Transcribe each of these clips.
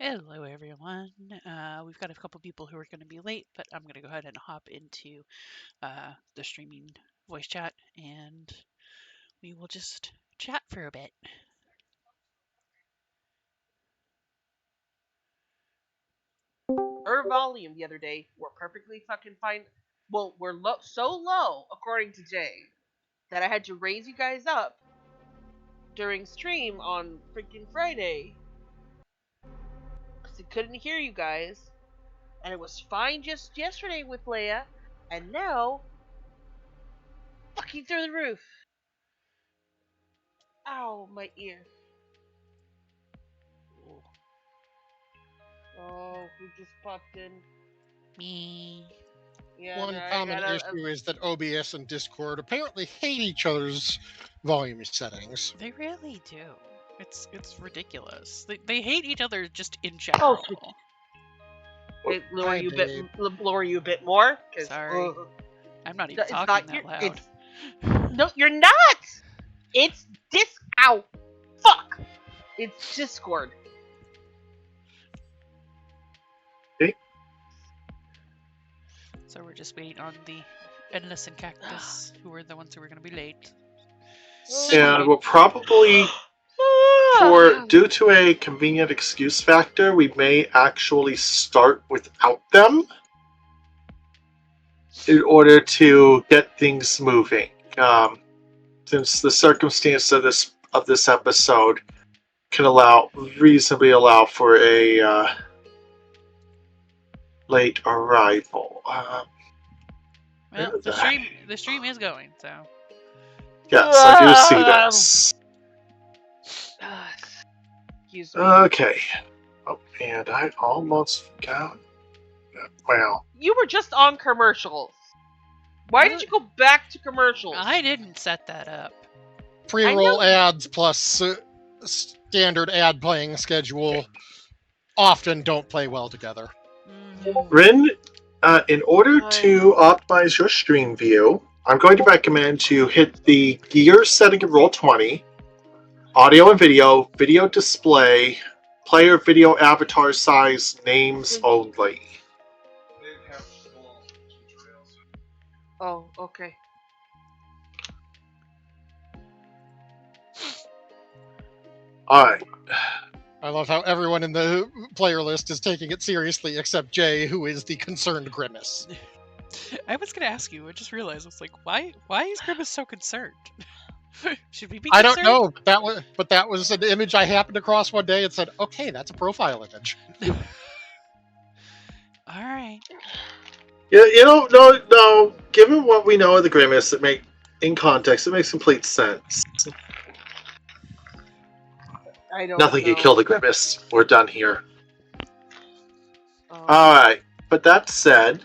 Hello, everyone. We've got a couple people who are going to be late, but I'm going to go ahead and hop into the streaming voice chat, and we will just chat for a bit. Her volume the other day were perfectly fucking fine. Well, we're so low, according to Jay, that I had to raise you guys up during stream on freaking Friday because I couldn't hear you guys, and it was fine just yesterday with Leia, and now fucking through the roof. Ow, my ear. Oh, who just popped in? Me. Yeah, One no, common issue is that OBS and Discord apparently hate each other's volume settings. They really do. It's ridiculous. They hate each other just in general. They lower you a bit more. Sorry, I'm not even talking that loud. No, you're not. It's Ow, fuck. It's Discord. Okay. So we're just waiting on the Endless and Cactus, who are the ones who are going to be late. And we'll probably, due to a convenient excuse factor, we may actually start without them in order to get things moving. Since the circumstance of this episode can reasonably allow for a late arrival. Well, the stream is going, so. Yes, I do see this. Excuse me. Okay. Oh, and I almost forgot. Well, you were just on commercials. Why did you go back to commercials? I didn't set that up. Pre-roll ads plus standard ad playing schedule often don't play well together. Rin, in order to optimize your stream view, I'm going to recommend to hit the gear setting of Roll20, audio and video display, player video avatar size, names only. Oh, okay. Alright. I love how everyone in the player list is taking it seriously except Jay, who is the concerned Grimace. I was going to ask you, I just realized, I was like, why is Grimace so concerned? Should we be concerned? I don't know, that was an image I happened across one day and said, okay, that's a profile image. Alright. Yeah, no, given what we know of the Grimace, in context, it makes complete sense. I don't Nothing know. can kill the Grimace. We're done here. Oh. Alright, but that said,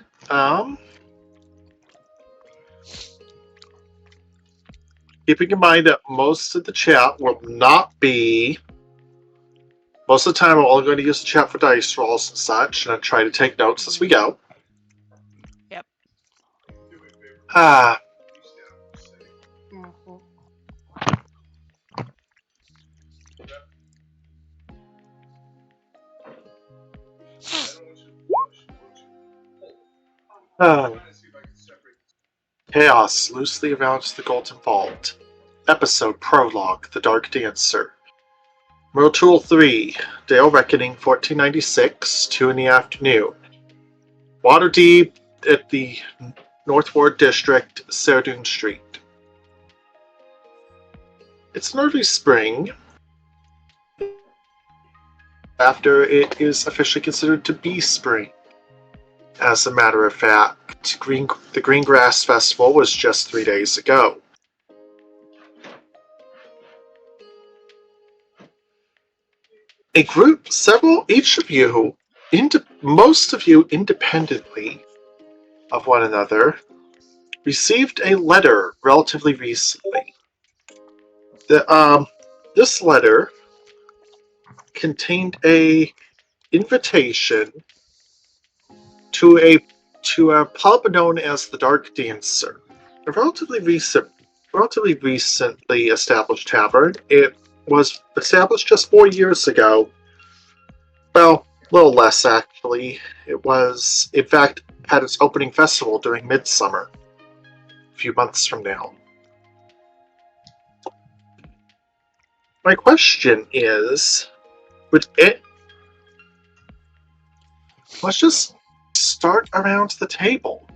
keeping in mind that most of the chat will not be... Most of the time, I'm only going to use the chat for dice rolls and such, and I try to take notes as we go. Yep. Chaos loosely around the Golden Vault. Episode Prologue, The Dark Dancer. World Tool 3, Dale Reckoning, 1496, 2 in the afternoon. Waterdeep, at the North Ward District, Serdune Street. It's an early spring, after it is officially considered to be spring. As a matter of fact, the Green Grass Festival was just 3 days ago. A group, each of you, most of you independently of one another, received a letter relatively recently. This letter contained a invitation to a pub known as the Dark Dancer, a relatively recently established tavern. It was established just 4 years ago. Well, a little less actually. It was, in fact, had its opening festival during midsummer, a few months from now. My question is, let's just start around the table.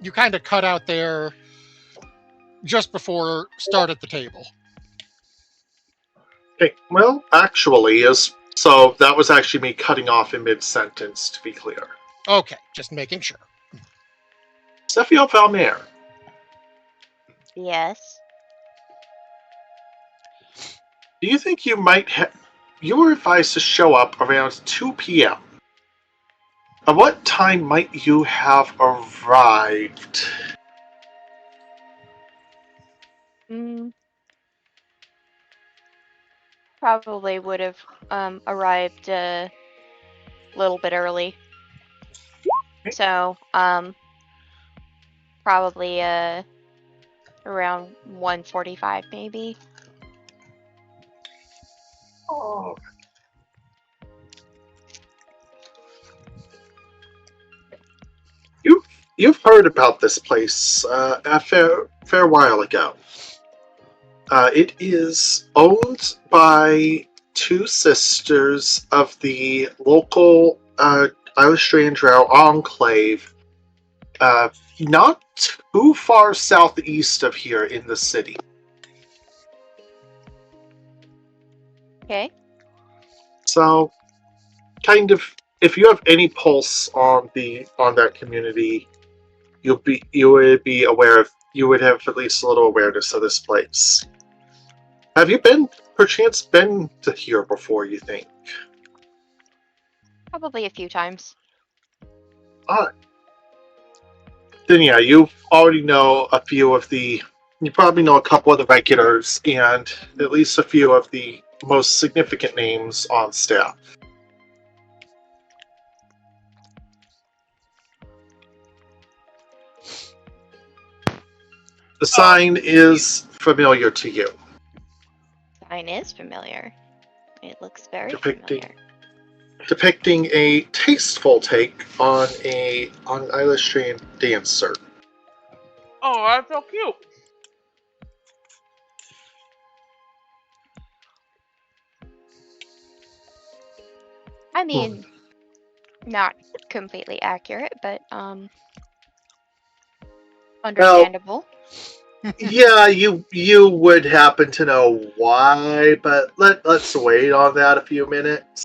You kind of cut out there just before start at the table. Okay, well, actually, so that was actually me cutting off in mid-sentence, to be clear. Okay, just making sure. Stefio Valmer, Yes. do you think you might you were advised to show up around 2 p.m. At what time might you have arrived? Mm, probably would have arrived a little bit early. Okay. So, probably around 1:45 maybe. Oh. You've heard about this place a fair while ago. It is owned by two sisters of the local Isle enclave, not too far southeast of here in the city. Okay. So, kind of, if you have any pulse on that community, you would be aware of. You would have at least a little awareness of this place. Have you perchance been to here before, you think? Probably a few times. Then yeah, you already know you probably know a couple of the regulars and at least a few of the most significant names on staff. The sign is familiar to you. Sign is familiar. It looks very Depicting- familiar. Depicting a tasteful take on an Illustrian dancer. Oh, that's so cute. I mean, not completely accurate, but understandable. Yeah, you would happen to know why, but let's wait on that a few minutes.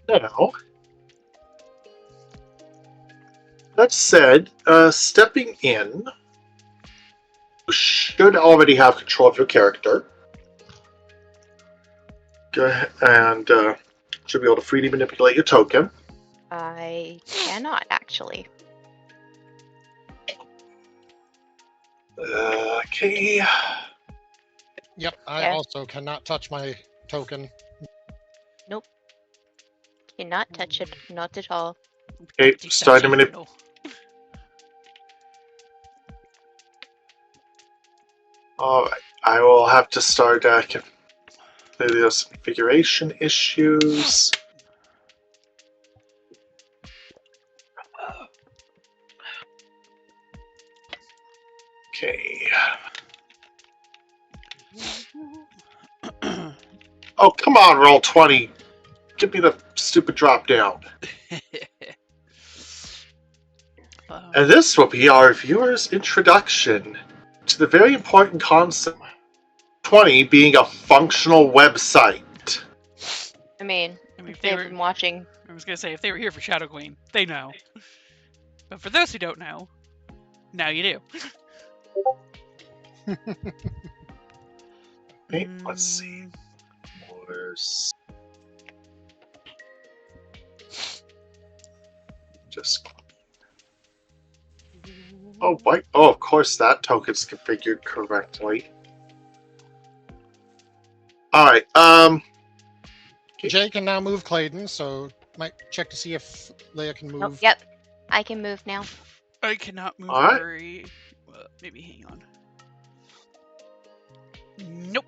Now, that said, stepping in, you should already have control of your character. Go ahead and should be able to freely manipulate your token. I cannot actually. Okay. Yep, I Yeah. also cannot touch my token. Cannot touch it. Not at all. Okay, starting to manipulate. No. Alright, I will have to start those configuration issues. Okay. Oh, come on, roll 20. Give me the stupid drop down. And this will be our viewer's introduction to the very important concept 20 being a functional website. I mean, if if they they've were, been watching. I was gonna say if they were here for Shadow Queen, they know. But for those who don't know, now you do. Okay, let's see. Just. Oh, wait. Oh, of course that token's configured correctly. Alright, Jay can now move Clayton, so might check to see if Leia can move. Oh, yep. I can move now. I cannot move Alright. Ari. Maybe hang on. Nope.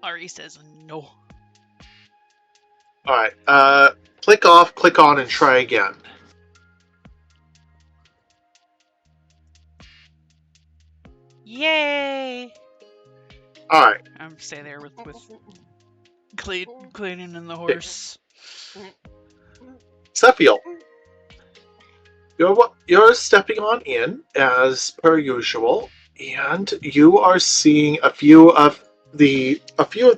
Ari says no. Alright, click off, click on, and try again. Yay! Alright, I'm stay there with Clayton and the horse. Sephiel. You're stepping on in, as per usual, and you are seeing a few of the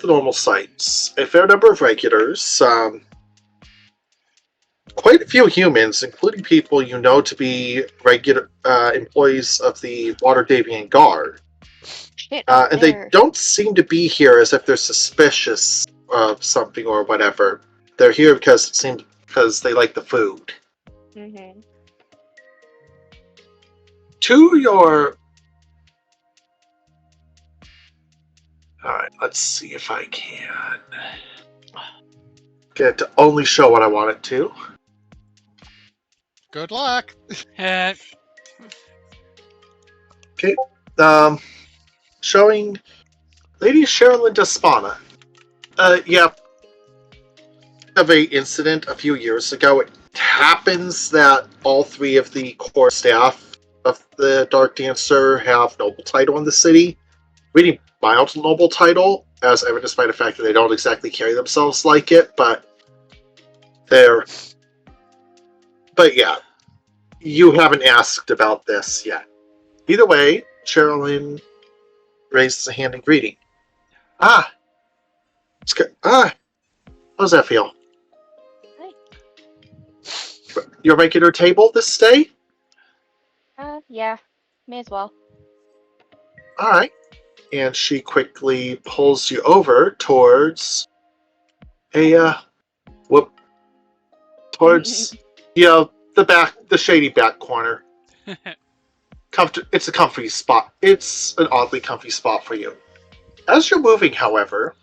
normal sites. A fair number of regulars, quite a few humans, including people you know to be regular employees of the Waterdavian Guard. Shit, And they don't seem to be here as if they're suspicious of something or whatever. They're here because they like the food. Mm-hmm. To your... Alright, let's see if I can get it to only show what I want it to. Good luck. Okay, showing Lady Sherilyn Despana. Yeah, of a incident a few years ago. It happens that all three of the core staff of the Dark Dancer have noble title in the city. Really mild noble title, as evidenced by the fact that they don't exactly carry themselves like it, but they're... But yeah, you haven't asked about this yet. Either way, Sherilyn raises a hand in greeting. Ah! It's good. Ah! How does that feel? Hi. Your regular table this day? Yeah. May as well. Alright. And she quickly pulls you over towards towards the shady back corner. It's a comfy spot. It's an oddly comfy spot for you. As you're moving, however,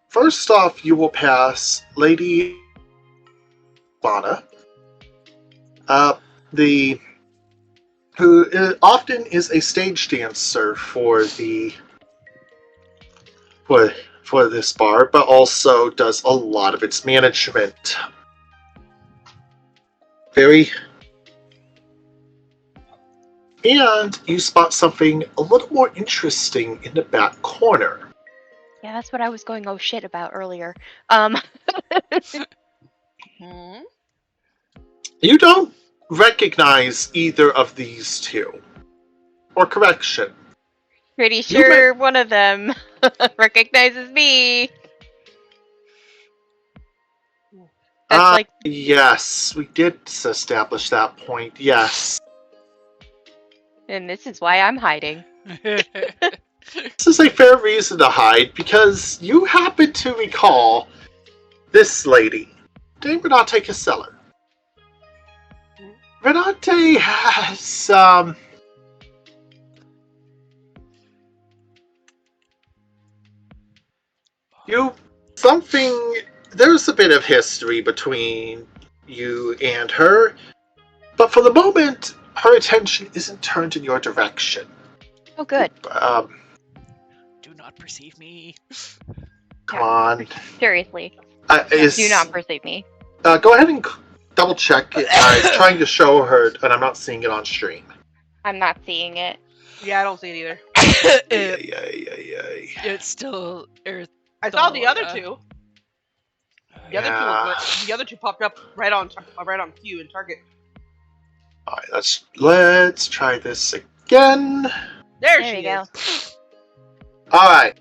first off, you will pass Lady Bana, who often is a stage dancer for this bar, but also does a lot of its management. And you spot something a little more interesting in the back corner. Yeah, that's what I was going oh shit about earlier. You don't recognize either of these two. Or correction. Pretty sure one of them recognizes me. That's yes, we did establish that point, yes. And this is why I'm hiding. This is a fair reason to hide, because you happen to recall this lady, Dame Renate Casteller. Renate has, there's a bit of history between you and her, but for the moment, her attention isn't turned in your direction. Oh, good. Do not perceive me. Come on. Seriously. Do not perceive me. Go ahead and double check. It's trying to show her, and I'm not seeing it on stream. I'm not seeing it. Yeah, I don't see it either. It's still I saw the other Ertholia. two. Yeah. The other two popped up right on cue in Target. All right, let's try this again. There we she go. is. All right.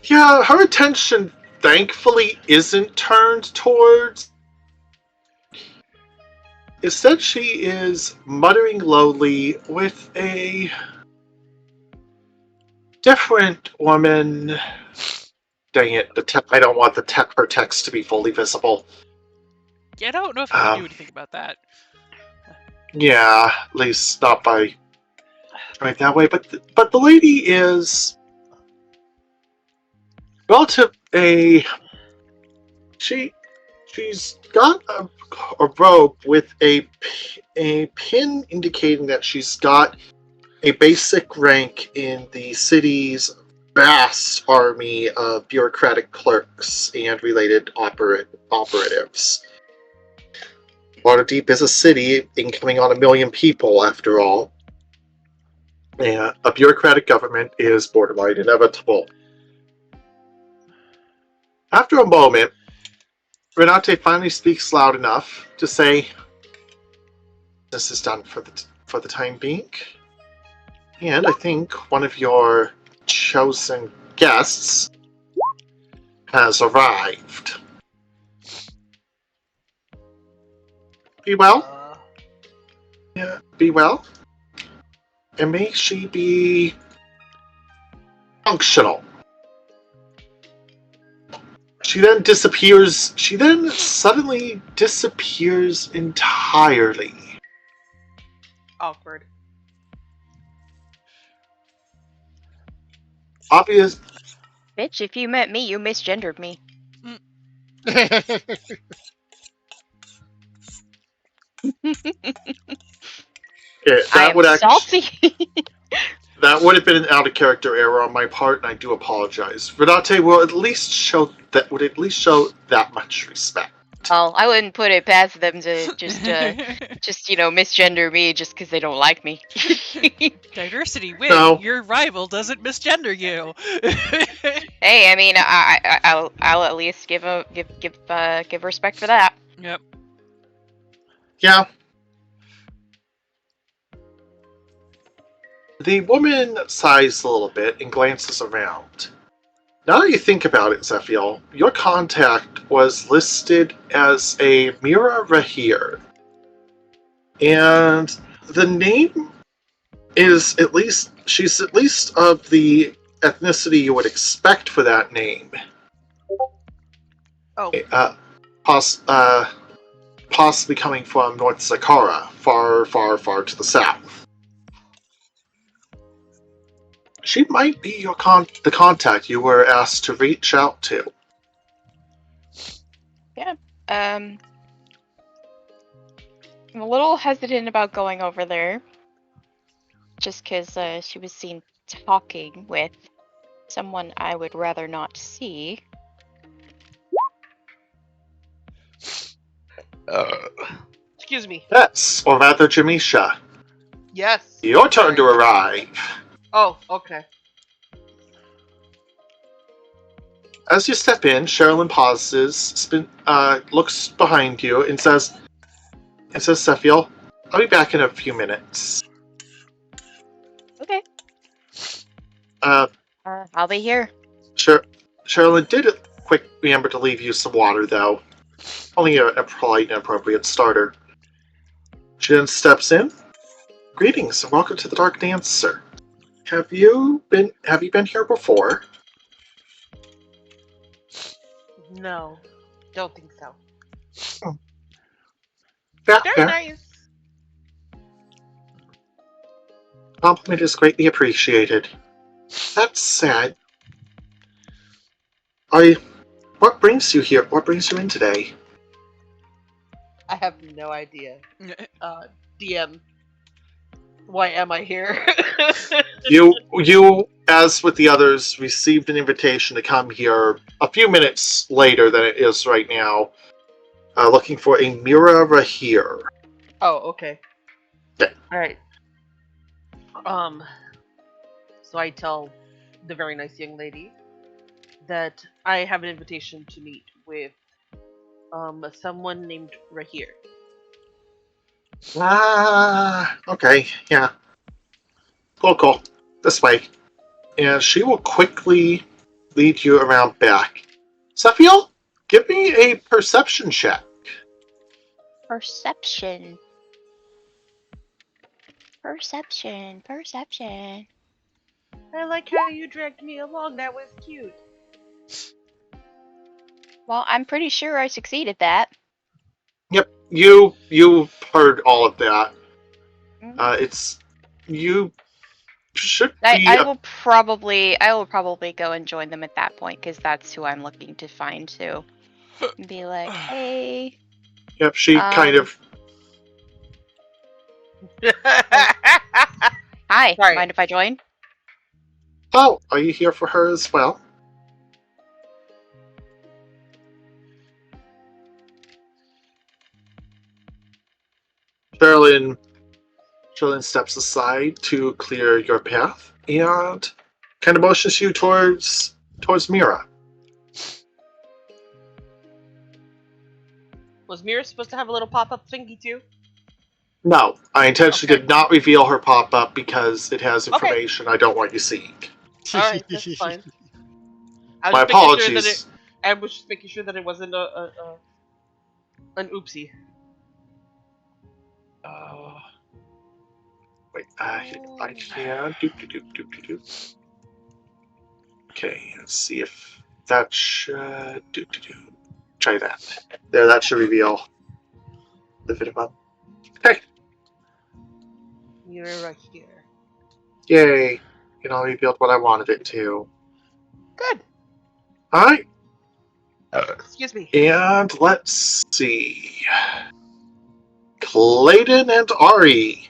Yeah, her attention thankfully isn't turned towards. Instead, she is muttering lowly with a different woman. Dang it! I don't want her text to be fully visible. Yeah, I don't know if you can do anything about that. Yeah, at least not by right that way. But the lady is relative a. She's got a robe with a pin indicating that she's got a basic rank in the city's vast army of bureaucratic clerks and related operatives. Waterdeep is a city incoming on 1 million people, after all. And a bureaucratic government is borderline inevitable. After a moment, Renate finally speaks loud enough to say, "This is done for the time being. And I think one of your chosen guests has arrived. Be well? Yeah, be well. And may she be functional." She then disappears. She then suddenly disappears entirely. Awkward. Obvious. Bitch, if you met me, you misgendered me. Yeah, I am salty. That would have been an out of character error on my part, and I do apologize. Renate would at least show that much respect. Well, I wouldn't put it past them to just misgender me just because they don't like me. Diversity win. No. Your rival doesn't misgender you. Hey, I mean, I'll at least give respect for that. Yep. Yeah. The woman sighs a little bit and glances around. Now that you think about it, Zephiel, your contact was listed as a Mira Rahir. And the name is she's at least of the ethnicity you would expect for that name. Oh. Possibly coming from North Sakara, far, far, far to the south. She might be the contact you were asked to reach out to. Yeah. I'm a little hesitant about going over there. Just because she was seen talking with someone I would rather not see. Excuse me. Yes, or rather, Jamisha. Yes. Your turn to arrive. Oh, okay. As you step in, Sherilyn pauses, looks behind you, and says, "Zephiel, I'll be back in a few minutes." Okay. I'll be here. Sherilyn did remember to leave you some water, though. Only a polite and appropriate starter. She then steps in. "Greetings and welcome to the Dark Dancer. Have you been here before?" No, don't think so. Yeah, Very fair. nice. Compliment is greatly appreciated. That said, what brings you here? What brings you in today? I have no idea. DM, why am I here? You, as with the others, received an invitation to come here a few minutes later than it is right now. looking for a Mira Rahir. Oh, okay. Okay. All right. So I tell the very nice young lady that I have an invitation to meet with someone named Rahir. Okay, yeah. Cool. This way. And she will quickly lead you around back. Sephiel, give me a perception check. Perception. I like how you dragged me along. That was cute. Well, I'm pretty sure I succeeded that. Yep, you heard all of that. Mhm. It's you should I, be. I will probably go and join them at that point because that's who I'm looking to find too. And be like, hey. Yep, she kind of. Hi, Sorry. mind if I join? Oh, are you here for her as well? Sherilyn steps aside to clear your path and kind of motions you towards Mira. Was Mira supposed to have a little pop-up thingy too? No, I intentionally Okay. did not reveal her pop-up because it has Okay. information I don't want you seeing. All right, that's fine. I My was just making sure that apologies. I was just making sure that it wasn't an oopsie. Wait, I can. Doop. Okay, let's see if that should. Try that. There, that should reveal the fit above. Okay, Mira right here. yay. Revealed what I wanted it to. Good. Alright, Excuse me. and let's see. Clayton and Ari.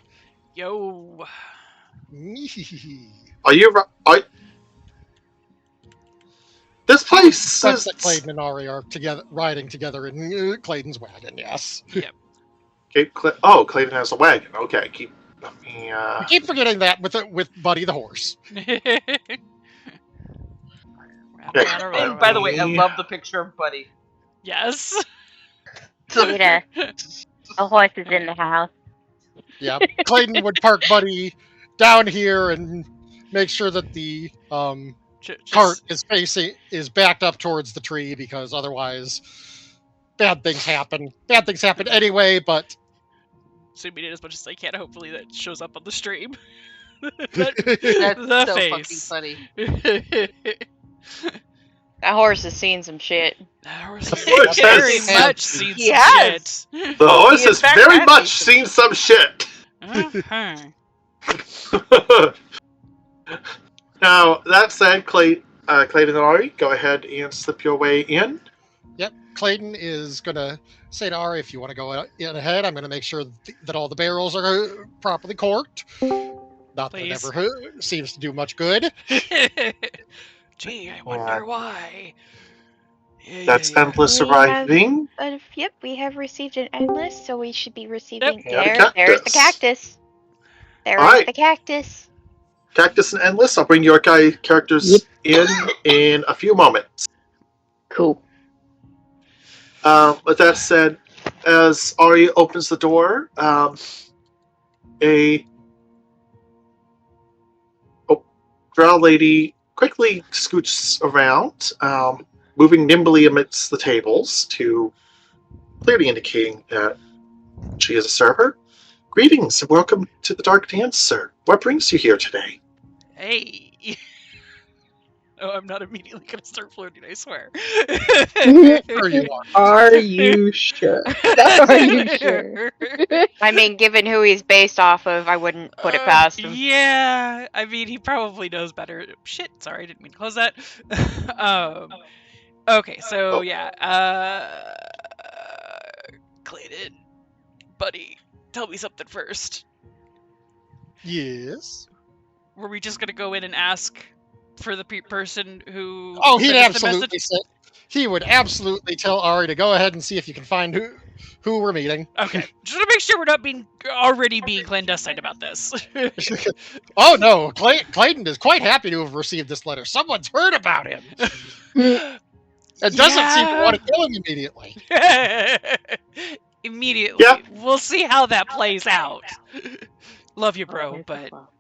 Yo. Are you. This place Such is. that Clayton and Ari are together, riding together in Clayton's wagon. Yes. Yep. Okay, Clayton has a wagon. Okay, keep. Let me. I keep forgetting that with Buddy the horse. And by the way, I love the picture of Buddy. Yes. Rita, a horse is in the house. Yeah, Clayton would park Buddy down here and make sure that the cart is backed up towards the tree because otherwise bad things happen. Bad things happen anyway, but zooming in as much as I can. Hopefully that shows up on the stream. That's the so face. fucking funny. That horse has seen some shit. That horse The has horse very has- much seen He some has. shit. The horse He, in has fact, very has much seen seen some shit. Uh-huh. Now, that said, Clayton and Ari, go ahead and slip your way in. yep, Clayton is going to say to Ari, if you want to go in ahead, I'm going to make sure that all the barrels are properly corked. Not that it Please. ever seems to do much good. Gee, I wonder why. That's endless We arriving. Yep, we have received an endless, so we should be receiving. Yep. There's the cactus. There is Alright. the cactus. Cactus and Endless, I'll bring your characters in a few moments. Cool. With that said, as Ari opens the door, a drow lady quickly scoots around, moving nimbly amidst the tables to clearly indicating that she is a server. Greetings and welcome to the Dark Dance, sir. What brings you here today? Hey. Oh, I'm not immediately gonna start flirting, I swear. There you are. Are you sure? Are you sure? I mean, given who he's based off of, I wouldn't put it past him. Yeah, I mean, he probably knows better. Shit, sorry, I didn't mean to close that. Okay, so yeah, Clayton, buddy, tell me something first. Yes. Were we just gonna go in and ask for the person who? Oh, he'd sent us the absolutely message? say. He would absolutely tell Ari to go ahead and see if you can find who we're meeting. Okay, just to make sure we're not already being clandestine about this. Oh no, Clayton is quite happy to have received this letter. Someone's heard about him. It doesn't seem to want to kill him immediately. Immediately. Yep. We'll see how that plays out. Love you, bro, Okay, but well.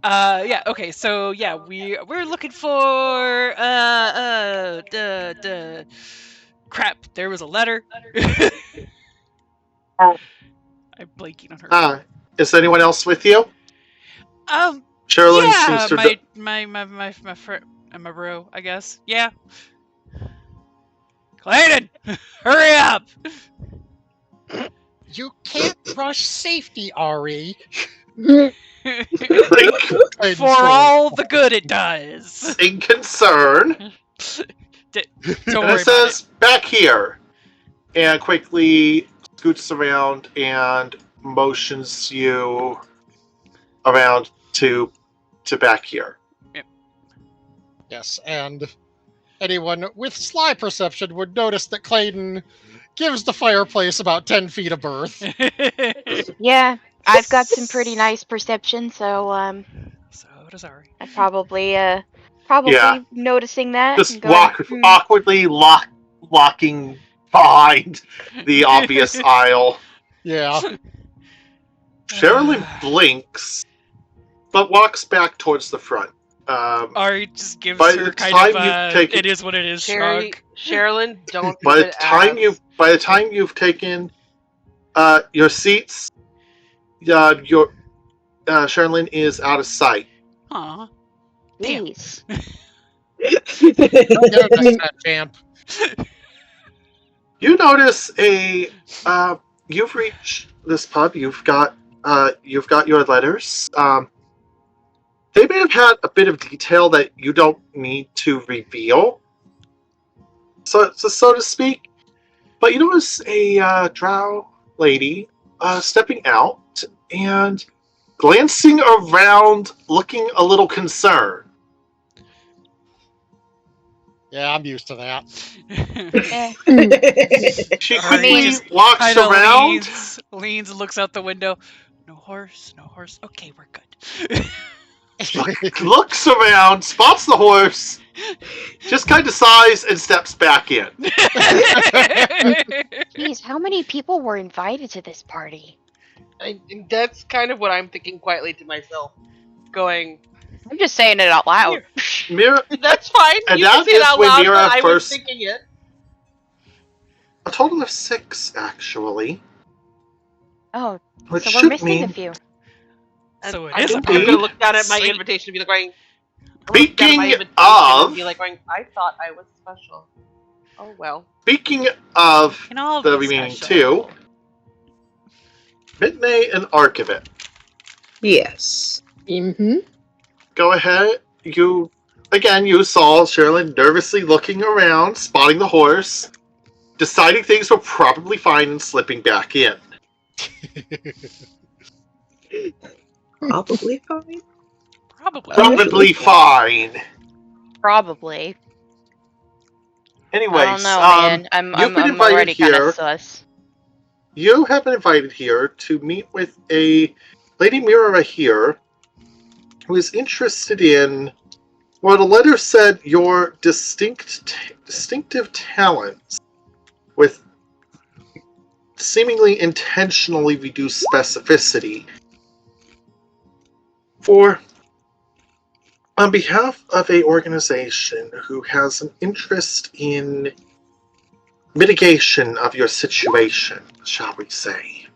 yeah, okay, so yeah, we're looking for crap, there was a letter. Oh. I'm blanking on her. Is anyone else with you? Sherilyn Yeah, seems to. my friend, my bro, I guess. Yeah. Clayton, hurry up! You can't rush safety, Ari. Like, For all the good it does. in concern. Don't And worry it about says back here, and quickly scoots around and motions you around to back here. Yes, and anyone with sly perception would notice that Clayton gives the fireplace about 10 feet of berth. it. Yeah, I've got some pretty nice perception, so So does Ari. I probably Yeah. noticing that Just and going, awkwardly locking behind the obvious aisle. Yeah. Sherilyn blinks, but walks back towards the front. Ari just gives By her the kind time of you've taken- it is what it is shrug. Sherilyn, don't by even the time ask. by the time you've taken your seats, your Sherilyn is out of sight. Aw. Damn. please. Don't get him next time, champ. You notice you've reached this pub. You've got your letters. They may have had a bit of detail that you don't need to reveal, so to speak. But you notice a drow lady stepping out and glancing around, looking a little concerned. Yeah, I'm used to that. She Ari quickly just walks kinda around. leans, looks out the window. No horse. Okay, we're good. Looks around, spots the horse, just kind of sighs and steps back in. Jeez, how many people were invited to this party? That's kind of what I'm thinking quietly to myself. Going, I'm just saying it out loud. Mira, that's fine. And You that can say it is out when loud, Mira but I was first- thinking it. a total of 6, actually. Oh, Which so we're should missing mean, a few. So it I is a think party. I'm gonna look down at my Sweet. invitation and be like, going. Speaking and of- be like, going, I thought I was special. Oh well. speaking of Can all the be remaining special. 2, Midnay and Archivit, Yes. Mm-hmm. go ahead. You saw Sherilyn nervously looking around, spotting the horse, deciding things were probably fine and slipping back in. Probably fine. Probably. Probably fine. Probably. Anyways, I don't know, man. I'm you've been I'm invited already kind here. of sus. You have been invited here to meet with a Lady Mira here, who is interested in, well, the letter said, your distinctive talents with seemingly intentionally reduced specificity. On behalf of a organization who has an interest in mitigation of your situation, shall we say.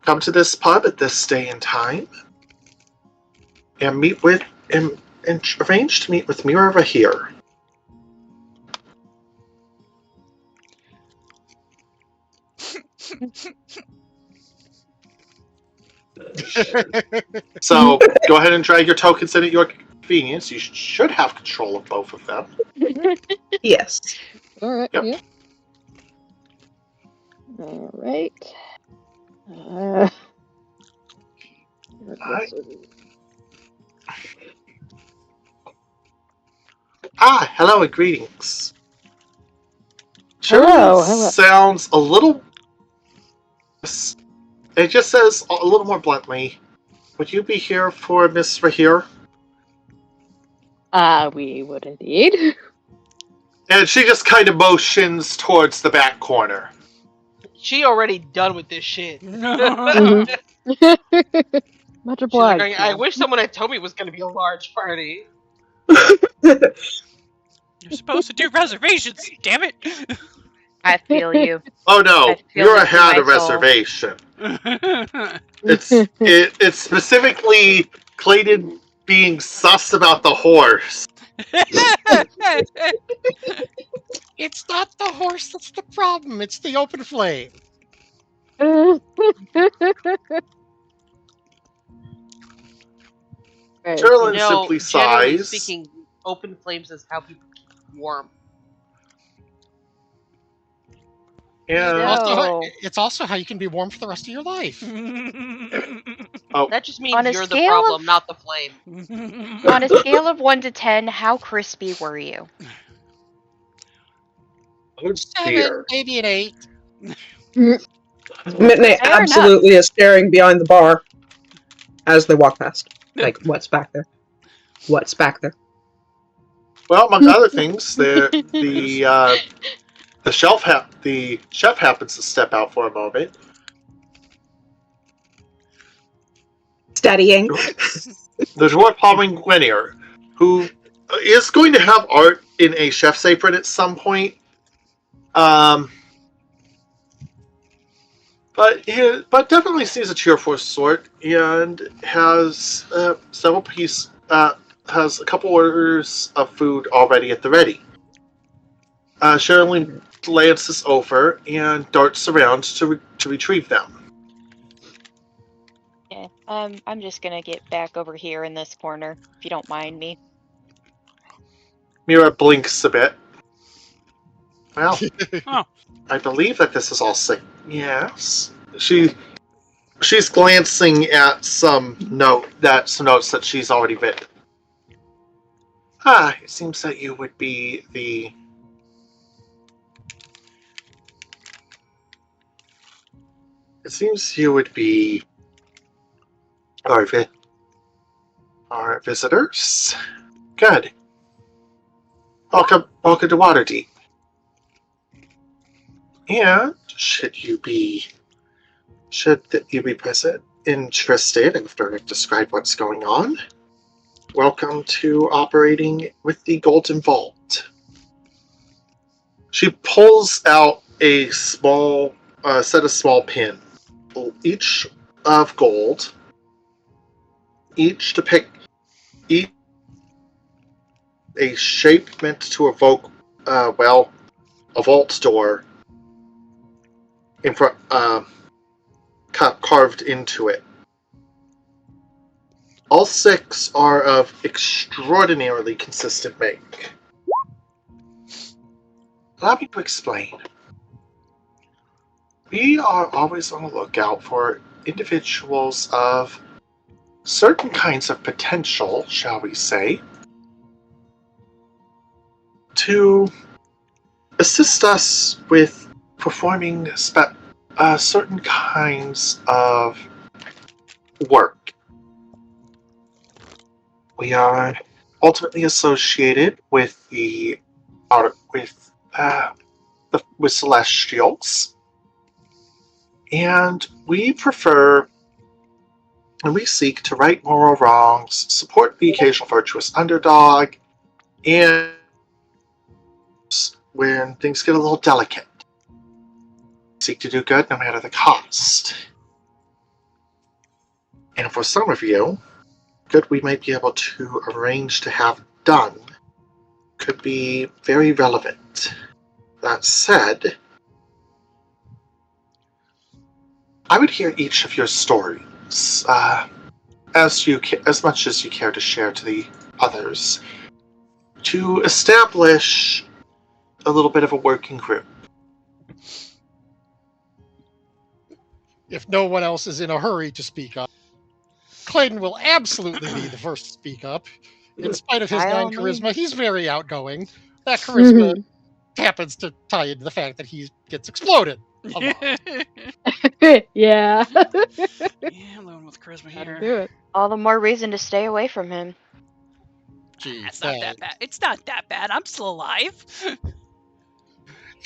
Come to this pub at this day and time, and meet with and arrange to meet with Mira Rahir. So go ahead and drag your tokens in at your convenience. You should have control of both of them. Yes. Alright, Yep. yeah. Alright. Alright. Hello and greetings. Sherilyn Hello. sounds a little. It just says a little more bluntly. Would you be here for Miss Rahir? We would indeed. And she just kind of motions towards the back corner. She already done with this shit. Mhm. Much She's like, obliged, I ma'am. wish someone had told me it was going to be a large party. You're supposed to do reservations, damn it! I feel you. Oh I no, feel you're that through had my a soul. reservation. It's specifically Clayton being sus about the horse. It's not the horse that's the problem. It's the open flame. Very You Sherilyn true. know, simply generally sighs. speaking, open flames is how people keep warm. And So, It's also how you can be warm for the rest of your life. oh, That just on means a you're the scale problem, of not the flame. on a scale of 1 to 10, how crispy were you? oh 7, dear. maybe an 8. Midnight Fair enough. absolutely is staring behind the bar as they walk past. Like, what's back there? What's back there? Well, among other things, the chef happens to step out for a moment. Studying. The dwarf Palming Gwenier, who is going to have art in a chef's apron at some point. But definitely sees a cheerful sort and has has a couple orders of food already at the ready. Sherilyn glances over and darts around to retrieve them. Yeah, I'm just gonna get back over here in this corner, if you don't mind me. Mira blinks a bit. Well, Oh. I believe that this is all sick. Yes. She's glancing at some notes that she's already written. It seems that you would be the. It seems you would be our visitors. Good. Welcome to Waterdeep. And should you be present, interested, after I've described what's going on, welcome to operating with the Golden Vault. She pulls out a small set of small pins, each of gold, each each a shape meant to evoke, a vault door in front, carved into it. All 6 are of extraordinarily consistent make. Allow me to explain. We are always on the lookout for individuals of certain kinds of potential, shall we say, to assist us with performing certain kinds of work. We are ultimately associated with with Celestials, and we seek to right moral wrongs, support the occasional virtuous underdog, and when things get a little delicate, seek to do good no matter the cost. And for some of you, good we might be able to arrange to have done could be very relevant. That said, I would hear each of your stories, as much as you care to share to the others, to establish a little bit of a working group. If no one else is in a hurry to speak up, Clayton will absolutely be the first to speak up. In spite of his By all 9 charisma, means. he's very outgoing. That charisma happens to tie into the fact that he gets exploded. yeah, Yeah. alone with charisma Gotta here. do it. All the more reason to stay away from him. Gee, It's not that bad. It's not that bad. I'm still alive.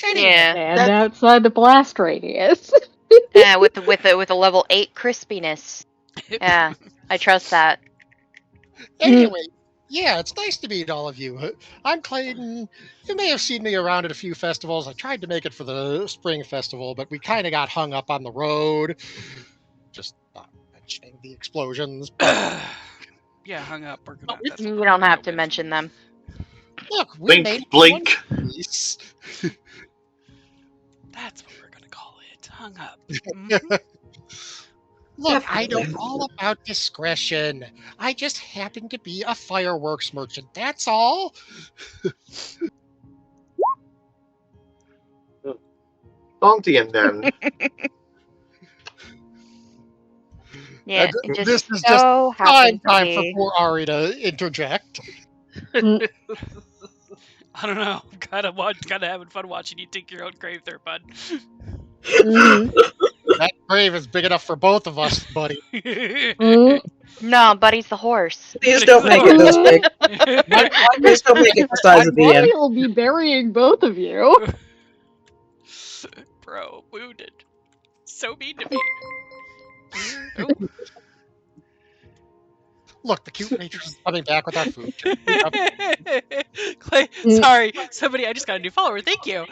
Anyway, Yeah. And outside the blast radius. Yeah, with a level 8 crispiness. Yeah, I trust that. anyway, yeah, it's nice to meet all of you. I'm Clayton. You may have seen me around at a few festivals. I tried to make it for the spring festival, but we kind of got hung up on the road. Just not mentioning the explosions. But yeah, hung up. We're gonna. That's You what we're don't gonna have go to with. mention them. look, we Blink, made it blink. one piece. That's what we're gonna call it. Hung up. Mhm. Look, I know Definitely. all about discretion. I just happen to be a fireworks merchant. That's all. Bondian then. Yeah, And it just this is just so prime happens to time for be. poor Ari to interject. I don't know. Kind of having fun watching you dig your own grave there, bud. Mhm. That grave is big enough for both of us, buddy. Mhm. No, Buddy's the horse. Please don't make it this big. Please don't make it the size of the end. Buddy will be burying both of you. Bro, wounded. So mean to me. Oh, Look, the cute waitress is coming back with our food. Clay, sorry, somebody. I just got a new follower. Thank you.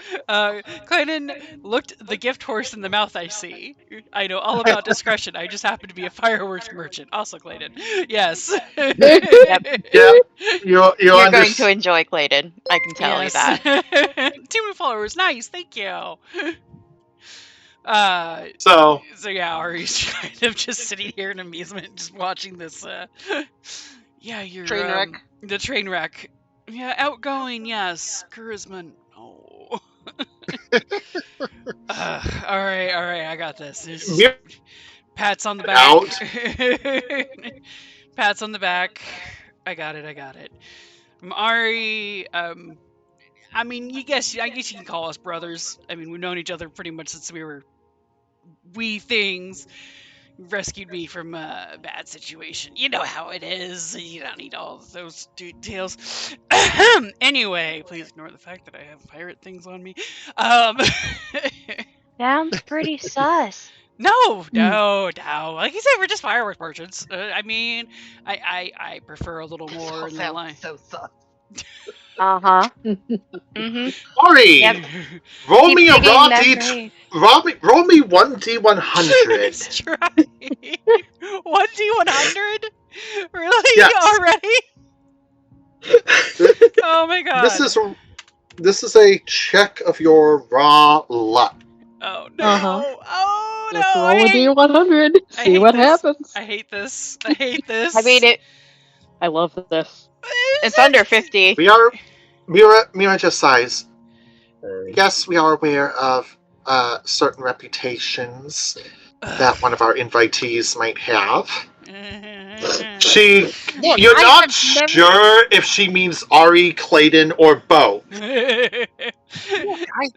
Clayton looked the gift horse in the mouth. I see. I know all about discretion. I just happen to be a fireworks merchant. Also, Clayton. Yes. Yep. Yeah, you You're going to enjoy Clayton. I can tell you that. that. 2 new followers. Nice. Thank you. So So yeah, Ari's kind of just sitting here in amusement, just watching this. Yeah, you're Train wreck. the train wreck. Yeah, outgoing. Yes, charisma. Oh. All right. I got this. Mir- Pats on the back. Out. Pats on the back. I got it. Ari. I mean, I guess you can call us brothers. I mean, we've known each other pretty much since we were wee things. Rescued me from a bad situation. You know how it is. You don't need all of those details. Anyway, please ignore the fact that I have pirate things on me. Sounds pretty sus. No. Like you said, we're just fireworks merchants. I mean, I prefer a little more in the line. So sus. Uh-huh. Mm-hmm. Ari, Yep. roll Keep me a digging raw that D. grave. Roll me 1d100. Let's try. 1d100? Really? Yes. Already? Oh my god. This is a check of your raw luck. Oh no. Uh-huh. Oh no. Let's roll I a hate, D100. I See hate what this. happens. I hate this. I hate this. I mean, I love this. it's under 50. We are Mira size. Yes, we are aware of certain reputations that one of our invitees might have. Look, You're I not have never- sure if she means Ari, Clayton, or both. Look, I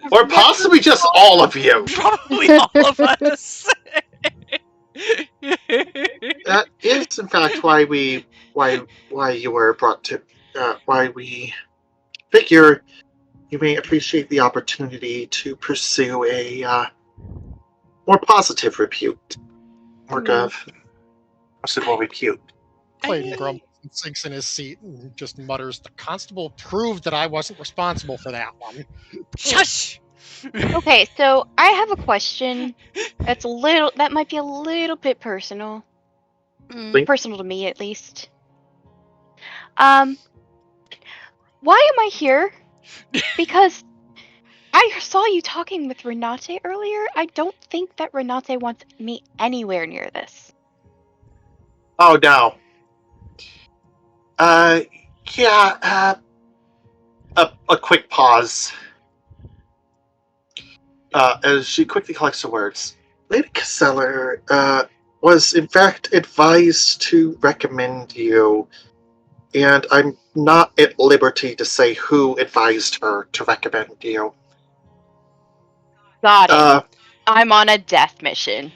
have Or never- possibly just all of you. Probably all of us. That is, in fact, why you were brought to. Why we figure you may appreciate the opportunity to pursue a more positive repute. More possible repute. Clayton grumbles and sinks in his seat and just mutters, "The constable proved that I wasn't responsible for that one." Shush. Okay, so I have a question. That might be a little bit personal. Think- Personal to me, at least. Why am I here? Because I saw you talking with Renate earlier. I don't think that Renate wants me anywhere near this. Oh no. Yeah. A quick pause. As she quickly collects her words, Lady Caseller was in fact advised to recommend you and I'm not at liberty to say who advised her to recommend you. Got it. Uh, I'm on a death mission.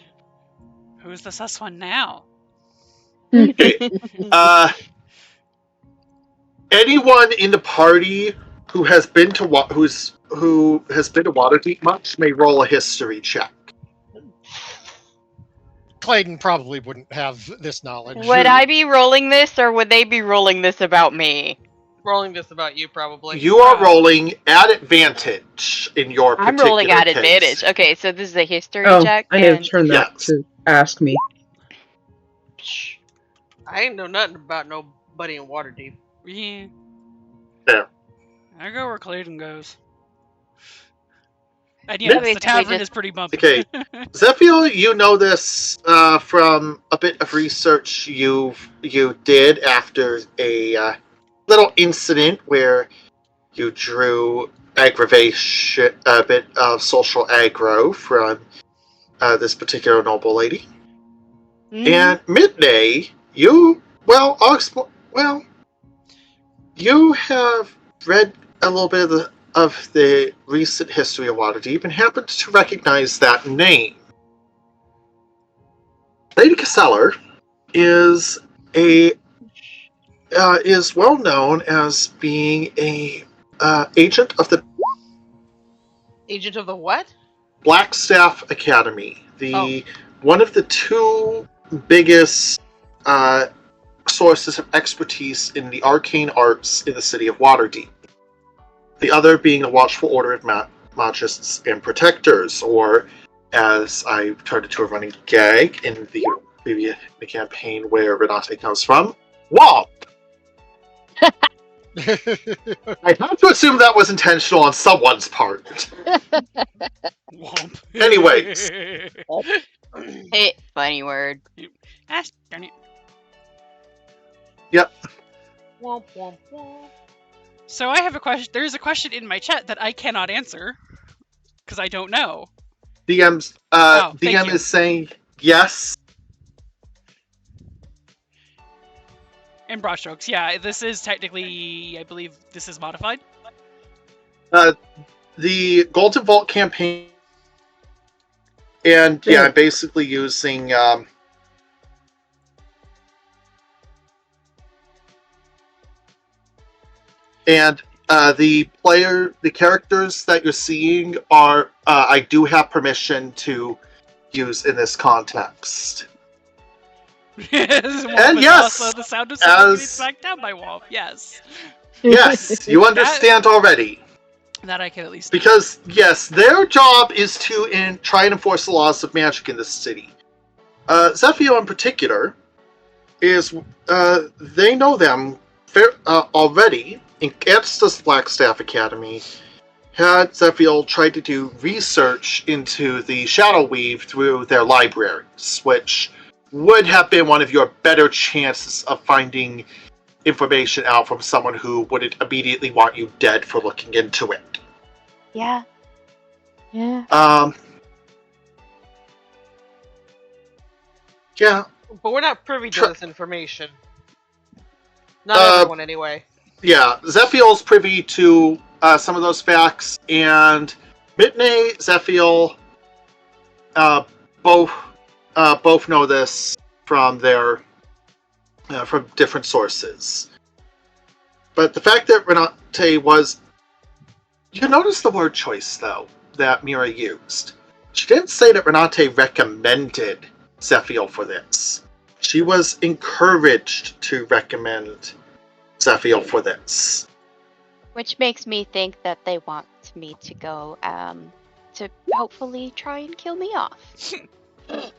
Who's the sus one now? uh, anyone in the party who has been to Waterdeep much may roll a history check. Clayton probably wouldn't have this knowledge. Would I be rolling this, or would they be rolling this about me? Rolling this about you, probably. You are rolling at advantage in your particular I'm rolling at case. advantage. Okay, so this is a history Oh, check. I need to And turn that Yes. to ask me. I ain't know nothing about nobody in Waterdeep. Yeah. There. I go where Clayton goes. And Yeah, yes, the basically tavern just- is pretty bumpy. Okay. Zephyr, you know this from a bit of research you did after a little incident where you drew aggravation, a bit of social aggro from this particular noble lady. Mhm. And midday, you you have read a little bit of the recent history of Waterdeep and happened to recognize that name. Lady Casseller is well known as being a agent of the Agent of the what? Blackstaff Academy, one of the two biggest sources of expertise in the arcane arts in the city of Waterdeep. The other being the Watchful Order of Magists and Protectors, or as I turned it to a running gag in the previous campaign where Renate comes from, WOMP! I have to assume that was intentional on someone's part. Womp. Anyways. Hey, funny word. Ash, darn it. Yep. Womp womp womp. So I have a question. There's a question in my chat that I cannot answer because I don't know. DM's thank DM you. is saying yes. In broad strokes, yeah. This is technically, I believe, this is modified. The Golden Vault campaign, and Yeah. yeah, basically using and the characters that you're seeing are I do have permission to use in this context. Womp And is yes, also the sound of someone getting as- smacked down by Womp. Yes, Yes, you understand already. that I can at least. Because, yes, their job is to try and enforce the laws of magic in this city. Zephyr in particular is, they know them already. In Anstis Blackstaff Academy, had Zephyr tried to do research into the Shadow Weave through their libraries, which would have been one of your better chances of finding information out from someone who wouldn't immediately want you dead for looking into it. Yeah. Yeah. Yeah. But we're not privy to Tr- this information. Not everyone, anyway. Yeah, Zephiel's privy to some of those facts, and Mitney, Zephiel, both know this from their from different sources. But the fact that Renate was, you notice the word choice though that Mira used. She didn't say that Renate recommended Zephiel for this. She was encouraged to recommend Zephiel for this. Which makes me think that they want me to go, to hopefully try and kill me off. A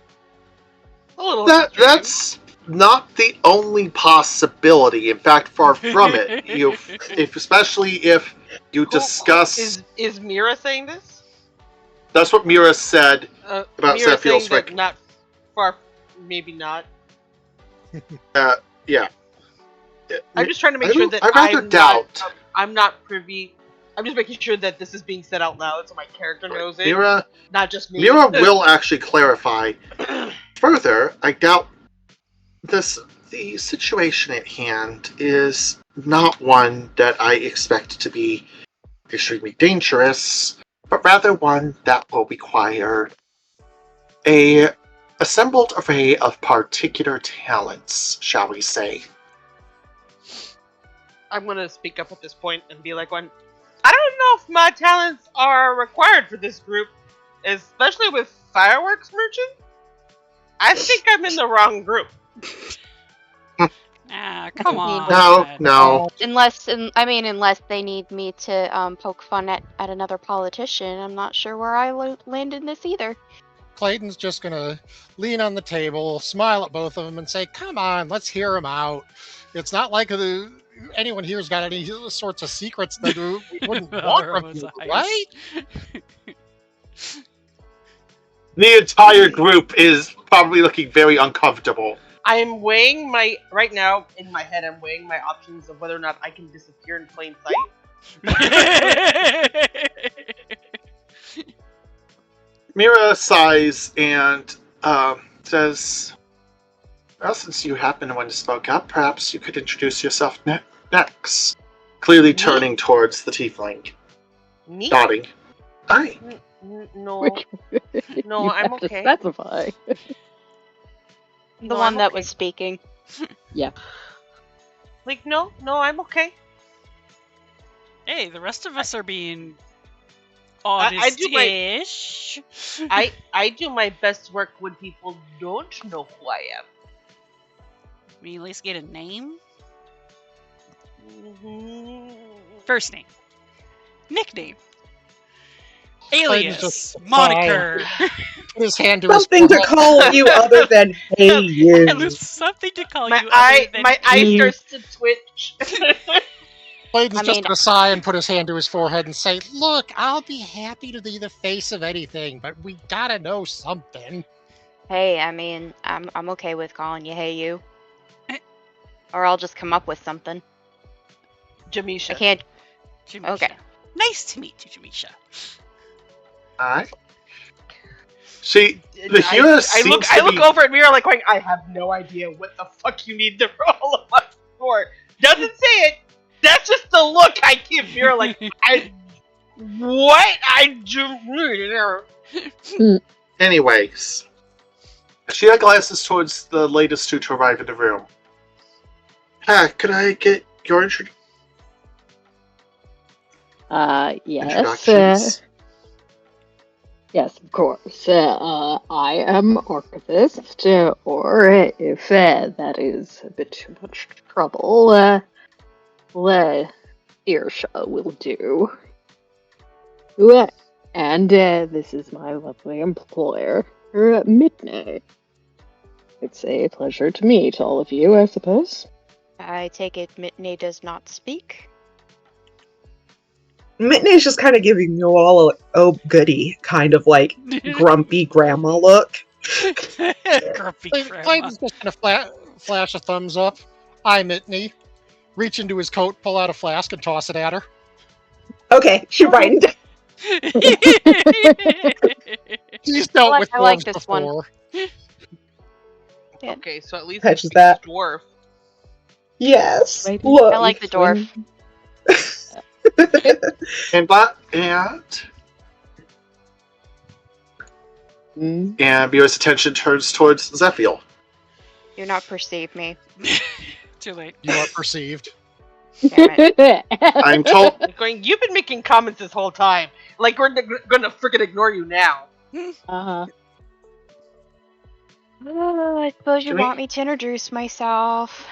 little That's not the only possibility. In fact, far from it. Especially if you discuss. Is Mira saying this? That's what Mira said about Mira Zephiel's saying that not far, maybe not. Yeah. I'm just trying to make sure that I rather doubt. I'm not privy. I'm just making sure that this is being said out loud so my character knows it, Mira not just me. will actually clarify. Further, I doubt this. the situation at hand is not one that I expect to be extremely dangerous, but rather one that will require a assembled array of particular talents, shall we say. I'm gonna speak up at this point and be like, "One, I don't know if my talents are required for this group, especially with fireworks merchant. I think I'm in the wrong group." Ah, come on. No. Unless they need me to poke fun at another politician, I'm not sure where I land in this either. Clayton's just gonna lean on the table, smile at both of them, and say, "Come on, let's hear him out. It's not like anyone here's got any sorts of secrets that we wouldn't want from Rama's you, eyes. right?" The entire group is probably looking very uncomfortable. I'm weighing right now in my head. I'm weighing my options of whether or not I can disappear in plain sight. Mira sighs and says, "Well, since you happen to want to spoke up, perhaps you could introduce yourself next." Clearly turning towards the tiefling. Me? Nodding. Aye. No, no, You I'm have to okay. specify. The No, one I'm that okay. was speaking. Like, no, I'm okay. Hey, the rest of us are being I do my- honest-ish. I do my best work when people don't know who I am. We at least get a name? Mhm. First name. Nickname. Clayton's Alias. just Moniker. Put his hand to his Something to forehead. call you other than hey At you. least something to call My you eye, other than my eye Mm. starts to twitch. Clayton's I just mean- gonna sigh and put his hand to his forehead and say, "Look, I'll be happy to be the face of anything, but we gotta know something." Hey, I mean, I'm okay with calling you hey you. Or I'll just come up with something. Jamisha. I can't. Jamisha. Okay. Nice to meet you, Jamisha. Aye. See, the hero I seems look to be... over at Mira like going, I have no idea what the fuck you need to roll a plus for. Doesn't say it. That's just the look I give Mira like, what? Anyways. She glances towards the latest two to arrive in the room. Could I get your Yes. introductions? Yes, of course. I am Archivist, or if that is a bit too much trouble, Earsha will do. And this is my lovely employer, Midnight. It's a pleasure to meet all of you, I suppose. I take it Mitney does not speak. Mitney's just kind of giving you all a oh goody kind of like grumpy grandma look. Grumpy grandma. Clayton's just gonna flash a thumbs up. "Hi, Mitney." Reach into his coat, pull out a flask, and toss it at her. Okay, she brightened. He's dealt with I like dwarves this one. before. Yeah. Okay, so at least Patches it's that. dwarf. Yes. Maybe. Look. I like the dwarf. Mm. And Mira's attention turns towards Zephiel. Do not perceive me. Too late. You are perceived. Damn it. I'm told... Like going, you've been making comments this whole time. Like, we're gonna freaking ignore you now. Uh-huh. I suppose you Can we- want me to introduce myself.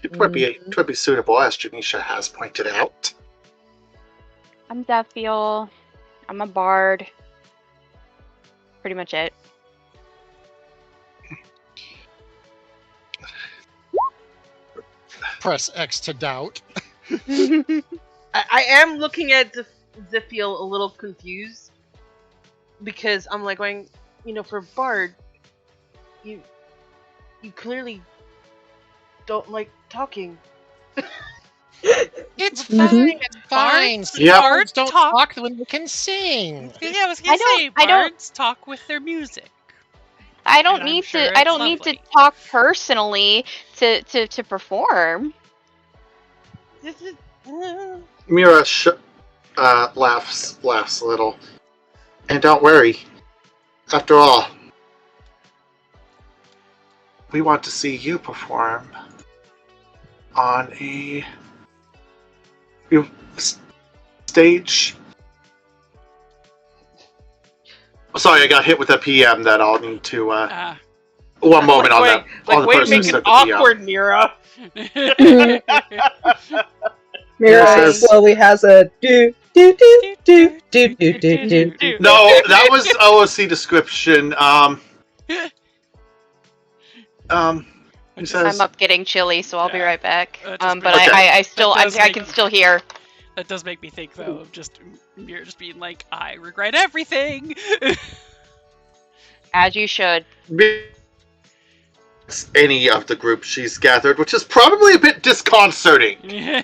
It would be suitable, as Janisha has pointed out. I'm Zephiel. I'm a bard. Pretty much it. Press X to doubt. I am looking at Zephiel a little confused. Because I'm like going, for Bard, you clearly don't like talking. It's Mhm. fine. It's fine. Bards- Yep. Bards don't talk- talk when they can sing. Yeah, I was gonna I don't- say, I don't- bards talk with their music. I don't And I'm need sure to. I it's don't need to lovely. talk personally to perform. This is. Mira laughs a little. And don't worry. After all, we want to see you perform on a stage. Sorry, I got hit with a PM that I'll need to. One moment on that. Like, On the way to person make who it said the awkward, Mira. Mira says- slowly has a do do do do do do do do. PM. No, that was OOC description. He says, I'm up getting chilly, so I'll be Yeah. right back. Just But Okay. I still That does I make- can still hear. That does make me think, though, of just Mira just being like, I regret everything. As you should. any of the group she's gathered, which is probably a bit disconcerting.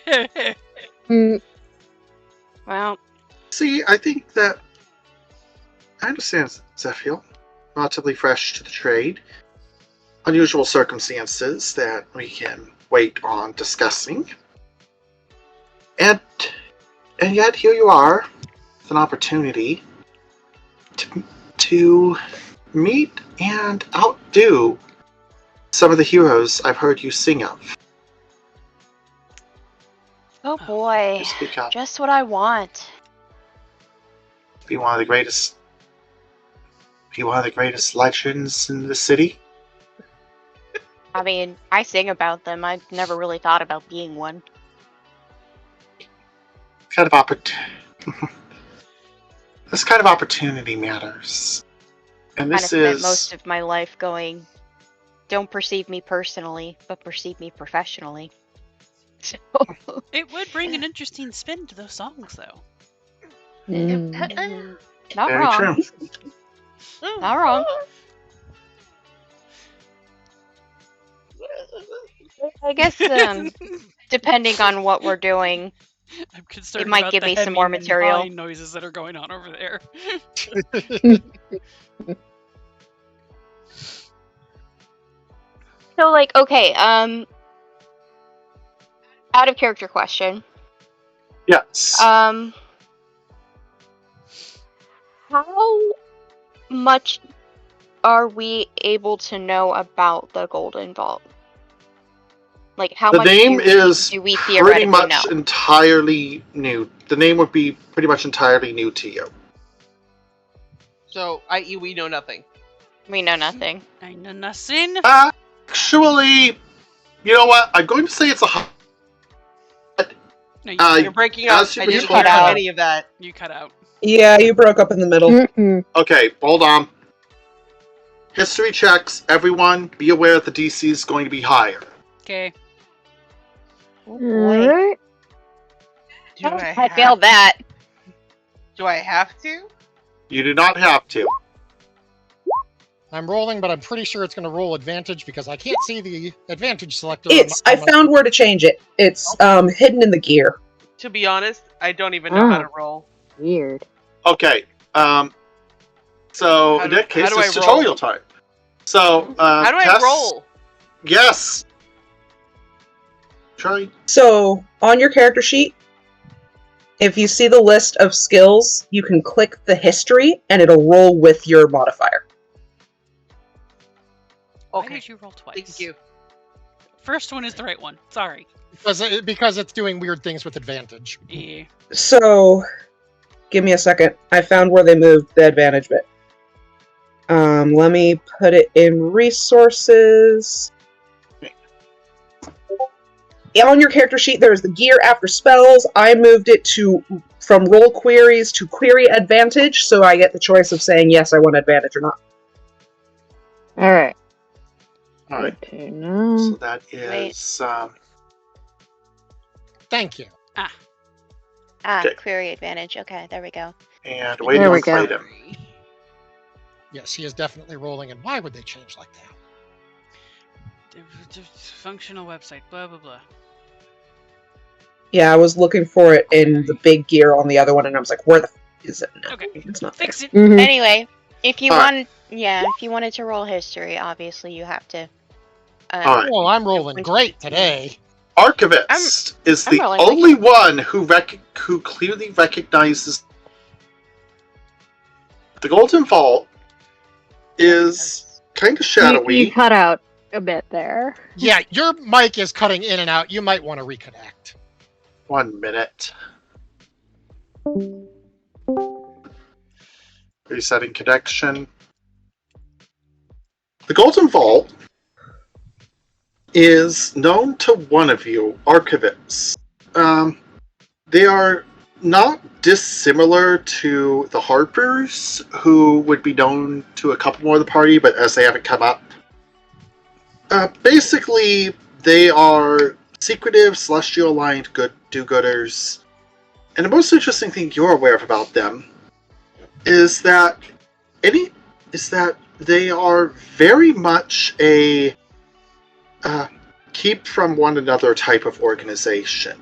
Well, See, I think that I understand Zephyr. Relatively fresh to the trade. Unusual circumstances that we can wait on discussing. And yet here you are with an opportunity to meet and outdo some of the heroes I've heard you sing of. oh boy, Just speak up. just what I want. Be one of the greatest legends in the city. I mean, I sing about them. I've never really thought about being one. This kind of opportunity matters. And Kind this of spent is most of my life going, don't perceive me personally, but perceive me professionally. So, It would bring an interesting spin to those songs, though. not very wrong. true. Not wrong. I guess depending on what we're doing, I'm concerned It might about give the me some more humming and material. hawing noises that are going on over there. so like, okay, out of character question. Yes. How much are we able to know about the Golden Vault? Like, how the much name is do we pretty theoretically much know? entirely new. The name would be pretty much entirely new to you. So, i.e., we know nothing. We know nothing. I know nothing. Actually, you know what? I'm going to say it's a. No, You're breaking up. as you I were didn't cut hear out. any of that. you cut out. Yeah, you broke up in the middle. Mm-mm. Okay, hold on. History checks. Everyone, be aware that the DC is going to be higher. Okay. Oh boy. Alright. Do I failed that. Do I have to? You do not have to. I'm rolling, but I'm pretty sure it's going to roll advantage because I can't see the advantage selector. I found where to change it. It's hidden in the gear. To be honest, I don't even know how Ah. to roll. Weird. Okay. So How in do- that case, how do I it's roll? tutorial time. So How do I Tess- roll? Yes. Try. So on your character sheet, if you see the list of skills, you can click the history and it'll roll with your modifier. Why Okay. did you roll twice? Thank you. First one is the right one. Sorry. because it's doing weird things with advantage. Yeah. So, give me a second. I found where they moved the advantage bit. Let me put it in resources. On your character sheet, there's the gear after spells. I moved it from roll queries to query advantage, so I get the choice of saying yes, I want advantage or not. Alright. All right. Okay, now. So that is. Thank you. Okay. Query advantage. Okay, there we go. And waiting There we on go. Kratom. Yes, he is definitely rolling. And why would they change like that? Functional website. Blah blah blah. Yeah, I was looking for it in the big gear on the other one, and I was like, where the f is it? No, Okay. it's not there. Fix it. Mhm. Anyway, If you All right. want, if you wanted to roll history, obviously you have to. All right. Well, I'm rolling great today. Archivist is I'm the rolling only wicked. one who clearly recognizes the Golden Vault is kind of You shadowy. cut out a bit there. Yeah, your mic is cutting in and out. You might want to reconnect. 1 minute. Resetting connection. The Golden Vault is known to one of you, archivists. They are not dissimilar to the Harpers, who would be known to a couple more of the party, but as they haven't come up. Basically, they are secretive, celestial-aligned do-gooders. And the most interesting thing you're aware of about them is that they are very much a keep from one another type of organization.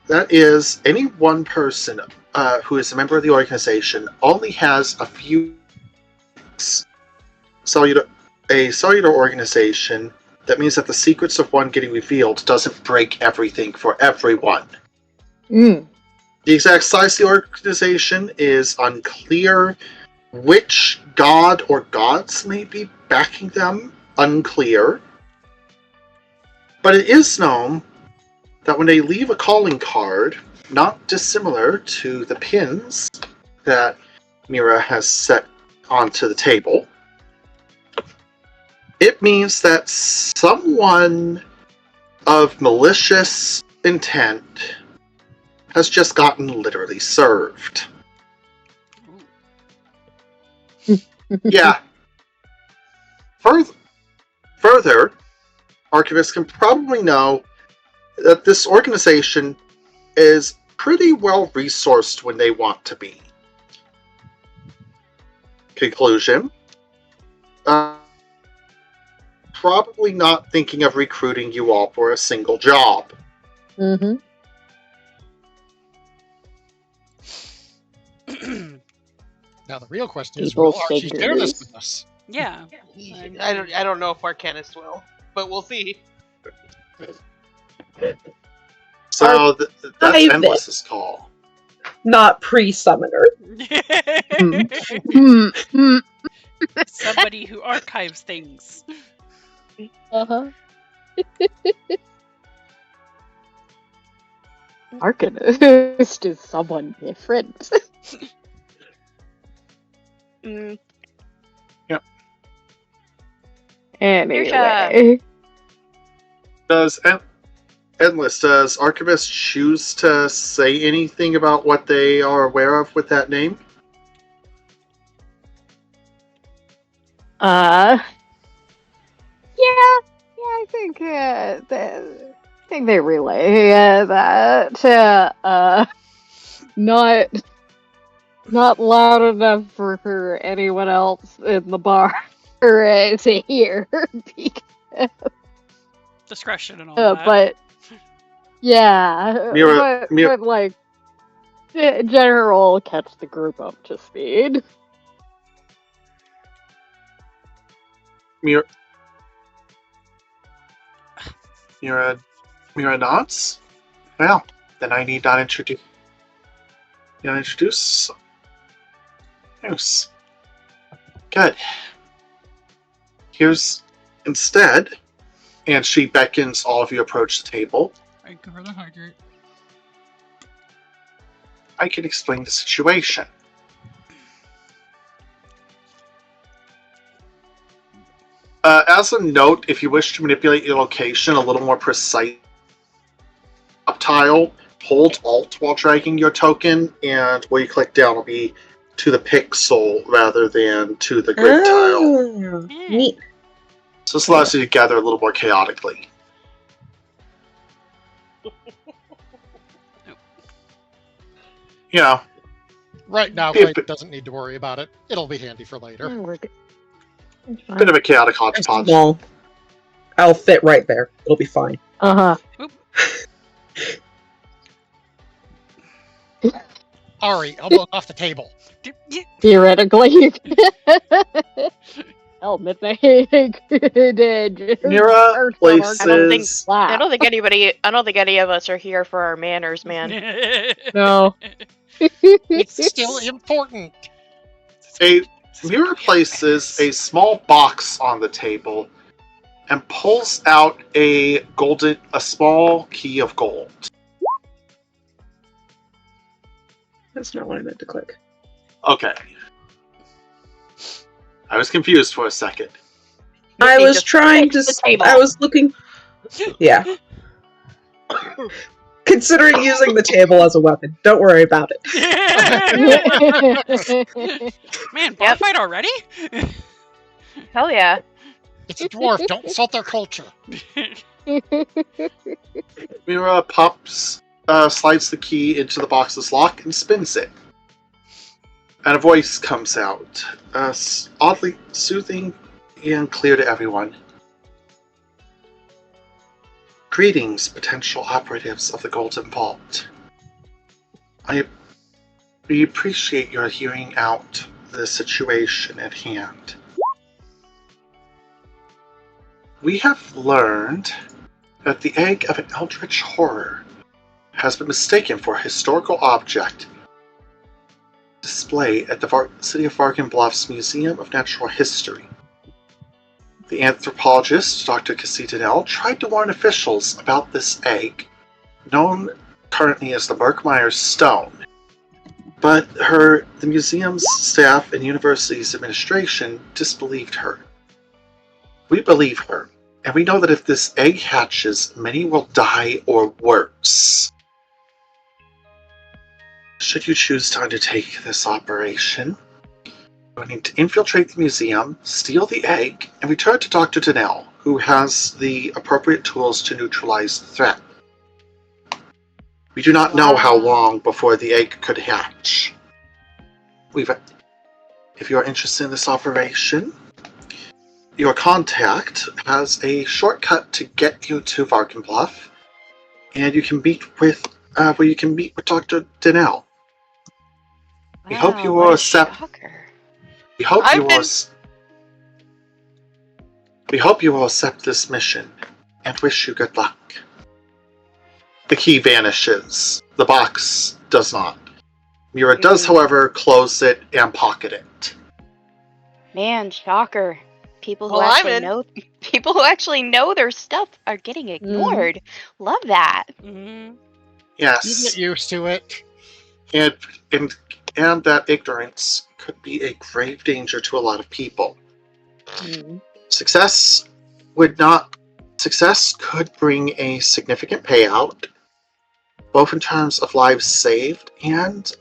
That is, any one person who is a member of the organization only has a few cellular organization. That means that the secrets of one getting revealed doesn't break everything for everyone. Mm. The exact size of the organization is unclear. Which god or gods may be backing them? Unclear. But it is known that when they leave a calling card, not dissimilar to the pins that Mira has set onto the table, it means that someone of malicious intent has just gotten literally served. Yeah. Further, archivists can probably know that this organization is pretty well resourced when they want to be. Conclusion. Probably not thinking of recruiting you all for a single job. Mm-hmm. Now the real question is, People will Archie share this figures. with us? Yeah. I don't know if Arcanist will, but we'll see. So that's Private. Endless's call. Not pre-summoner. Mm. Somebody who archives things. Uh-huh. Arcanist is someone different. Mm, Anyway. Does Archivist choose to say anything about what they are aware of with that name? I think they relay that not loud enough for anyone else in the bar to hear. Discretion and all that. But yeah, Mira- but like in general, catch the group up to speed. Mira nods? Well, then I need not introduce. Yes. Good. Here's instead, and she beckons all of you approach the table. I give her the hugger. I can explain the situation. As a note, if you wish to manipulate your location a little more precise, up tile, hold Alt while dragging your token, and where you click down will be to the pixel rather than to the grid tile. Oh, neat. So this allows you to gather a little more chaotically. You know, Right now, Be a Clayton bit- doesn't need to worry about it. It'll be handy for later. We're good. It's fine. bit of a chaotic It's hodgepodge. small. I'll fit right there. It'll be fine. Uh-huh. Ari, elbows off the table. Theoretically. Hell, midnight. Mira First on our places. lap. I don't think any of us are here for our manners, man. No. It's still important. Mira places a small box on the table and pulls out a small key of gold. That's not what I meant to click. Okay. I was confused for a second. I was trying to. the table. I was looking. Yeah. Considering using the table as a weapon. Don't worry about it. Man, bar fight already? Hell yeah. It's a dwarf. Don't insult their culture. Mira slides the key into the box's lock and spins it. And a voice comes out, oddly soothing and clear to everyone. Greetings, potential operatives of the Golden Vault. We appreciate your hearing out the situation at hand. We have learned that the egg of an eldritch horror has been mistaken for a historical object display at the City of Vargan Bluff's Museum of Natural History. The anthropologist, Dr. Cassidinell, tried to warn officials about this egg, known currently as the Berkmeyer Stone, but the museum's staff and university's administration disbelieved her. We believe her, and we know that if this egg hatches, many will die or worse. Should you choose to undertake this operation, you need to infiltrate the museum, steal the egg, and return to Dr. Donnell, who has the appropriate tools to neutralize the threat. We do not know how long before the egg could hatch. If you are interested in this operation, your contact has a shortcut to get you to Vargan Bluff, and you can meet with Dr. Donnell. We hope you will accept. We hope you will accept this mission, and wish you good luck. The key vanishes. The box does not. Mira does, however, close it and pocket it. Man, shocker. People who actually know their stuff are getting ignored. Love that. Mm-hmm. Yes. You get used to it. And that ignorance could be a grave danger to a lot of people. Success could bring a significant payout, both in terms of lives saved and,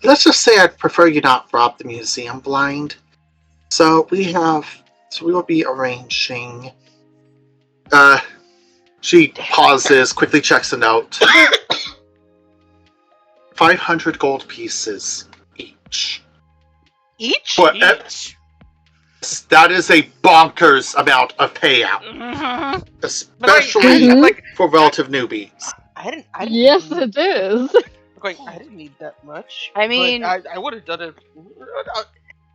let's just say, I'd prefer you not rob the museum blind. So we will be arranging. She pauses, quickly checks a note. 500 gold pieces each. Each? That is a bonkers amount of payout, especially for relative newbies. I didn't Yes, it is. I didn't need that much. I mean, I would have done it.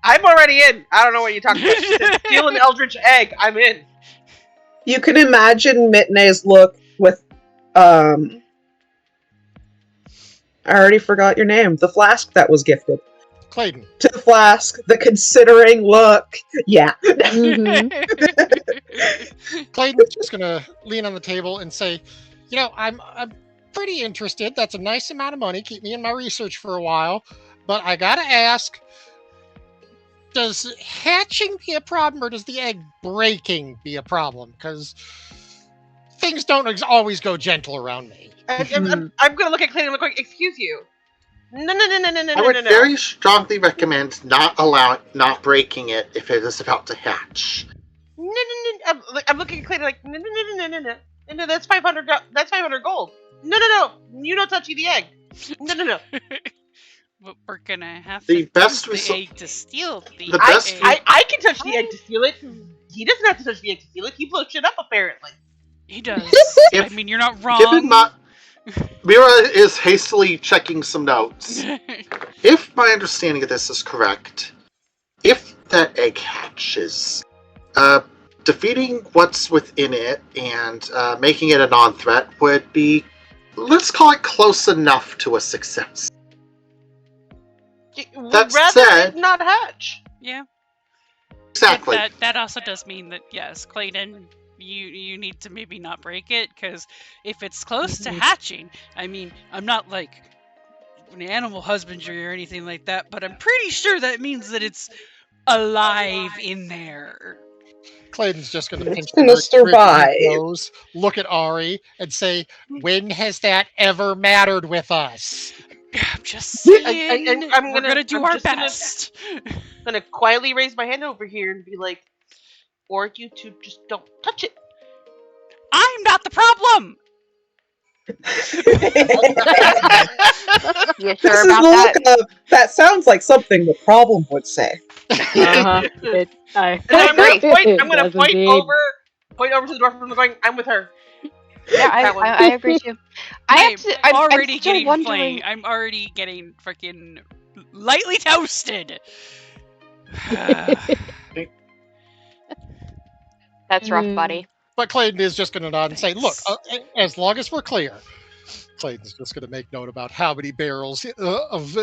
I'm already in. I don't know what you're talking about. She said, steal an eldritch egg. I'm in. You can imagine Mitney's look with, I already forgot your name. The flask that was gifted. Clayton. To the flask, the considering look. Yeah. Clayton's just gonna lean on the table and say, I'm pretty interested. That's a nice amount of money. Keep me in my research for a while. But I gotta ask, does hatching be a problem, or does the egg breaking be a problem? Because things don't always go gentle around me. I'm gonna look at Clayton and look like, excuse you. No. I would very strongly recommend not breaking it if it is about to hatch. No. I'm looking at Clayton like, no. No, that's 500. That's 500 gold. No. You don't touch the egg. No. But we're gonna have the to best use the egg to steal the egg. I can touch the egg to steal it. He doesn't have to touch the egg to steal it. He blows shit up, apparently. He does. I mean, you're not wrong. Mira is hastily checking some notes. If my understanding of this is correct, if that egg hatches, defeating what's within it and making it a non-threat would be, let's call it, close enough to a success. We'd That rather said- it not hatch. Yeah. Exactly. That also does mean that, yes, Clayton, you need to maybe not break it, because if it's close to hatching, I mean, I'm not like an animal husbandry or anything like that, but I'm pretty sure that means that it's alive in there. Clayton's just going to It's pinch gonna the bridge of survive. his nose, look at Ari, and say, "When has that ever mattered with us?" I'm just saying, I'm we're gonna do I'm our just gonna- best. gonna quietly raise my hand over here and be like, or you two just don't touch it. I'm not the problem. You This sure is about the that? look of that sounds like something the problem would say. Uh-huh. And I'm gonna point. I'm gonna Does point indeed. over to the dwarf and I'm going. I'm with her. Yeah, That one. I agree too. I'm already still getting wondering. flamed. I'm already getting freaking lightly toasted. That's rough, buddy. But Clayton is just going to nod and say, "Look, Thanks. as long as we're clear." Clayton's just going to make note about how many barrels of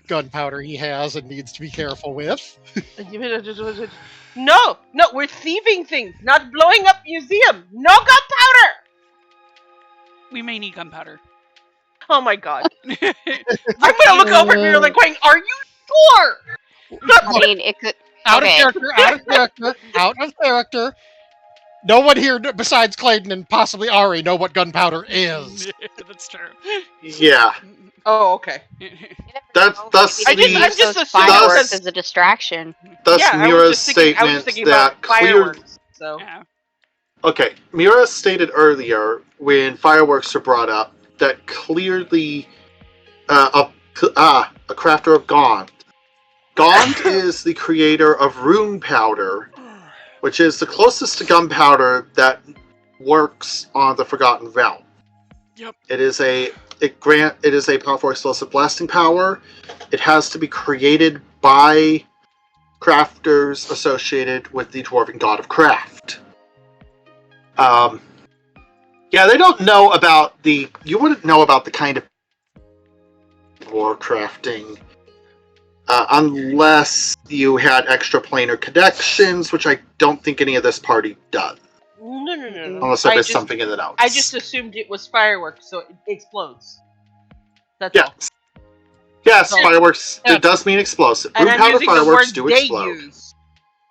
gunpowder he has and needs to be careful with. No, we're thieving things, not blowing up museum. No gunpowder. We may need gunpowder. Oh my god. I'm gonna look over here like going, are you sure? I mean, it could. Out Okay. of character, out of character, out of character. No one here besides Clayton and possibly Ari know what gunpowder is. That's true. Yeah. Oh, okay. That's I'm just those assuming fireworks that- as a distraction. Thus yeah, Mira's I was statement thinking that about clear. fireworks. So Yeah. Okay, Mira stated earlier when fireworks are brought up that clearly a crafter of Gond. Gond is the creator of rune powder, which is the closest to gunpowder that works on the Forgotten Realm. Yep. It is a powerful explosive blasting power. It has to be created by crafters associated with the dwarven god of craft. Yeah, they don't know about you wouldn't know about the kind of war crafting unless you had extra planar connections, which I don't think any of this party does. no. Unless I missed something in the notes. I just assumed it was fireworks, so it explodes. That's all. Yes. Yes, So- fireworks. Yeah. It does mean explosive. And Rune I'm powder using the fireworks word do they explode. use.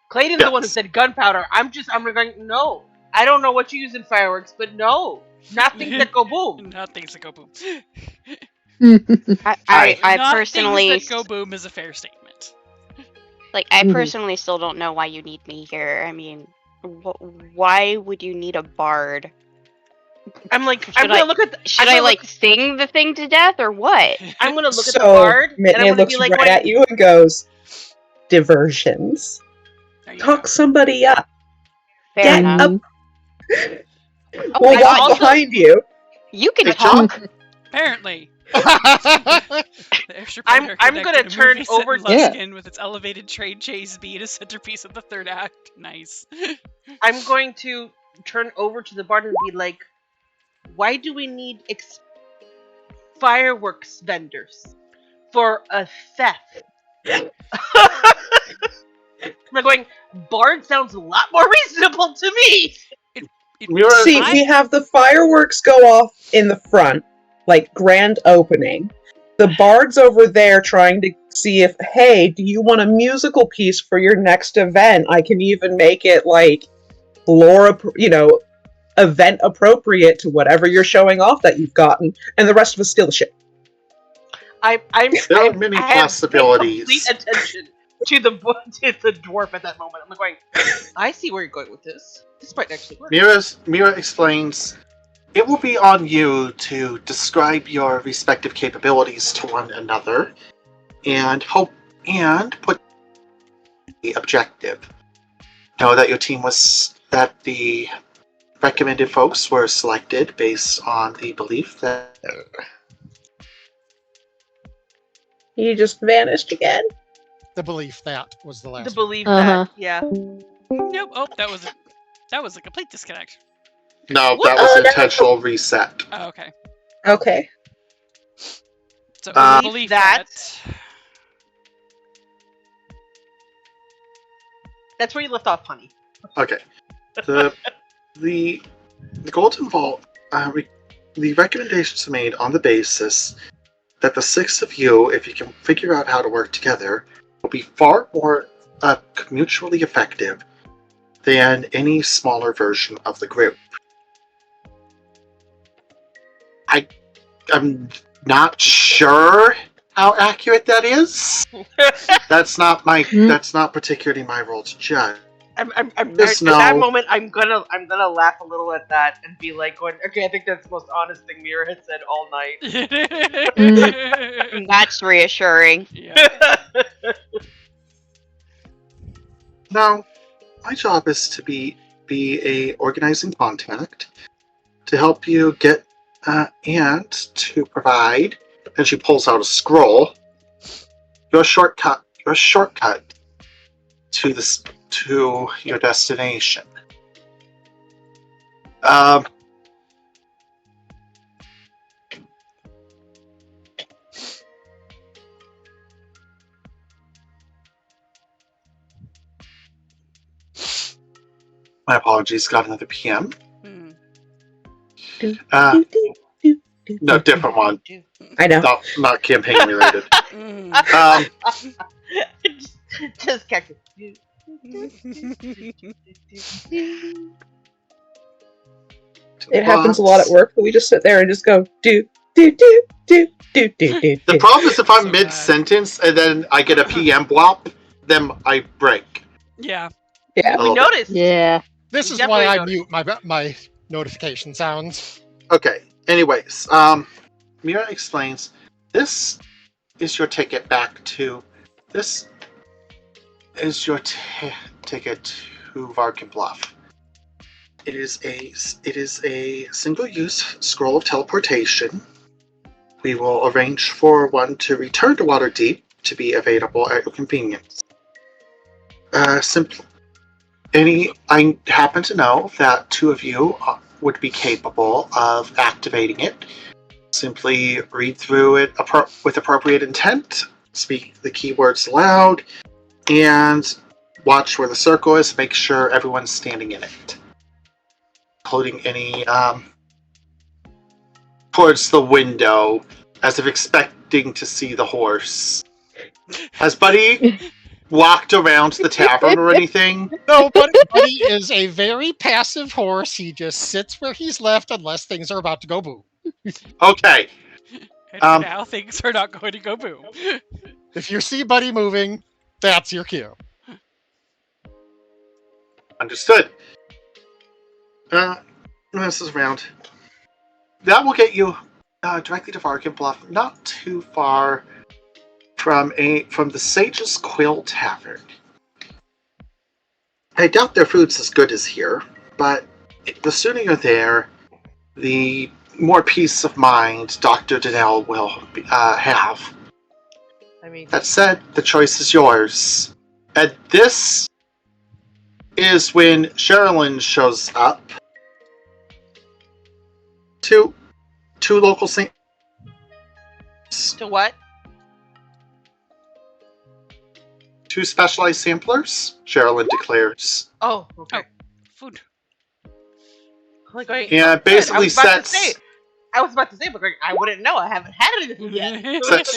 Clayton's the one who Yes. said gunpowder. I'm going, no. I don't know what you use in fireworks, but no. Not things that go boom. Not things that go boom. I Not personally things that go boom is a fair statement. I personally still don't know why you need me here. I mean, why would you need a bard? I'm like, Should I'm gonna I- look at the, Should I sing the thing to death or what? I'm gonna look at the So bard, and I'm Mitney gonna looks be like, right going, at you and goes, "Diversions. There you Talk go. somebody up. Fair Get enough. up. Oh We'll my walk god, behind you." you can Hey, talk. Apparently. The extra I'm planar gonna connected turn movie set over- Luskin with its elevated trade chase being a centerpiece of the third act. Nice. I'm going to turn over to the bard and be like, why do we need fireworks vendors for a theft? I'm going, bard sounds a lot more reasonable to me. Mira- See, we have the fireworks go off in the front, like grand opening. The bard's over there trying to see if, hey, do you want a musical piece for your next event? I can even make it like lore, event appropriate to whatever you're showing off that you've gotten, and the rest of us steal the shit. There are many I have possibilities. Complete attention to the dwarf at that moment. I'm going, I see where you're going with this. This might actually work. Mira explains, it will be on you to describe your respective capabilities to one another and put the objective. Know that your team was that the recommended folks were selected based on the belief that He just vanished again. The belief that was the The last one. believe Uh-huh. that, yeah. Nope. Oh, that was a complete disconnect. no, What? that was Oh, an no. intentional reset. Oh, okay. Okay. So Uh, belief that. that. That's where you left off, honey. Okay. The Golden Vault. The recommendations are made on the basis that the six of you, if you can figure out how to work together, will be far more mutually effective than any smaller version of the group. I'm not sure how accurate that is. That's not particularly my role to judge. I'm Just at that know- moment. I'm gonna laugh a little at that and be like, going, okay, I think that's the most honest thing Mira had said all night. That's reassuring. Yeah. No, my job is to be a organizing contact to help you get and to provide. And she pulls out a scroll. Your shortcut to your destination. My apologies. Got another PM. Hmm. No, different one. I know. Not campaign related. Mm. just catch it. It happens a lot at work, but we just sit there and just go do do do do do do do. The problem is if I'm So mid sentence and then I get a PM blop, then I break. Yeah. Yeah. We noticed. Yeah. This We is why I definitely mute my notification sounds. Okay. Anyways, Mira explains. This is your ticket back to. This is your ticket to Varkin Bluff. It is a single-use scroll of teleportation. We will arrange for one to return to Waterdeep to be available at your convenience. I happen to know that two of you would be capable of activating it. Simply read through it with appropriate intent, speak the keywords aloud, and watch where the circle is. Make sure everyone's standing in it, including any towards the window, as if expecting to see the horse. Has Buddy walked around the tavern or anything? No, Buddy is a very passive horse. He just sits where he's left unless things are about to go boom. Okay. And for now, things are not going to go boom. If you see Buddy moving, that's your cue. Understood. This is around. That will get you directly to Varkin Bluff, not too far from the Sage's Quill Tavern. I doubt their food's as good as here, but the sooner you're there, the more peace of mind Dr. Donnell will have. I mean, That said, the choice is yours. And this is when Sherilyn shows up. Two local saints. to what? Two specialized samplers, Sherilyn declares. Oh, okay. Food. Like, wait, Yeah, good. basically sets I was about to say, but like, I wouldn't know. I haven't had any of the food yet. sets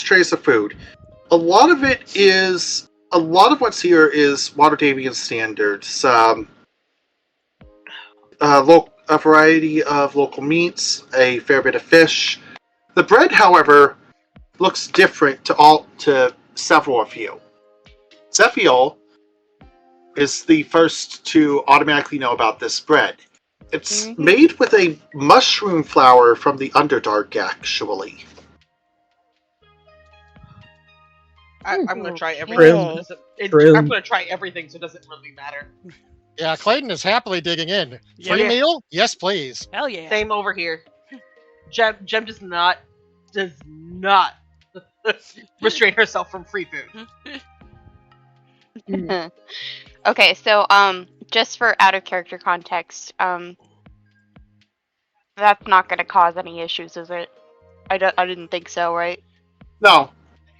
trays of food. A lot of what's here is Waterdavian standards. A variety of local meats, a fair bit of fish. The bread, however, looks different to several of you. Zephiel is the first to automatically know about this bread. It's made with a mushroom flour from the Underdark, actually. I'm gonna try Okay. everything. True. I'm True. gonna try everything, so it doesn't really matter. Yeah, Clayton is happily digging in. Free Yeah. meal? Yes, please. Hell yeah. Same over here. Jem does not restrain herself from free food. Okay, so just for out of character context, that's not going to cause any issues, is it? I didn't think so, right? No,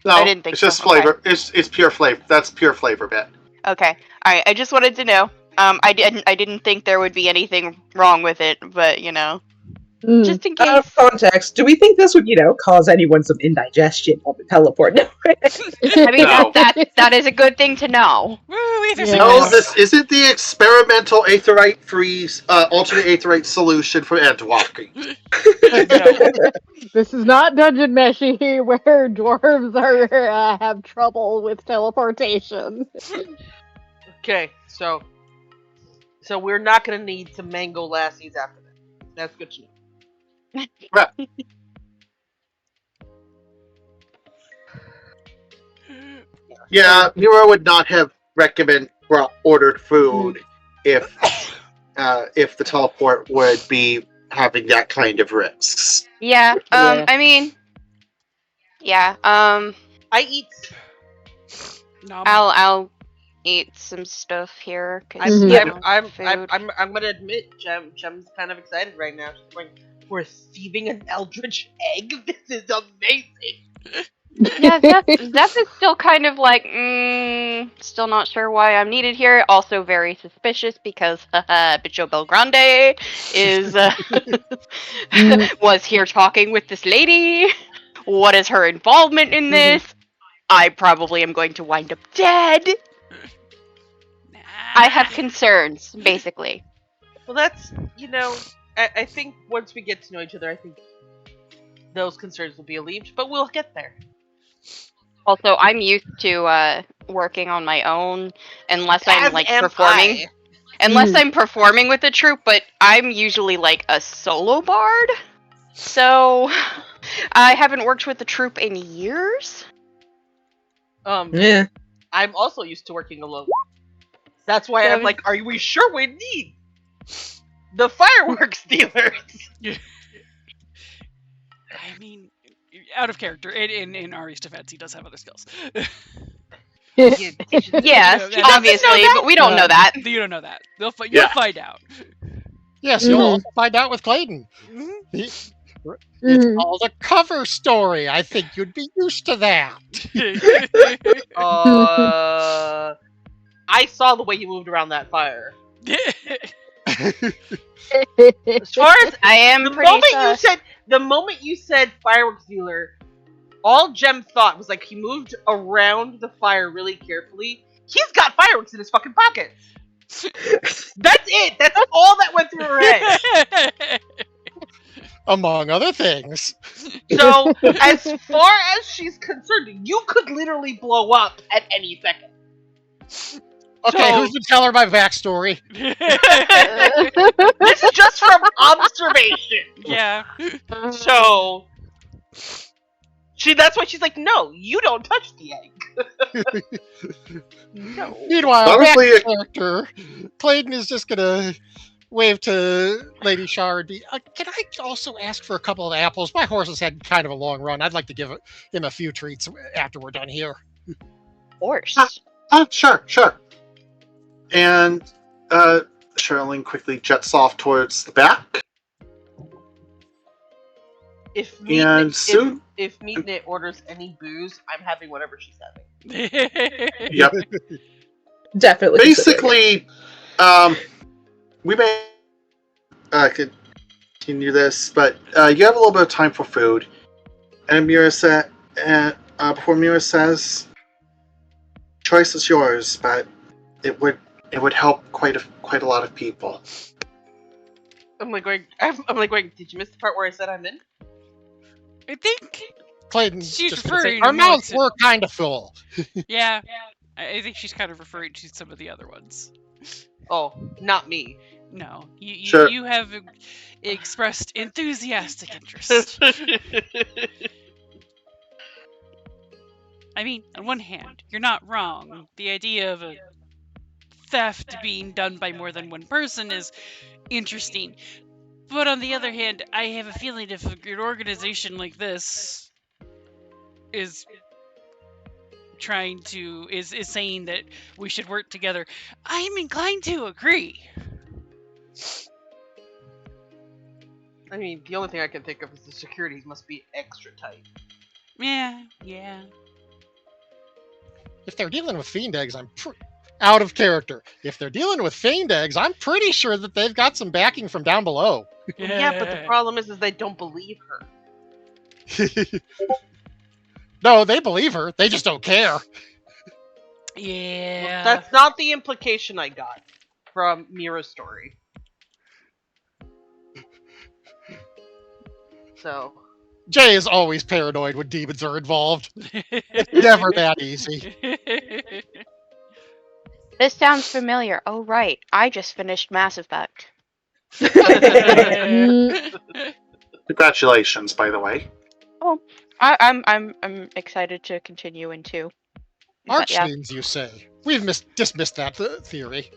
I didn't think it's just so. Okay. flavor. It's pure flavor. That's pure flavor bit. Okay. All right. I just wanted to know. I didn't think there would be anything wrong with it, but just in Out case. of context, do we think this would, cause anyone some indigestion on the teleport? No. I mean, No. that is a good thing to know. Woo, either Yeah. No, sickness. this isn't the experimental aetherite-free alternate aetherite solution for endwalking. This is not Dungeon Meshi where dwarves are have trouble with teleportation. Okay, so we're not gonna need to mango lassies after that. That's good to know. Right. Yeah, Mira would not have ordered food if the teleport would be having that kind of risks. Yeah. Yeah. I mean. Yeah. I eat. Nom. I'll eat some stuff here. 'Cause I'm, Mhm. I'm gonna admit, Jem's kind of excited right now. She's going, we're thieving an eldritch egg. This is amazing. Yeah, Zeph is still kind of like, still not sure why I'm needed here. Also very suspicious because, Bicho Belgrande is, was here talking with this lady. What is her involvement in this? I probably am going to wind up dead. I have concerns, basically. Well, that's I think once we get to know each other, I think those concerns will be alleviated. But we'll get there. Also, I'm used to working on my own unless I'm As like am performing. I. Unless I'm performing with a troupe, but I'm usually like a solo bard. So I haven't worked with the troupe in years. Yeah. I'm also used to working alone. That's why So- I'm like, are we sure we need the fireworks dealers? I mean, out of character. In Ari's defense, he does have other skills. Yes, She doesn't obviously, but we don't know that. You don't know that. You'll Yeah. find out. Yes, you'll also find out with Clayton. It's called a cover story. I think you'd be used to that. I saw the way you moved around that fire. As far as I am the pretty moment you said fireworks dealer, all Jem thought was like he moved around the fire really carefully. He's got fireworks in his fucking pockets. That's it. That's all that went through her head. Among other things. So, as far as she's concerned, you could literally blow up at any second. Okay, So- who's to tell her my backstory? This is just from observation. Yeah. So, that's why she's like, no, you don't touch the egg. No. Meanwhile, Honestly, back to character, Clayton is just gonna wave to Lady Shar and be, can I also ask for a couple of apples? My horse has had kind of a long run. I'd like to give him a few treats after we're done here. Horse. Sure. And Sherilyn quickly jets off towards the back. If And soon- if Meatnit orders any booze, I'm having whatever she's having. Yep. Definitely. Basically, we may continue this, but you have a little bit of time for food. And before Mira says, choice is yours, but it would help quite a lot of people. I'm like going. Did you miss the part where I said I'm in? I think, Clayton, She's just gonna say, referring our more mouths to- were kind of full. yeah. I think she's kind of referring to some of the other ones. Oh, not me. No, you Sure. you have expressed enthusiastic interest. I mean, on one hand, you're not wrong. The idea of a theft being done by more than one person is interesting. But on the other hand, I have a feeling if an organization like this is saying that we should work together, I'm inclined to agree. I mean, the only thing I can think of is the security must be extra tight. Yeah. If they're dealing with fiend eggs, I'm out of character. If they're dealing with fiend eggs, I'm pretty sure that they've got some backing from down below. Yeah, but the problem is they don't believe her. No, they believe her. They just don't care. Yeah. Well, that's not the implication I got from Mira's story. So. Jay is always paranoid when demons are involved. It's never that easy. This sounds familiar. Oh, right. I just finished Mass Effect. Congratulations, by the way. Oh, I'm excited to continue in 2. But yeah. Archfiends, you say? We've dismissed that theory.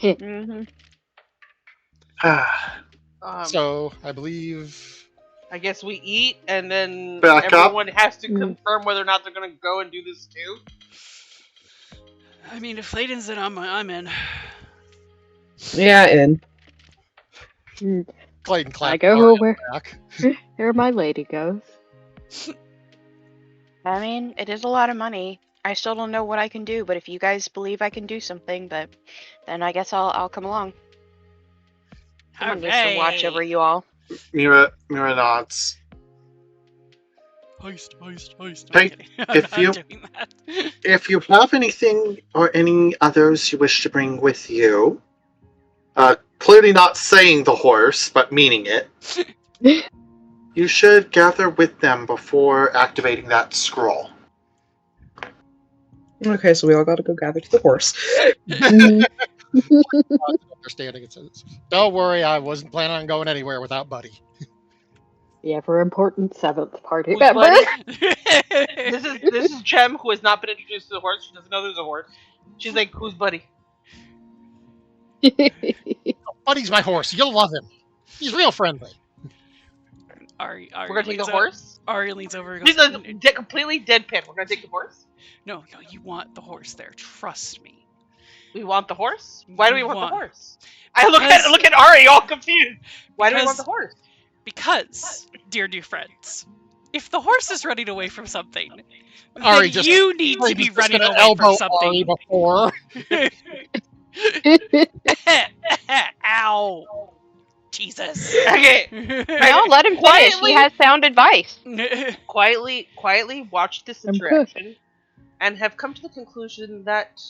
Mm-hmm. So, I believe... I guess we eat, and then Back everyone up. has to confirm whether or not they're going to go and do this too. I mean, if Layden's in, I'm in. Yeah, in. Clayton clapped I go where back. where my lady goes. I mean, it is a lot of money. I still don't know what I can do, but if you guys believe I can do something, then I guess I'll come along. Someone needs to watch over you all. Mira nods. Heist. Hey, if you if you have anything or any others you wish to bring with you, clearly not saying the horse, but meaning it, you should gather with them before activating that scroll. Okay, so we all got to go gather to the horse. Understanding it says, don't worry, I wasn't planning on going anywhere without Buddy. The ever important 7th party Who's member. Buddy? This is Jem, who has not been introduced to the horse. She doesn't know there's a horse. She's like, "Who's Buddy?" Buddy's my horse. You'll love him. He's real friendly. Ari We're gonna take the leans horse. Ari leans over and He's goes, like completely deadpan. We're gonna take the horse. No, you want the horse there. Trust me. We want the horse. Why do we You want the want- horse? I look at Ari, all confused. Why do we want the Because- horse? Because, dear new friends, if the horse is running away from something, Ari then just- you need to Ari's be just running gonna away elbow from Ari something. before. Ow. Jesus. Okay, No, let him finish. Quietly- He has sound advice. quietly watch this I'm interaction, and have come to the conclusion that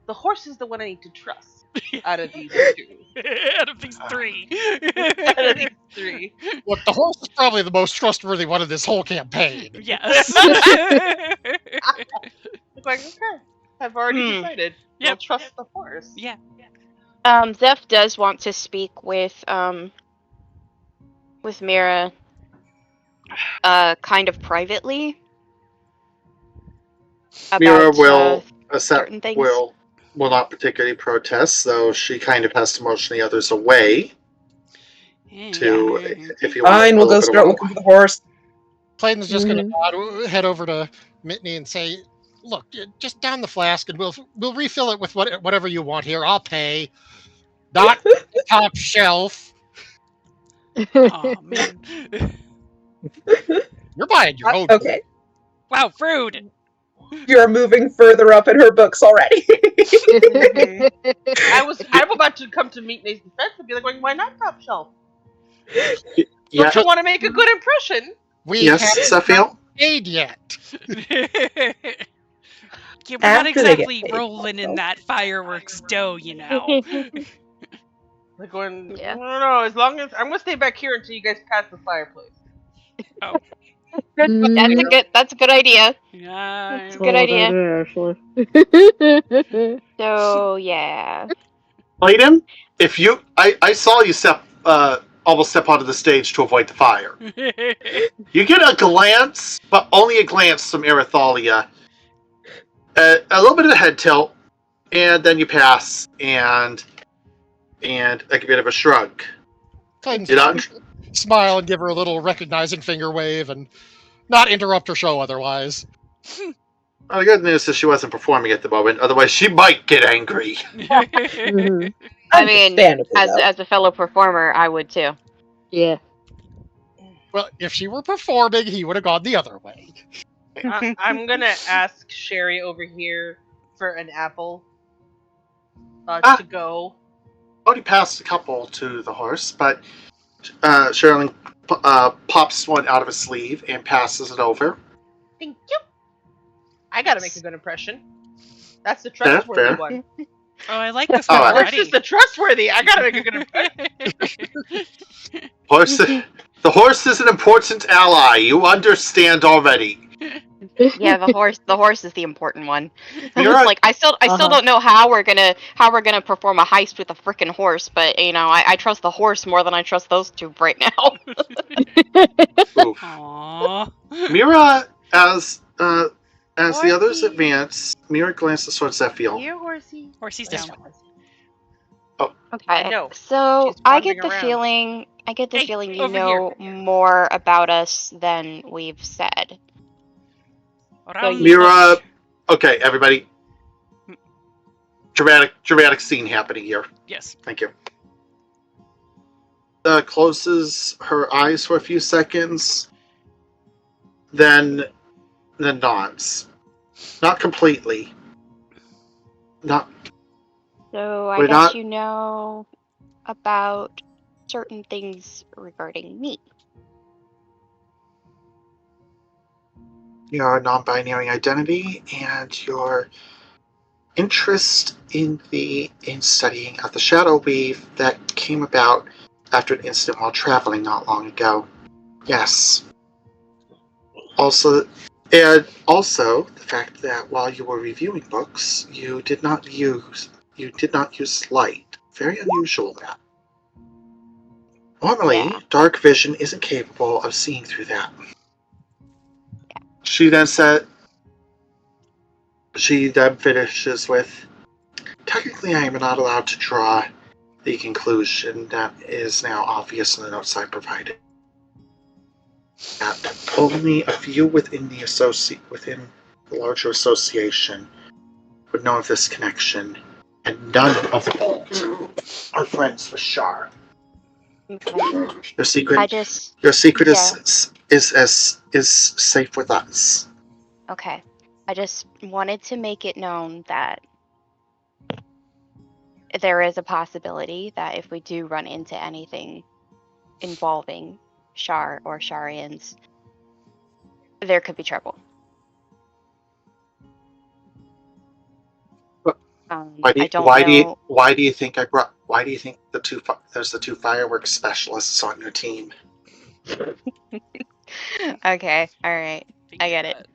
the horse is the one I need to trust out of these two. Out of these 3. Out of these 3. Look, the horse is probably the most trustworthy one in this whole campaign. Yes. It's like, okay, I've already decided. We'll Yep. trust the horse. Yeah. Zeph does want to speak with Mira, kind of privately. Mira About, will accept, certain things. will not particularly protest, though she kind of has to motion the others away. To if you want. Fine, we'll go start looking for the horse. Clayton's just going to head over to Mitney and say, look, just down the flask and we'll refill it with whatever you want here. I'll pay. Not top shelf. Oh, man. You're buying your own. Okay, Wow, rude. you're moving further up in her books already. I'm about to come to meet Nate's defense and be like, why not top shelf? Yeah, Don't you want to make a good impression? We yes, haven't Zephiel? paid yet. Yeah, we're not After they get exactly paid. rolling in that fireworks dough, you know. Like going, Yeah. no, as long as I'm gonna stay back here until you guys pass the fireplace. That's a good idea. Yeah. Good idea. Actually. So yeah. Clayton, if you, I saw you almost step onto the stage to avoid the fire. You get a glance, but only a glance from Erithalia. A little bit of a head tilt, and then you pass, and like a bit of a shrug. Clayton You know, smile and give her a little recognizing finger wave and not interrupt her show otherwise. well, the good news is she wasn't performing at the moment. Otherwise, she might get angry. Mm-hmm. I mean, Understandably, as though. a fellow performer, I would too. Yeah. Well, if she were performing, he would have gone the other way. I'm gonna ask Sherry over here for an apple Ah. to go. Already passed a couple to the horse, but Sherilyn pops one out of his sleeve and passes it over. Thank you. I gotta make a good impression. That's the Fair, trustworthy fair. one. Oh, I like this All one right. Horse already. is the trustworthy. I gotta make a good impression. Horse, the horse is an important ally. You understand already. Yeah, the horse is the important one. You're It's right. like I still Uh-huh. don't know how we're gonna perform a heist with a freaking horse, but you know, I trust the horse more than I trust those two right now. Oof. Aww. Mira, as the others Horsey. advance, Mira glances towards Zephiel. Here, horsey. Horsey's Yes, down. Okay, No, so she's I wandering get the around. feeling Hey, you over know here. more about us than we've said. Around you- the bush. Mira, okay, everybody. Dramatic scene happening here. Yes. Thank you. Closes her eyes for a few seconds, then nods. Not completely. Not. So I We're guess not. you know about certain things regarding me. Your non-binary identity and your interest in studying of the shadow weave that came about after an incident while traveling not long ago. Yes. Also, and also the fact that while you were reviewing books, you did not use light. Very unusual. That normally, Yeah. dark vision isn't capable of seeing through that. She then said. She then finishes with, technically I am not allowed to draw the conclusion that is now obvious in the notes I provided. That only a few within the larger association would know of this connection, and none of the old are friends with Shar. Okay. Your secret Yeah. is safe with us. Okay. I just wanted to make it known that there is a possibility that if we do run into anything involving Shar or Sharians, there could be trouble. I don't know. Why do you think there's the two fireworks specialists on your team? Okay, all right. I get it.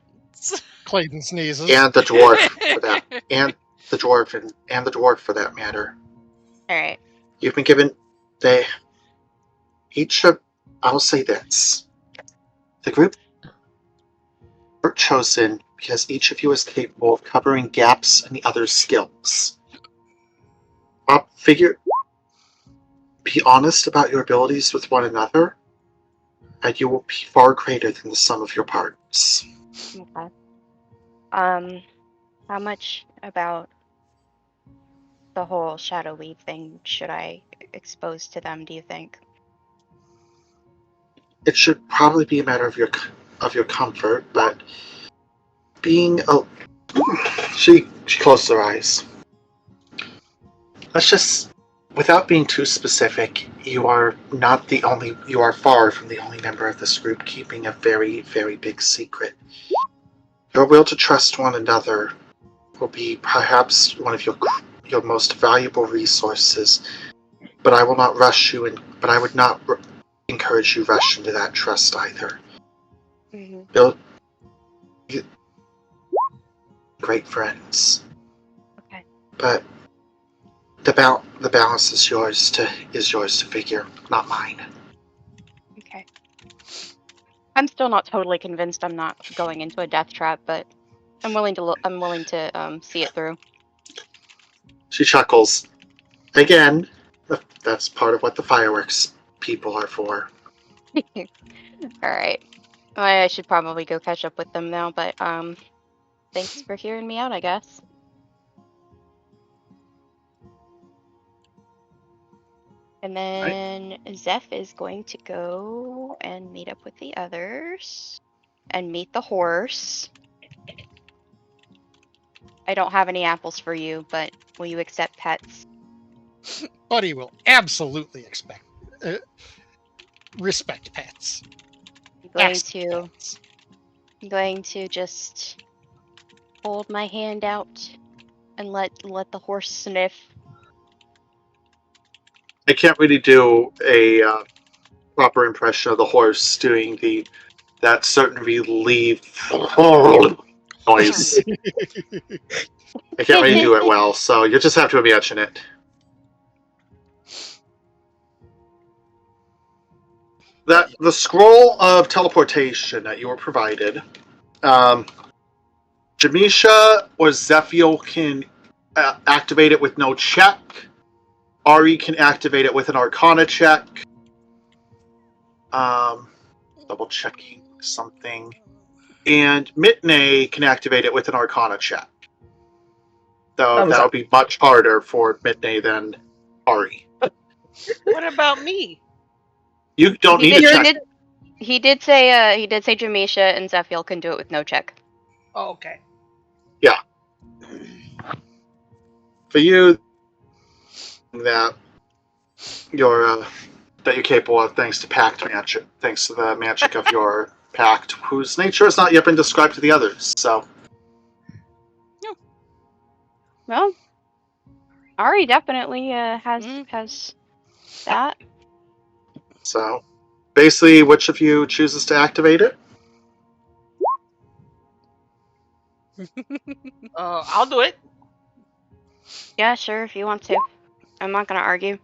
Clayton sneezes. And the dwarf for that. And the dwarf for that matter. All right. You've been given I will say this. The group were chosen because each of you is capable of covering gaps in the other's skills. Be honest about your abilities with one another, and you will be far greater than the sum of your parts. Okay. How much about the whole Shadow Weave thing should I expose to them, do you think? It should probably be a matter of your comfort, but being a she closed her eyes. Let's just, without being too specific, you are far from the only member of this group keeping a very, very big secret. Your will to trust one another will be perhaps one of your most valuable resources, but I will not rush you but I would not encourage you rush into that trust either. Mm-hmm. Build great friends. Okay. But the balance is yours to figure, not mine. Okay. I'm still not totally convinced I'm not going into a death trap, but I'm willing to see it through. She chuckles. Again, that's part of what the fireworks people are for. All right. I should probably go catch up with them now, but thanks for hearing me out, I guess. And then Zeph is going to go and meet up with the others and meet the horse. I don't have any apples for you, but will you accept pets? Buddy will absolutely respect pets. I'm going to just hold my hand out and let the horse sniff. I can't really do a proper impression of the horse doing that certain relief noise. I can't really do it well, so you just have to imagine it. That the scroll of teleportation that you were provided, Jamisha or Zephiel can activate it with no check. Ari can activate it with an Arcana check. Double checking something. And Mitney can activate it with an Arcana check. So that would be much harder for Mitney than Ari. What about me? You don't need a check. He did say Jamisha and Zephiel can do it with no check. Oh, okay. Yeah. For you, that you're capable of, thanks to pact magic, thanks to the magic of your pact, whose nature has not yet been described to the others. So, Well, Ari definitely has that. So, basically, which of you chooses to activate it? I'll do it. Yeah, sure, if you want to. I'm not gonna argue.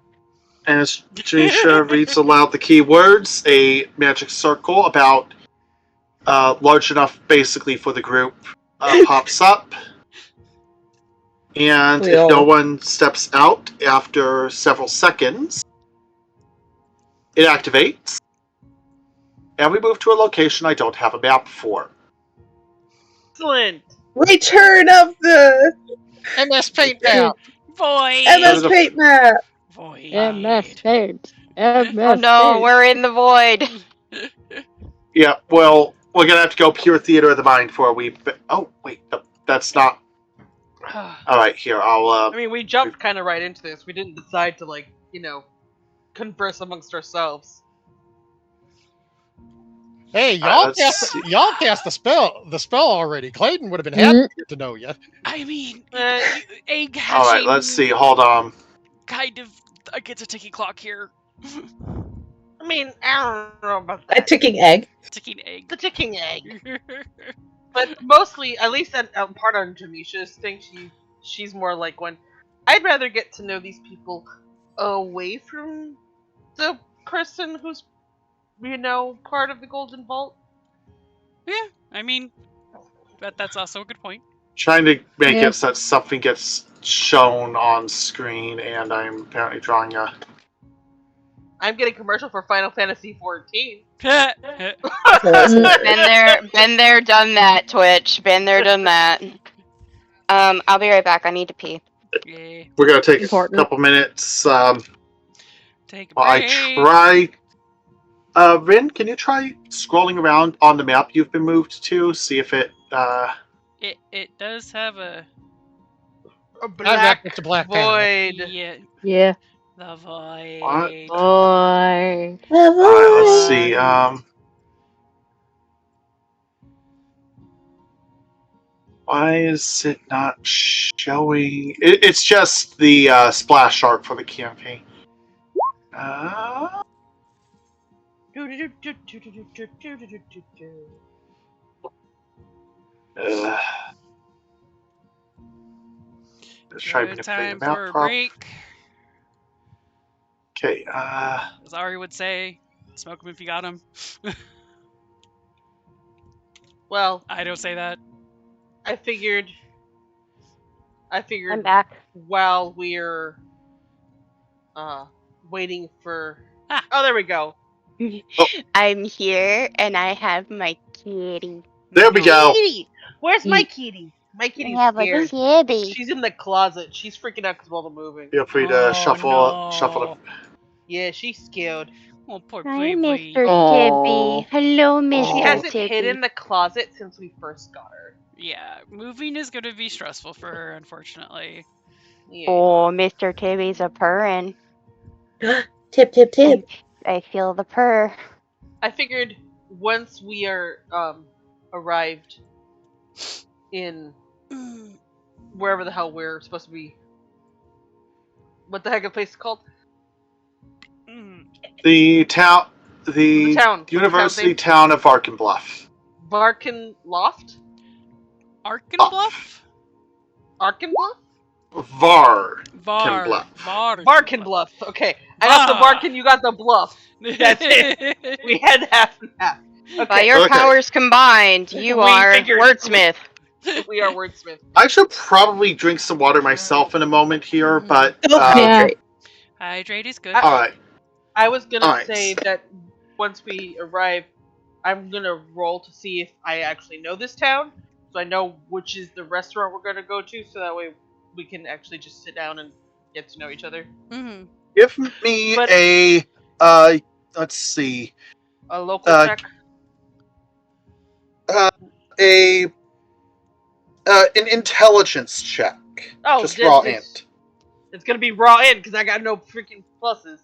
As Janisha reads aloud the key words, a magic circle about large enough, basically, for the group pops up. And if no one steps out after several seconds, it activates. And we move to a location I don't have a map for. Excellent. Return of the MS Paint map. Void. MS Paint map. Void. MS Paint. MS Oh no, we're in the void. Yeah, well, we're gonna have to go pure theater of the mind for a wee bit. Oh, wait, no, that's not. Alright, here, I mean, we jumped kind of right into this. We didn't decide to, like, converse amongst ourselves. Hey, y'all cast the spell already. Clayton would have been happy to get to know you. I mean, egg hatching. Alright, let's see, hold on. Kind of against a ticking clock here. I mean, I don't know about that. A ticking egg. Ticking egg. The ticking egg. But mostly, at least that part on Jamisha's thing, she's more like one. I'd rather get to know these people away from the person who's, part of the Golden Vault. Yeah, I mean, that's also a good point. Trying to make it so that something gets shown on screen, and I'm apparently drawing a... I'm getting commercial for Final Fantasy 14. Been there, done that, Twitch. Been there, done that. I'll be right back. I need to pee. Yeah. We're gonna take a couple minutes. Take a break. I try. Rin, can you try scrolling around on the map you've been moved to? See if it. It does have a black void. Yeah. The void. What? Void. Alright, let's see. Why is it not showing? It's just the splash art for the campaign. Let's try to time the map for a break. Okay. As Ari would say, smoke him if you got him. Well, I don't say that. I figured I I'm figured back. while we're waiting for. Ah. Oh, there we go. I'm here and I have my kitty. There we go. Kitty, where's my Ye- kitty? My kitty's I have a scared. kitty. She's in the closet. She's freaking out because of all the moving. Feel free to Oh, shuffle no. Yeah, she's scared. Oh, poor Hi, baby. Mr. Aw. Tibby. Hello, She Mr. hasn't Tibby. hid in the closet since we first got her. Yeah, moving is going to be stressful for her, unfortunately. Yeah. Oh, Mr. Tibby's a purring. Tip, tip, tip. I feel the purr. I figured once we are arrived in Mm, wherever the hell we're supposed to be. What the heck the place is called? mm. The town, The the town. university What's town of Arkenbluff. the town's name? Barkin Loft? Arkenbluff? Arkenbluff? Var. Var. Barkenbluff. Okay. I got the Barkin, you got the bluff. That's it. We had half and half. By Okay. your Okay. powers combined, you We are figured- wordsmith. We are wordsmith. I should probably drink some water myself in a moment here, Mhm. but Don't Yeah. hydrate. Hydrate is good. I- all right. I was gonna Alright. say that once we arrive, I'm gonna roll to see if I actually know this town, so I know which is the restaurant we're gonna go to, so that way we can actually just sit down and get to know each other. Mhm. Give me But- a let's see. A local check. A an intelligence check. Oh, Just raw it's- int. It's gonna be raw in because I got no freaking pluses.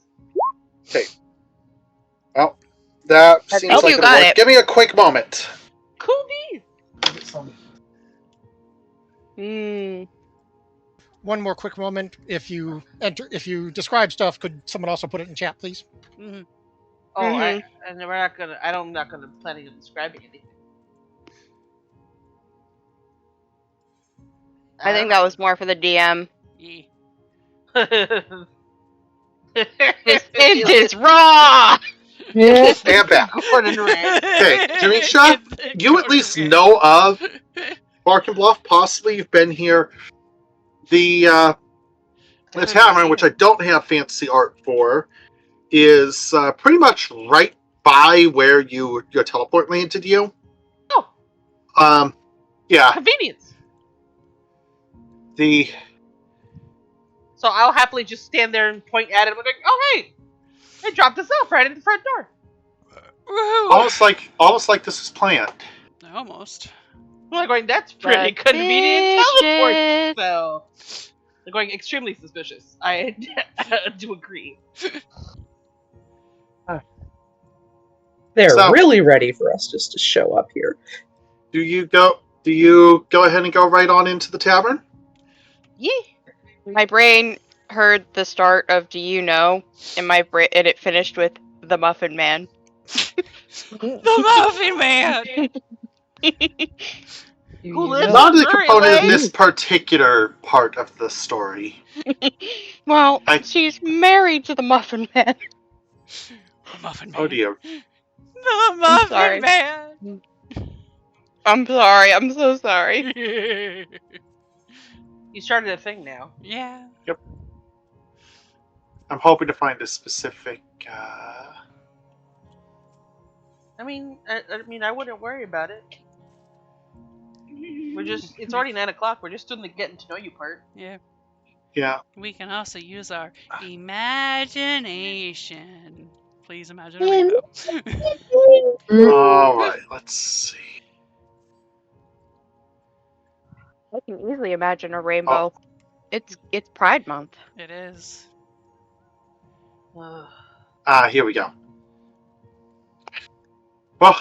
Well, that I seems think like you it'll got work. it. Give me a quick moment. Cool beans. Hmm. One more quick moment. If you describe stuff, could someone also put it in chat, please? Mhm. Oh, Mhm. and we're not gonna. I'm not gonna planning on describing anything. I think that was more for the DM. Yeah. This hint is raw! Yeah. And back. Gordon Red. Okay, Jamisha, you at least know of Arkenbluff. Possibly you've been here. The tavern, which I don't have fancy art for, is pretty much right by where your teleport landed you. Oh, Yeah. convenience. The So I'll happily just stand there and point at it. Like, oh hey, they dropped us off right at the front door. Woohoo! almost like this is planned. Almost. I'm going, that's pretty convenient teleport spell. They're going extremely suspicious. I do agree. They're So- really ready for us just to show up here. Do you go ahead and go right on into the tavern? Yeah. My brain heard the start of "Do you know?" and it finished with "The Muffin Man." The Muffin Man! Who lives Not on a Drury component of Lane? this particular part of the story. Well, I- she's married to the Muffin Man. The Muffin Man. Oh dear. The Muffin sorry. Man! I'm sorry. I'm so sorry. You started a thing now. Yeah. I'm hoping to find a specific. I mean, I wouldn't worry about it. It's already 9 o'clock. We're just doing the getting to know you part. Yeah. Yeah. We can also use our imagination. Please imagine a rainbow. All right. Let's see. I can easily imagine a rainbow. It's Pride Month. It is. Here we go. Well,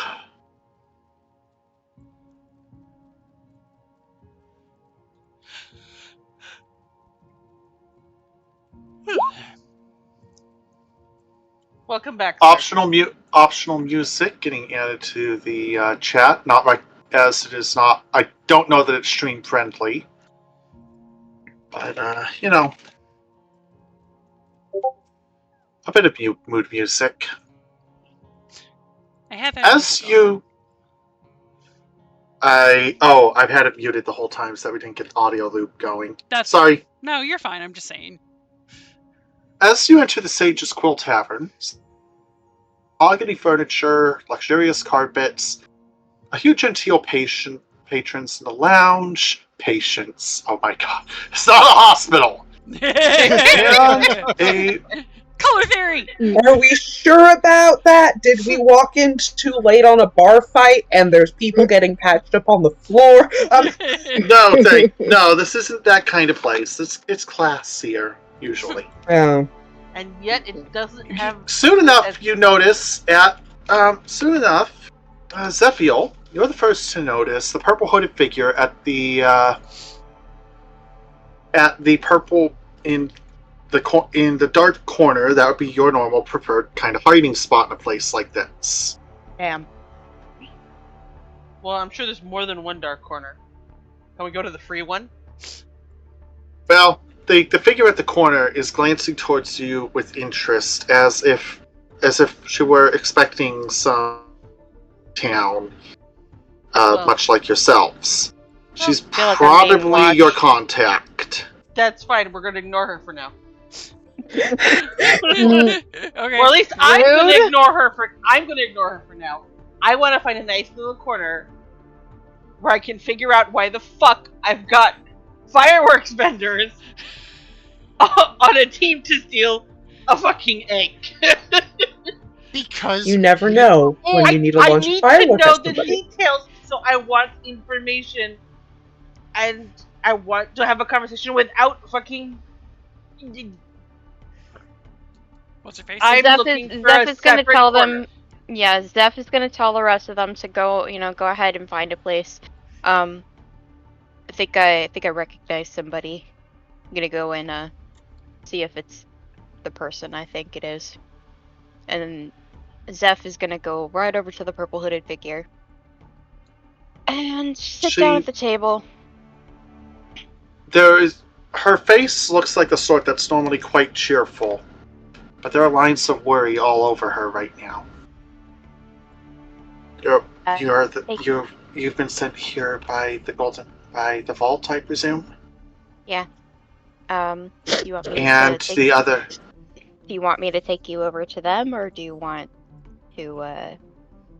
Welcome back. Sir. optional music getting added to the chat. Not like as it is not. I don't know that it's stream friendly, but a bit of mood music. I have As you I've had it muted the whole time so that we didn't get the audio loop going. That's Sorry. fine. No, you're fine. I'm just saying. As you enter the Sage's Quill Tavern, mahogany furniture, luxurious carpets, a huge genteel patrons in the lounge. Patients. Oh my god. It's not a hospital! And a Color theory. Are we sure about that? Did we walk in too late on a bar fight and there's people getting patched up on the floor? no, this isn't that kind of place. It's classier, usually. Oh. And yet it doesn't have. Soon enough, you notice Zephiel, you're the first to notice the purple hooded figure at the purple in the dark corner. That would be your normal preferred kind of hiding spot in a place like this. Damn. Well, I'm sure there's more than one dark corner. Can we go to the free one? Well, the figure at the corner is glancing towards you with interest, as if she were expecting some town, much like yourselves. She's I feel like I'm being probably your watched. contact. That's fine. We're gonna ignore her for now. Okay. Or at least I'm gonna ignore her for now. I want to find a nice little corner where I can figure out why the fuck I've got fireworks vendors on a team to steal a fucking egg. Because You never know when you need to I launch a need to firework know at the somebody. details, so I want information, and I want to have a conversation without fucking. What's her face? I'm looking for a Zeph is gonna separate tell corner. them. Yeah, Zeph is gonna tell the rest of them to go. Go ahead and find a place. I think I recognize somebody. I'm gonna go and see if it's the person I think it is. And then Zeph is gonna go right over to the purple hooded figure and sit down at the table. Her face looks like the sort that's normally quite cheerful, but there are lines of worry all over her right now. You've been sent here by the vault, I presume. Yeah. Do you want me And to the other. Do you want me to take you over to them, or do you want to?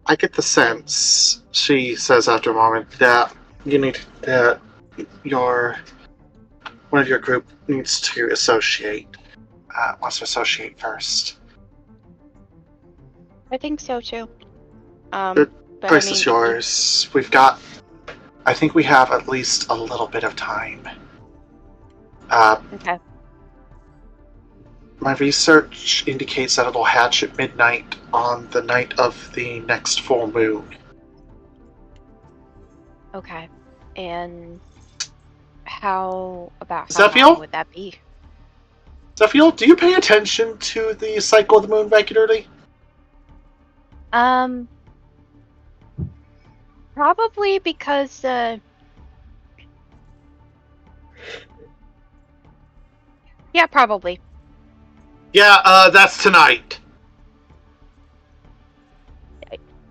I get the sense, she says after a moment, that one of your group needs to wants to associate first. I think so too. The But choice I mean, is yours. I think we have at least a little bit of time. Okay. My research indicates that it'll hatch at midnight on the night of the next full moon. Okay. And how Zephiel? long would that be? Zephiel, do you pay attention to the cycle of the moon regularly? Probably because yeah, probably. Yeah, that's tonight.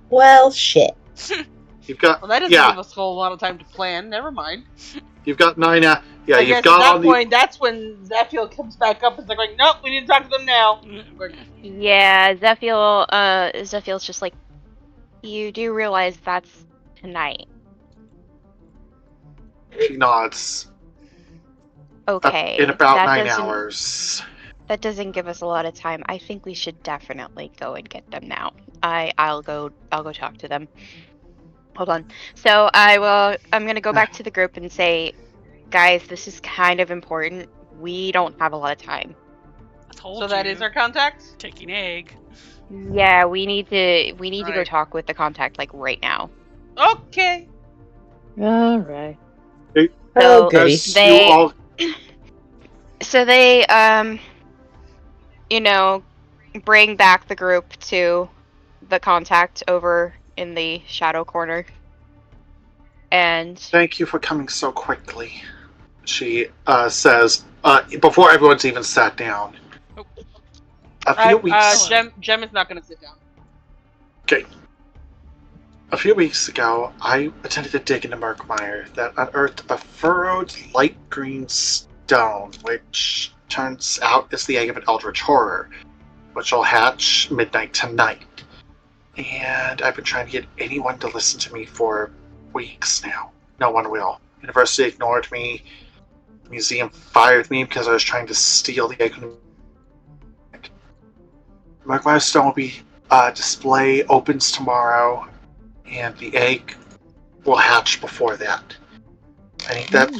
Well, shit. You've got Well, that doesn't give us a whole lot of time to plan. Never mind. You've got 9. I You've guess got at that on point, that's when Zephiel comes back up and is like, nope, we need to talk to them now. Yeah, Zephiel's just like, you do realize that's tonight. She nods. Okay. In about that 9 doesn't- hours. That doesn't give us a lot of time. I think we should definitely go and get them now. I'll go talk to them. Hold on. So I'm gonna go back to the group and say, guys, this is kind of important. We don't have a lot of time. I told So you. that is our contact? Taking egg. Yeah, we need to go Alright. talk with the contact like right now. Okay. Alright. So Oh, goody. they bring back the group to the contact over in the shadow corner. And Thank you for coming so quickly, she says, before everyone's even sat down. A few weeks. Jem is not going to sit down. Okay. A few weeks ago, I attempted to dig into Murkmire that unearthed a furrowed light green stone, which turns out is the egg of an eldritch horror, which will hatch midnight tonight. And I've been trying to get anyone to listen to me for weeks now. No one will. University ignored me. The museum fired me because I was trying to steal the egg. Murkmire stone will be display opens tomorrow, and the egg will hatch before that. I need that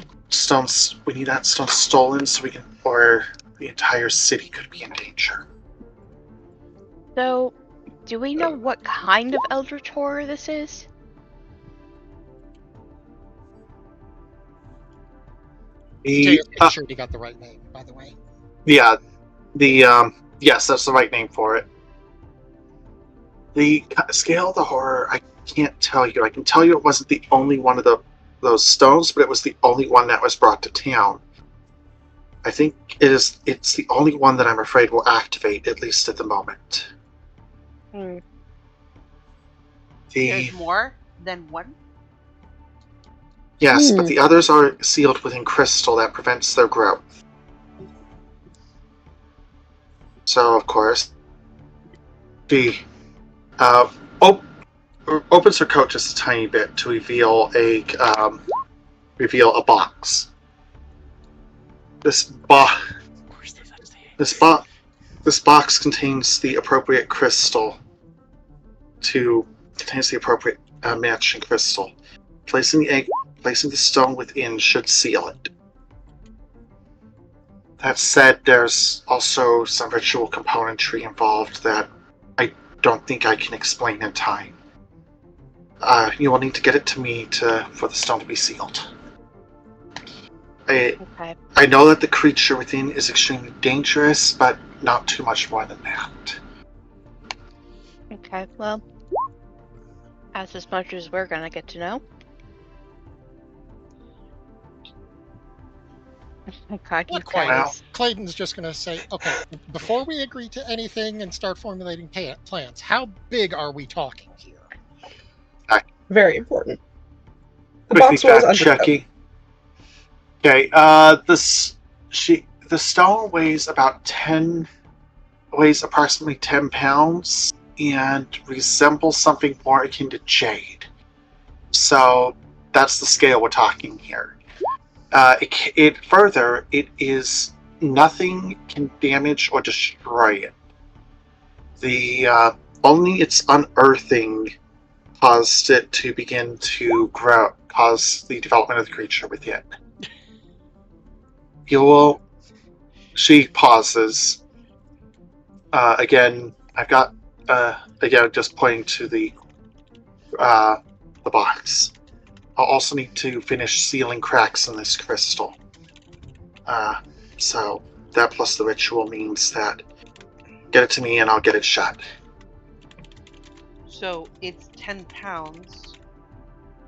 we need that stone stolen so we can, or the entire city could be in danger. So, do we know what kind of eldritch horror this is? Jay is making sure he got the right name, by the way. Yeah, yes, that's the right name for it. The scale of the horror, I can't tell you. I can tell you it wasn't the only one of those stones, but it was the only one that was brought to town. I think it's the only one that I'm afraid will activate, at least at the moment. There's more than one? Yes, but the others are sealed within crystal that prevents their growth. So, of course, she opens her coat just a tiny bit to reveal a box. This box contains the appropriate crystal contains the appropriate matching crystal. Placing the stone within should seal it. That said, there's also some ritual componentry involved that I don't think I can explain in time. You will need to get it to me for the stone to be sealed. Okay. I know that the creature within is extremely dangerous, but not too much more than that. Okay, well, that's as much as we're gonna get to know. Oh my god, you guys. Clayton's just going to say, okay, before we agree to anything and start formulating plans, how big are we talking here? Very important. The Quickly box was fact checking. Okay, the stone weighs approximately 10 pounds and resembles something more akin to jade. So that's the scale we're talking here. It is nothing can damage or destroy it. The only its unearthing caused it to begin to grow, cause the development of the creature within. She pauses. Again, I've got just pointing to the box. I'll also need to finish sealing cracks in this crystal. So that plus the ritual means that get it to me and I'll get it shut. So it's 10 pounds.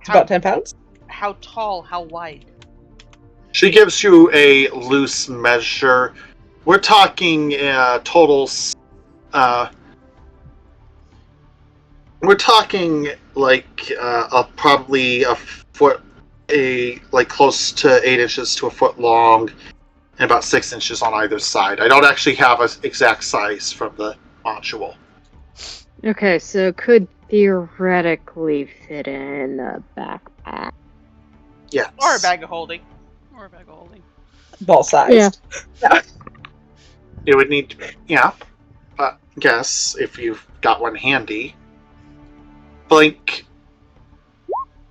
It's about 10 pounds? How tall, how wide? She gives you a loose measure. We're talking totals. We're talking like probably a foot, close to 8 inches to a foot long, and about 6 inches on either side. I don't actually have an exact size from the module. Okay, so it could theoretically fit in a backpack. Yes. Or a bag of holding. Ball sized. Yeah. It would need to be, yes, if you've got one handy. Blink.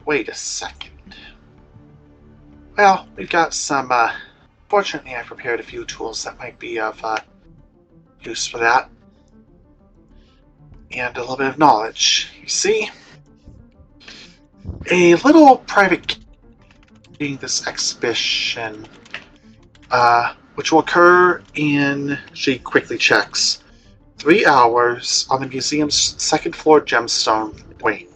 Wait a second. Well, we've got some, fortunately I prepared a few tools that might be of use for that. And a little bit of knowledge. You see? A little private during this exhibition, which will occur in, she quickly checks, 3 hours on the museum's second floor gemstone wing.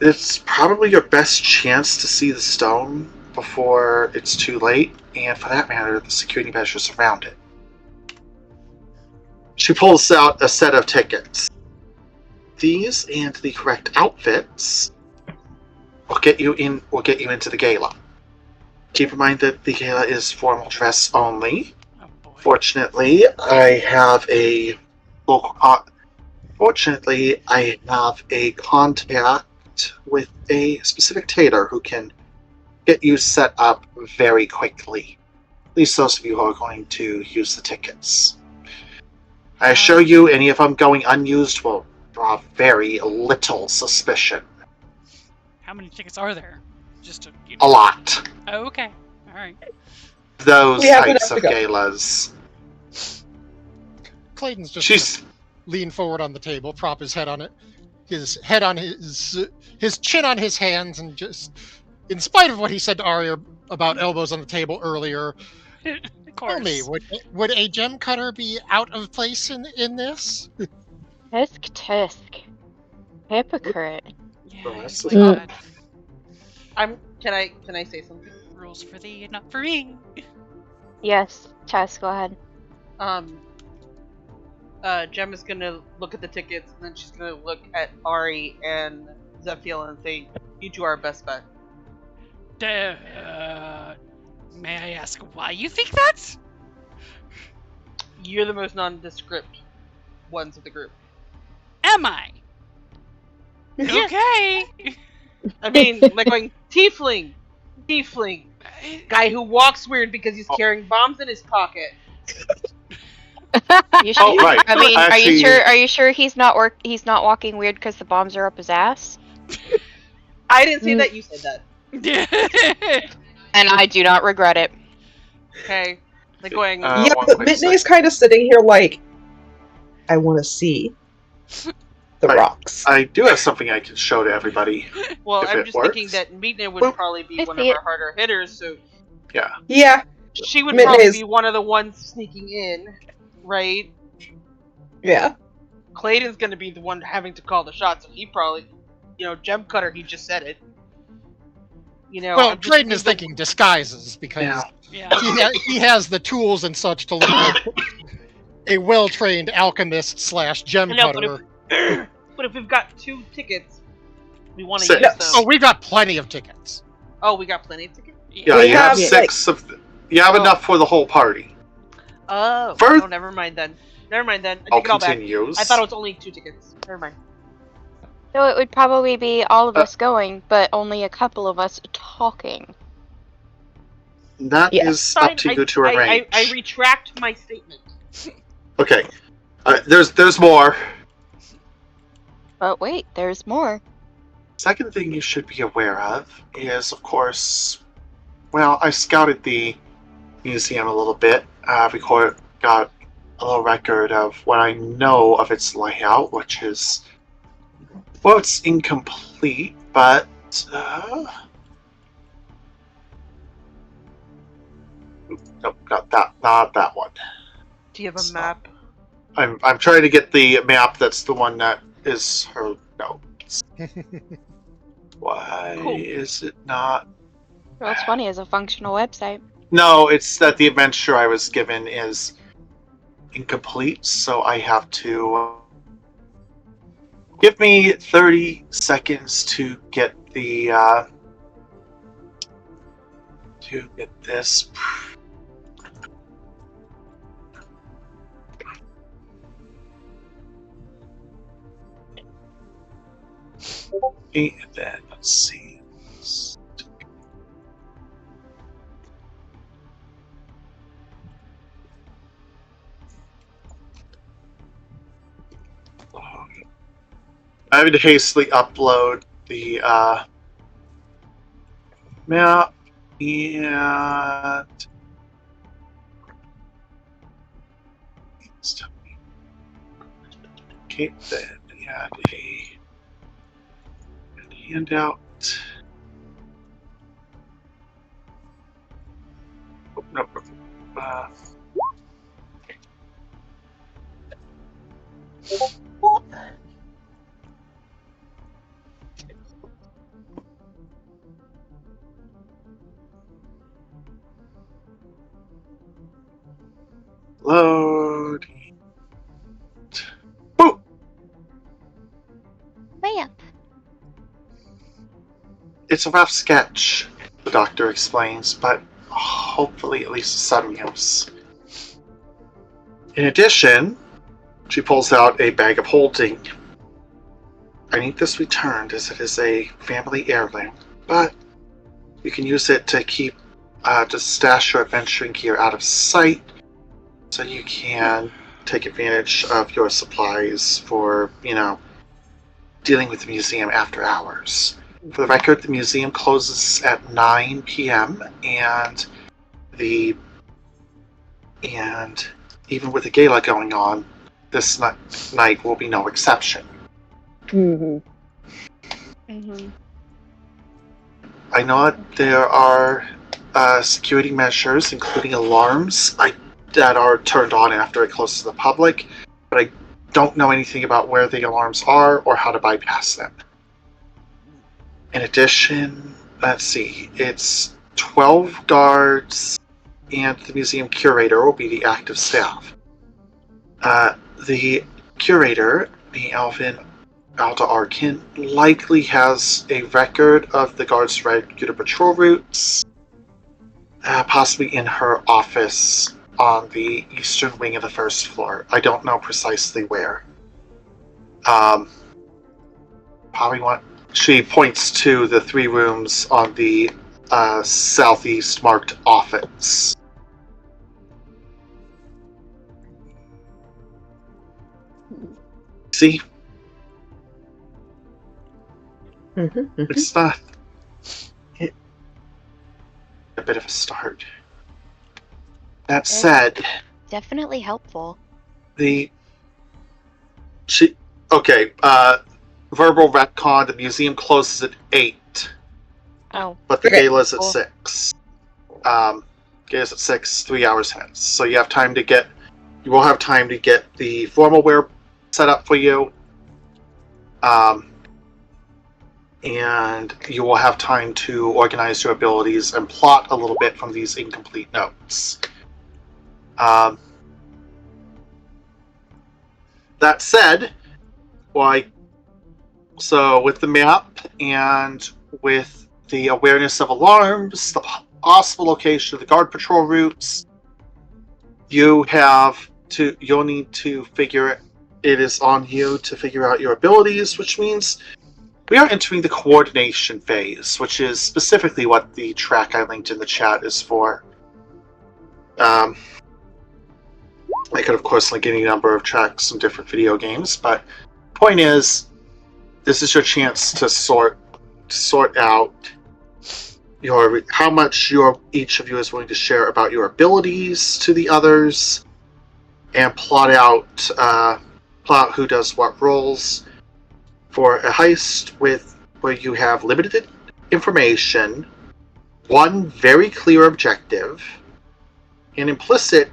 It's probably your best chance to see the stone before it's too late, and for that matter, the security measures around it. She pulls out a set of tickets. these and the correct outfits, we'll get you in. We'll get you into the gala. Keep in mind that the gala is formal dress only. Oh boy. Fortunately, I have a local. Fortunately, I have a contact with a specific tailor who can get you set up very quickly. At least those of you who are going to use the tickets. I assure you, any of them going unused will draw very little suspicion. How many tickets are there? Just to, A lot. Oh, okay. All right. Those We have types enough to of go. galas. Clayton's just She's lean forward on the table, prop his head on it, his head on his chin on his hands, and just, in spite of what he said to Arya about elbows on the table earlier, Of tell me, course. would a gem cutter be out of place in this? Tisk tisk. Hypocrite. Yeah, it's Well, like that. Can I say something? Rules for thee, not for me. Yes, Tess, go ahead. Jem is gonna look at the tickets, and then she's gonna look at Ari and Zephiel and say, "You two are our best bet." May I ask why you think that? You're the most nondescript ones of the group. Am I? Yeah. Okay. I mean, like going tiefling, guy who walks weird because he's carrying bombs in his pocket. You sure? Oh, right. I mean, Actually, are you sure he's not walking weird because the bombs are up his ass? I didn't say that. You said that. And I do not regret it. Okay, like going. Yeah, one but quick Midnay's sec. kind of sitting here like, I want to see the Right. rocks. I do have something I can show to everybody. Well, if I'm it just thinking works. that Meetna would Well, probably be I one see of it. our harder hitters, so Yeah. Yeah, she would Midnay's- probably be one of the ones sneaking in, right? yeah. Clayton's gonna be the one having to call the shots, so he probably, gem cutter. He just said it. Well, I'm just Clayton is thinking disguises because Yeah. Yeah. he has the tools and such to look like a well-trained alchemist / gem I know, cutter. but if we've got 2 tickets, we want to Six. use them. Oh, we've got plenty of tickets. Oh, we got plenty of tickets. Yeah, We you have have, 6 of them. You have Oh. enough for the whole party. Oh, First- oh, never mind then. I take All it all back. continues. I thought it was only 2 tickets. Never mind. So it would probably be all of us going, but only a couple of us talking. That Yeah. is up to you to arrange. I retract my statement. Okay. There's more. But wait, there's more. Second thing you should be aware of is, of course, well, I scouted the museum a little bit. Got a little record of what I know of its layout, which is, well, it's incomplete, but nope, not that one. Do you have a So- map? I'm trying to get the map that's the one that is her notes. Why Cool. is it not? Well, it's funny as a functional website. No, it's that the adventure I was given is incomplete, so I have to give me 30 seconds to get the to get this. And then let's see. I had to hastily upload the map and okay, then add a handout. Oh, no, load. Boom. It's a rough sketch, the doctor explains, but hopefully at least a sudden use. In addition, she pulls out a bag of holding. I need this returned as it is a family heirloom, but you can use it to keep, to stash your adventuring gear out of sight, so you can take advantage of your supplies for, dealing with the museum after hours. For the record, the museum closes at 9 p.m. and even with the gala going on, this night will be no exception. Mm-hmm. Mm-hmm. I know that there are security measures, including alarms, that are turned on after it closes to the public, but I don't know anything about where the alarms are or how to bypass them. In addition, let's see, it's 12 guards, and the museum curator will be the active staff. The curator, the Alvin Alda Arkin, likely has a record of the guards' regular patrol routes, possibly in her office on the eastern wing of the first floor. I don't know precisely where. She points to the 3 rooms on the southeast marked office. See? It's not a bit of a start. That said, Definitely helpful. verbal retcon, the museum closes at 8. Oh. But the Okay. gala's at Cool. 6. Gala's at 6, 3 hours hence. So you will have time to get the formal wear set up for you. And you will have time to organize your abilities and plot a little bit from these incomplete notes. That said, so with the map and with the awareness of alarms, the possible location of the guard patrol routes, you'll need to figure it is on you to figure out your abilities, which means we are entering the coordination phase, which is specifically what the track I linked in the chat is for. I could, of course, link any number of tracks from different video games, but the point is, this is your chance to sort out how much each of you is willing to share about your abilities to the others, and plot out who does what roles for a heist where you have limited information, one very clear objective, an implicit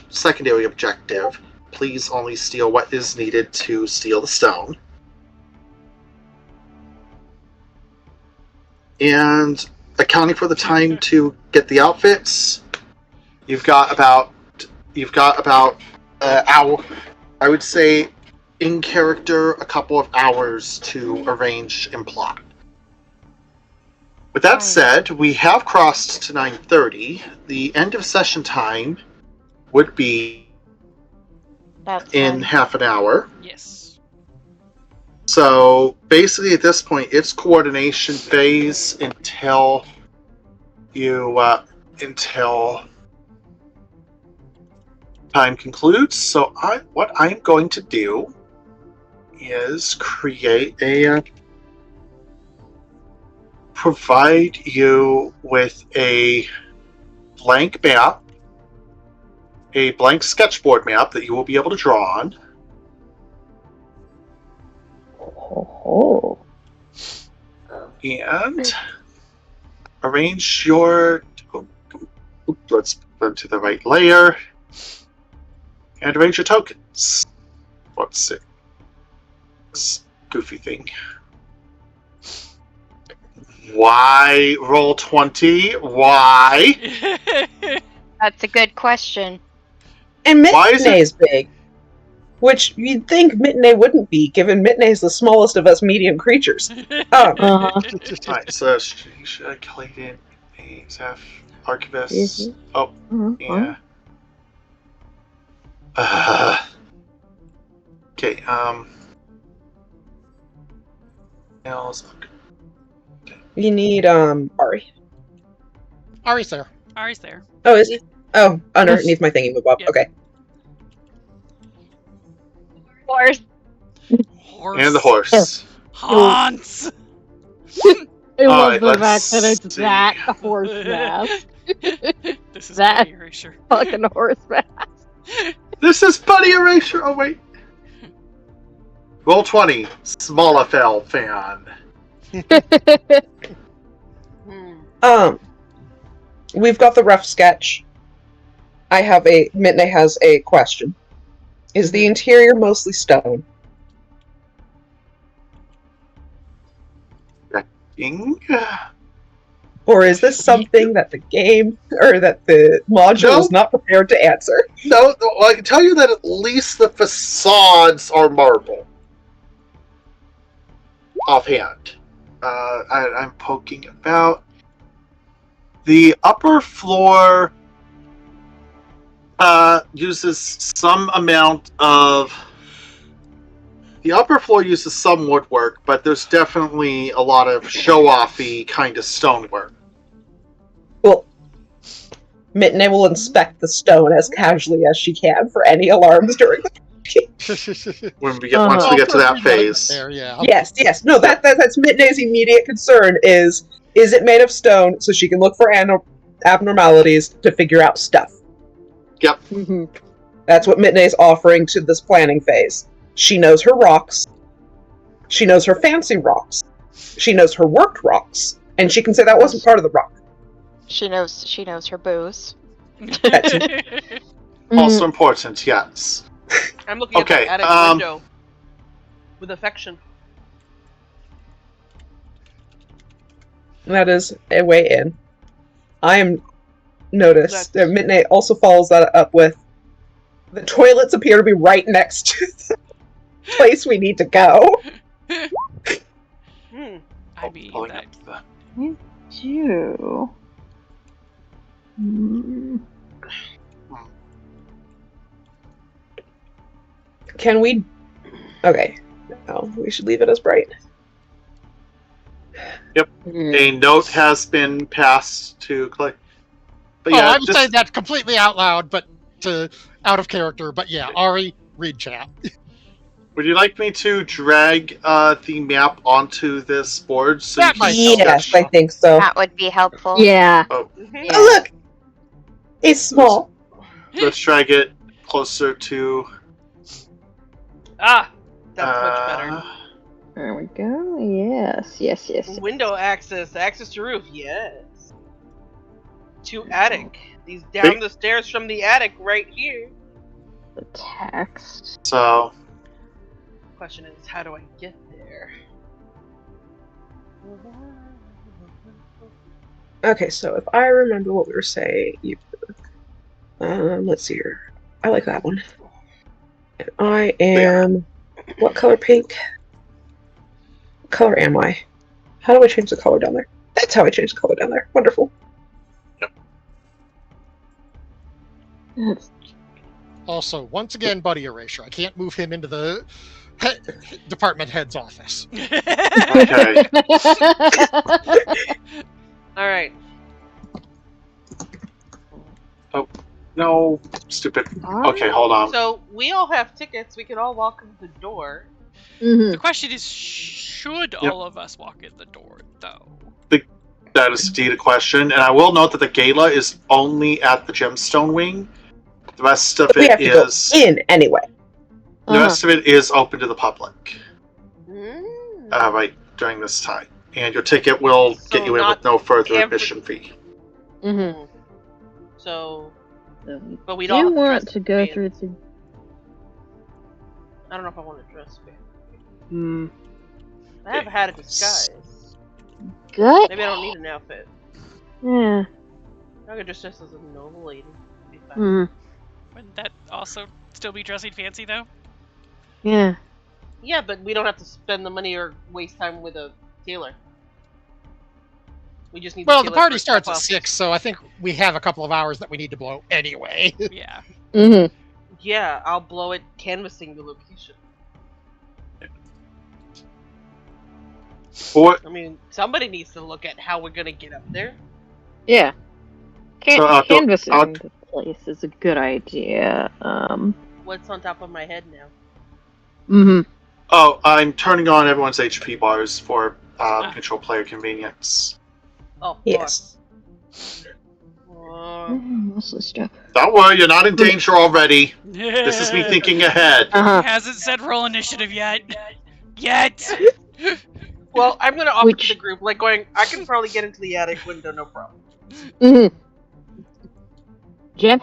secondary objective. Please only steal what is needed to steal the stone. And accounting for the time to get the outfits, you've got about an hour. I would say, in character, a couple of hours to arrange and plot. With that said, we have crossed to 9:30. The end of session time would be in half an hour. Yes. So basically, at this point, it's coordination phase until time concludes. So what I'm going to do is provide you with a blank map, a blank sketchboard map that you will be able to draw on. Oh. And arrange your... let's put them to the right layer. And arrange your tokens. What's it? This goofy thing. Why roll 20? Why? That's a good question. And Why is it- Mayonnaise big. which you'd think Mitney wouldn't be, given Mitney's the smallest of us medium creatures. Alright, so Shanisha, Clayton, Zeph, Archivist. Oh, yeah. Okay, else. You need Ari. Ari's there. Ari's there. Oh, is he? Oh, underneath my thingy move up. Yep. Okay. Horse. Horse. And the horse. Hans. I love Alright, the let's fact that it's see. that horse mask. This is That- Buddy Erasure. Fucking horse mask. This is Buddy Erasure. Oh, wait. Roll 20. Smallafell fan. We've got the rough sketch. Mitney has a question. Is the interior mostly stone? Ing? Or is this something that the game, or that the module is not prepared to answer? No, I can tell you that at least the facades are marble. Offhand. I'm poking about. The upper floor uses some amount of... The upper floor uses some woodwork, but there's definitely a lot of show-offy kind of stonework. Well, Mitney will inspect the stone as casually as she can for any alarms during the Once we get to that phase. There, yeah. Yes. No, that's Mitney's immediate concern is it made of stone so she can look for abnormalities to figure out stuff. Yep. That's what Mitney's offering to this planning phase. She knows her rocks. She knows her fancy rocks. She knows her worked rocks. And she can say that wasn't part of the rock. She knows her booze. Also important, yes. I'm looking at the attic window with affection. That is a way in. I am noticed that Mitney also follows that up with the toilets appear to be right next to the place we need to go. I mean, that... You. Can we... Okay. No, we should leave it as bright. Yep. A note has been passed to Clay. But Oh, yeah, I'm saying that completely out loud, but out of character. But yeah, Ari, read chat. would you like me to drag the map onto this board so That you might can help. Yes, I think so. That would be helpful. Yeah. Oh, look! It's small. Let's drag it closer to... That's much better. There we go. Yes. Window access to roof, yes. To attic. These down the stairs from the attic right here. The text. So... Question is, how do I get there? Okay, so if I remember what we were saying, let's see here. I like that one. And I am... What color pink? What color am I? How do I change the color down there? That's how I change the color down there. Wonderful. Also, once again, Buddy Erasure. I can't move him into the department head's office. Okay. Alright. Oh, no. Stupid. Okay, hold on. So, we all have tickets. We can all walk in the door. The question is, should all of us walk in the door, though? That is indeed a question. And I will note that the gala is only at the gemstone wing. The rest of We have it to go is... in anyway. The rest of it is open to the public. Mm. Right during this time. And your ticket will get you in with no further admission fee. So, but we Do you don't want to go through the... I don't know if I want to dress fancy. I have had a disguise. Good. Maybe I don't need an outfit. Yeah. I could just dress as a normal lady. Be fine. Wouldn't that also still be dressing fancy, though? Yeah. Yeah, but we don't have to spend the money or waste time with a tailor. We just need Well, the the tailor party for starts at stuff 6, so I think we have a couple of hours that we need to blow anyway. Yeah. Mm-hmm. Yeah, I'll blow it canvassing the location. What? I mean, somebody needs to look at how we're gonna get up there. Yeah. So outdoor, Canvassing the place is a good idea. What's on top of my head now? Mm-hmm. Oh, I'm turning on everyone's HP bars for Ah. control player convenience. Oh, of Yes. course. Mostly stuff. Don't worry, you're not in danger already. This is me thinking ahead. He Uh-huh. hasn't said roll initiative yet. Yet. Well, I'm gonna offer to Which- the group, like going, I can probably get into the attic window, no problem. Mm-hmm. Gem.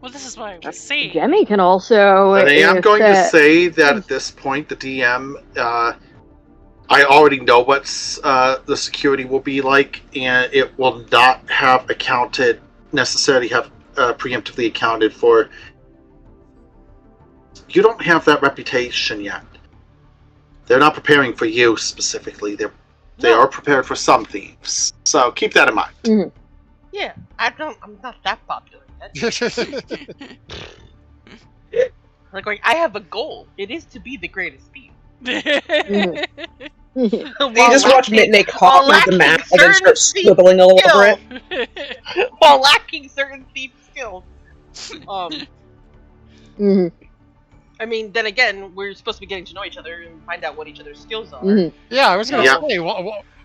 Well, this is what I was saying. Jemmy can also. And I am if, going to say that at this point, the DM, I already know what the security will be like, and it will not have necessarily have preemptively accounted for. You don't have that reputation yet. They're not preparing for you specifically. They are prepared for some thieves. So keep that in mind. Mhm. Yeah, I'm not that popular yet. Like going, I have a goal. It is to be the greatest thief. Mhm. You just watch Mitnick hop while through the map lacking and then start certain thief scribbling all over it. while lacking certain thief skills. Mhm. I mean, then again, we're supposed to be getting to know each other and find out what each other's skills are. Mhm. Yeah, I was going to Yeah. say,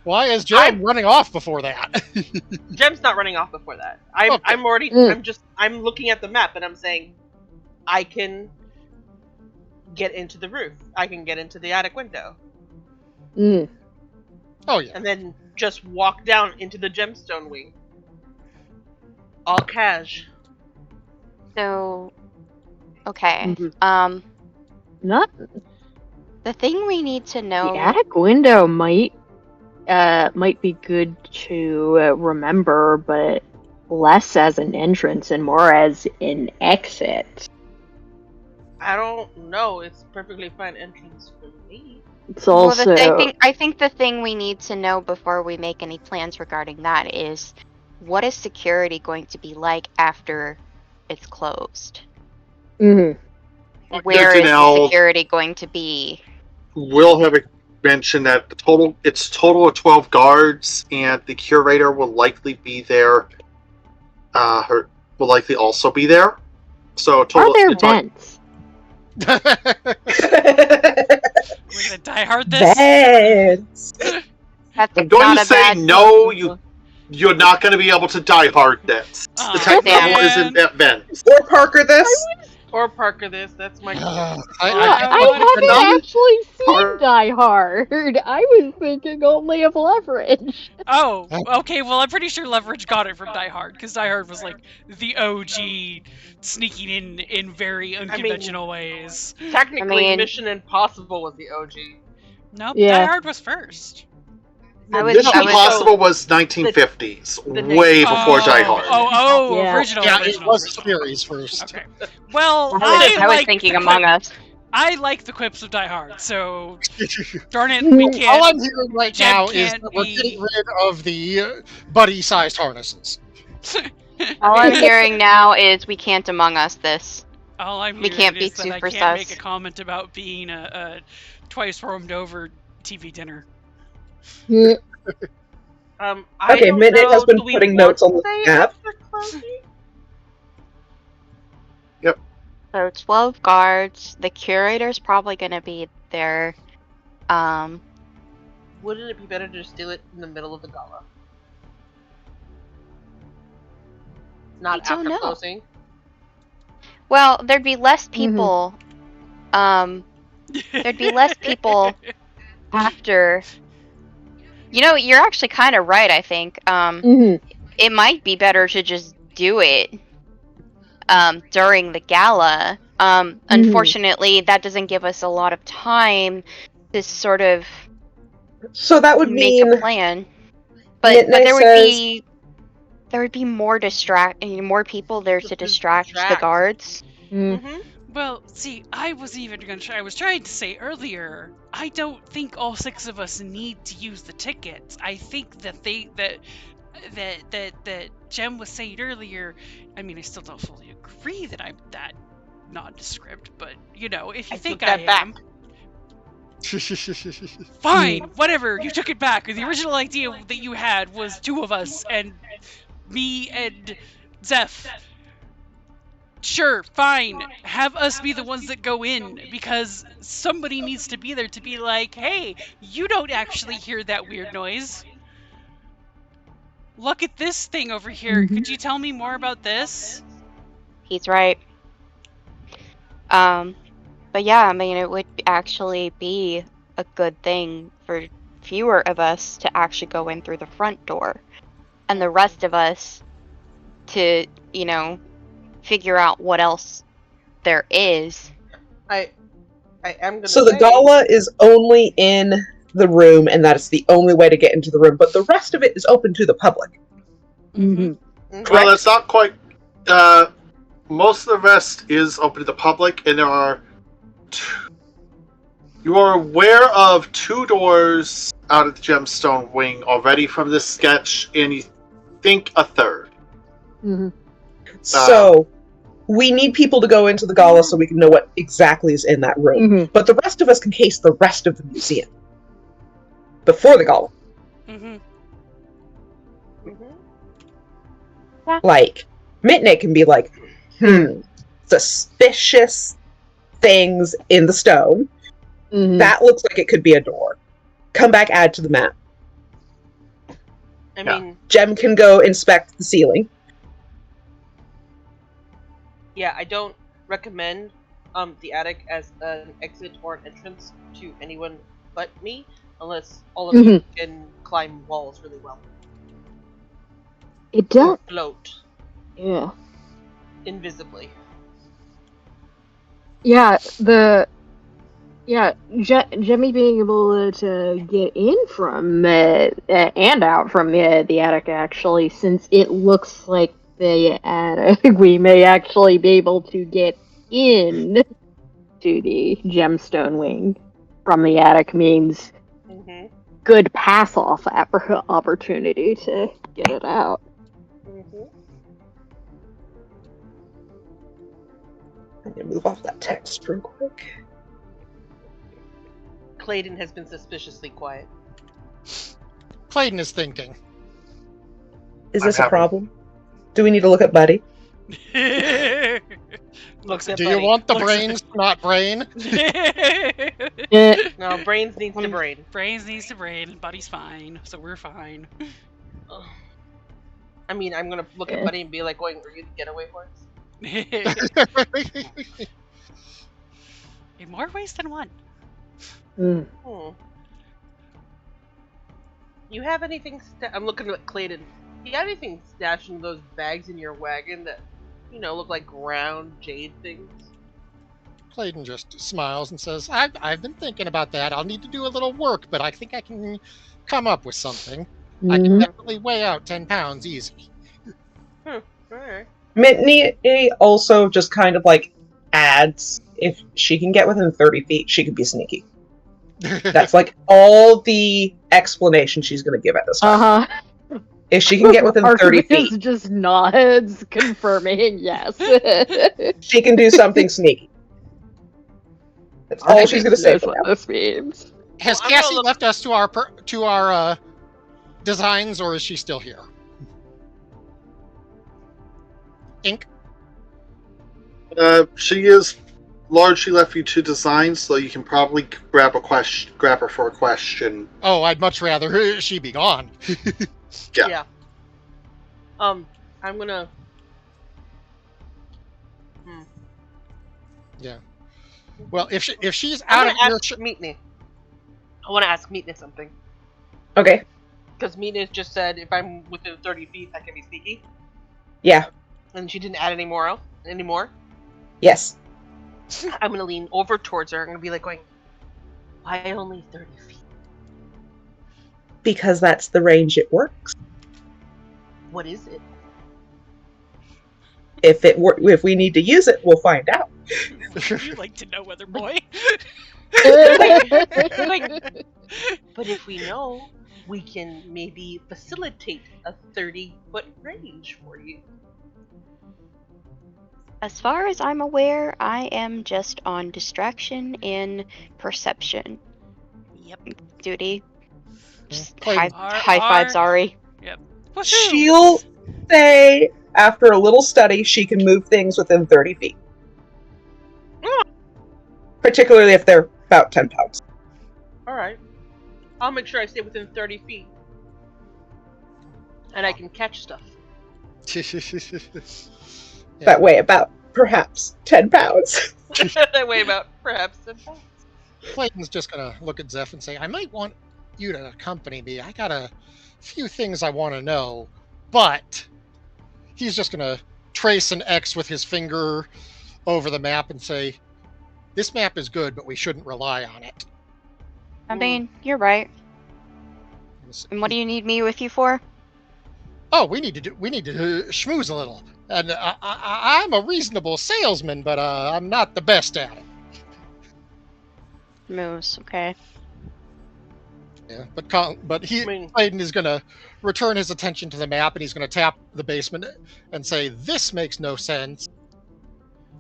why is Jem running off before that? Jem's not running off before that. I'm Okay. I'm already Mm. I'm looking at the map and I'm saying I can get into the roof. I can get into the attic window. Mhm. Oh, yeah. And then just walk down into the gemstone wing. All cash. So, okay. Mhm. Not The thing we need to know. the attic window might be good to remember, but less as an entrance and more as an exit. I don't know. It's perfectly fine entrance for me. It's Well, also I think the thing we need to know before we make any plans regarding that is, what is security going to be like after it's closed? Mhm. Where is the Janelle security going to be? will have mentioned that it's total of 12 guards, and the curator will likely be there. Will likely also be there. So total. Are there it's like- vents? We're gonna die hard this. Vents. That's I'm going not to a say bad no. You're not going to be able to die hard this. Aw, The tech level man. isn't at vents. Or Parker this. Or Parker this. That's my goal. I I haven't Not- actually seen Par- Die Hard. I was thinking only of Leverage. Oh, okay. Well, I'm pretty sure Leverage got it from Die Hard, because Die Hard was like the OG sneaking in very unconventional ways. Technically, I mean- Mission Impossible was the OG. Nope, Yeah. Die Hard was first. Mission Impossible was 1950s, the way before oh, Die Hard. Yeah. Original. Yeah, it original, was original. series first. Okay. Well, I was like thinking the Among quip- Us. I like the quips of Die Hard, so darn it, we All can't. I'm hearing right Jem now is can't that we're be- getting rid of the buddy-sized harnesses. All I'm hearing now is we can't Among Us this. All I'm We hearing can't be is that I super can't sus. make a comment about being a twice warmed over TV dinner. I Okay, don't Mitnick know, has been do we putting want notes on to the say map. after closing? So 12 guards. The curator's probably going to be there. Wouldn't it be better to steal it in the middle of the gala? Not I don't after know. closing. Well, there'd be less people. There'd be less people after. You know, you're actually kind of right, I think. Mhm. It might be better to just do it during the gala. Unfortunately, that doesn't give us a lot of time to sort of So that would make mean a plan. But Mitnick there would be more more people there to distract the Distract. guards. Mm. Mm-hmm. Well, see, I was trying to say earlier, I don't think all 6 of us need to use the tickets. I think that Jem was saying earlier, I mean, I still don't fully agree that I'm that nondescript, but if you I think took I that back. am, fine, whatever, you took it back. The original idea that you had was 2 of us and me and Zeph. Sure, fine. Have us be the ones that go in because somebody needs to be there to be like, hey, you don't actually hear that weird noise. Look at this thing over here. Mhm. Could you tell me more about this? He's right. But yeah, I mean, it would actually be a good thing for fewer of us to actually go in through the front door, and the rest of us to, figure out what else there is. I am gonna So the say. gala is only in the room, and that is the only way to get into the room. But the rest of it is open to the public. Mhm. Mhm. Correct? Well, that's not quite. Most of the rest is open to the public, and there are. You are aware of 2 doors out of the gemstone wing already from this sketch, and you think a third. Mhm. So we need people to go into the gala so we can know what exactly is in that room. Mhm. But the rest of us can case the rest of the museum before the gala. Mhm. Mhm. Like, Mitnick can be like, suspicious things in the stone. Mhm. That looks like it could be a door. Come back, add to the map. I Yeah. mean, Jem can go inspect the ceiling. yeah, I don't recommend the attic as an exit or an entrance to anyone but me, unless all of you Mhm. can climb walls really well It or does. float Yeah. invisibly. Yeah. Jemmy being able to get in from and out from the attic, actually, since it looks like the attic, we may actually be able to get in to the gemstone wing from the attic, means Mhm. good pass off opportunity to get it out. Mhm. I'm gonna move off that text real quick. Clayton has been suspiciously quiet. Clayton is thinking. Is I'm this a having. problem? Do we need to look at Buddy? Looks at Do you Buddy. want the looks brains, not brain? Eh, No, brains needs to brain. Brains needs to brain, and Buddy's fine, so we're fine. Ugh. I mean, I'm gonna look at eh. Buddy and be like, "Going, are you the getaway horse?" In more ways than one. Mm. Hmm. You have anything? I'm looking at Clayton. You got anything stashed in those bags in your wagon that, look like round jade things? Clayton just smiles and says, I've been thinking about that. I'll need to do a little work, but I think I can come up with something. I can Mhm. definitely weigh out 10 pounds easy. Hmm. All right. Mitney also just kind of like adds, if she can get within 30 feet, she could be sneaky. That's like all the explanation she's going to give at this time. Uh-huh. If she can get within 30 Archivist feet, just nods, confirming yes. she can do something sneaky. That's all she's going to Archivist say knows for what now. this means. Has I'm gonna Cassie look. left us to our designs, or is she still here? Ink. She is largely left you to design, so you can probably grab her for a question. Oh, I'd much rather she be gone. Yeah. I'm gonna. Hmm. Yeah. Well, if she's I'm out gonna of ask earshot, Meetney. I want to ask Meetney something Okay. because Meetney just said if I'm within 30 feet, I can be sneaky, Yeah. and she didn't add anymore. Yes. I'm gonna lean over towards her. I'm gonna be like, going, "Why only 30 feet? Because that's the range it works. What is it?" If we need to use it, we'll find out. Would you like to know, Weather Boy? But if we know, we can maybe facilitate a 30-foot range for you. As far as I'm aware, I am just on distraction and perception Yep. duty. Just Clayton. high five, Zari. Yep. She'll say after a little study, she can move things within 30 feet. Particularly if they're about 10 pounds. Alright. I'll make sure I stay within 30 feet. And I can catch stuff. That weigh about, perhaps, 10 pounds. I weigh about, perhaps, 10 pounds. Clayton's just gonna look at Zeph and say, I might want you to accompany me. I got a few things I want to know. But he's just gonna trace an X with his finger over the map and say, this map is good, but we shouldn't rely on it. I mean, you're right. And what do you need me with you for? Oh, we need to schmooze a little. And I'm a reasonable salesman, but I'm not the best at it. Moose, okay. Yeah, but Clayton is going to return his attention to the map, and he's going to tap the basement and say, this makes no sense.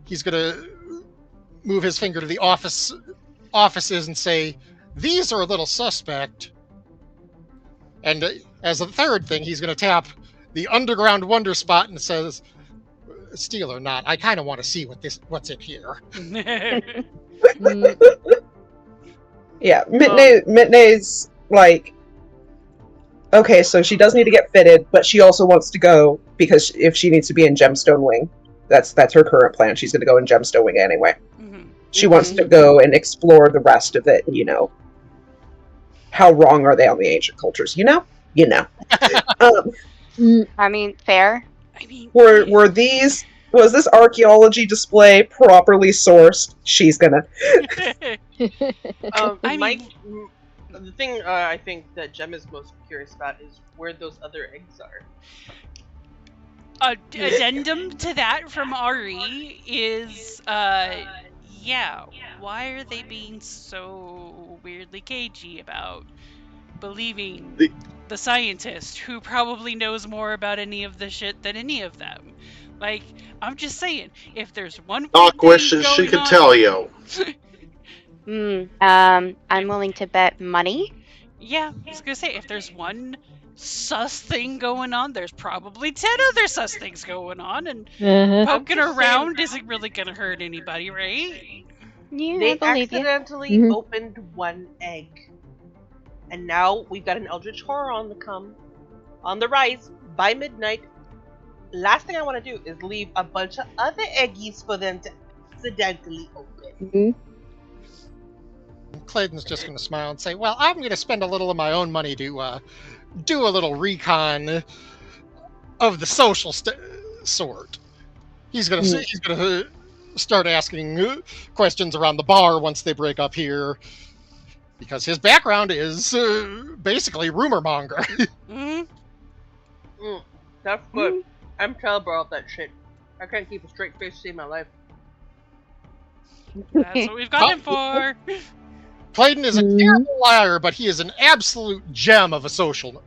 He's going to move his finger to the offices and say, these are a little suspect. And as a third thing, he's going to tap the underground wonder spot and says, steal or not, I kind of want to see what's in here. Yeah, Mitney's like, okay, so she does need to get fitted, but she also wants to go because if she needs to be in Gemstone Wing, that's her current plan. She's going to go in Gemstone Wing anyway. Mm-hmm. She wants to go and explore the rest of it. You know, how wrong are they on the ancient cultures? You know. I mean, fair. I mean, was this archaeology display properly sourced? She's gonna. The thing I think that Jem is most curious about is where those other eggs are. Addendum to that from Ari is, yeah, why are they being so weirdly cagey about believing the scientist who probably knows more about any of the shit than any of them? Like, I'm just saying, if there's one questions she could tell you. I'm willing to bet money. Yeah, I was gonna say, if there's one sus thing going on, there's probably 10 other sus things going on, and poking around isn't really gonna hurt anybody, right? Yeah, They I believe accidentally opened one egg. And now we've got an Eldritch Horror on the rise by midnight. Last thing I want to do is leave a bunch of other eggies for them to accidentally open. Clayton's just going to smile and say, well, I'm going to spend a little of my own money to do a little recon of the social sort. He's going to start asking questions around the bar once they break up here, because his background is basically rumor monger. That's good. I'm terrible at that shit. I can't keep a straight face to save my life. That's what we've got him for. Clayton is a terrible liar, but he is an absolute gem of a social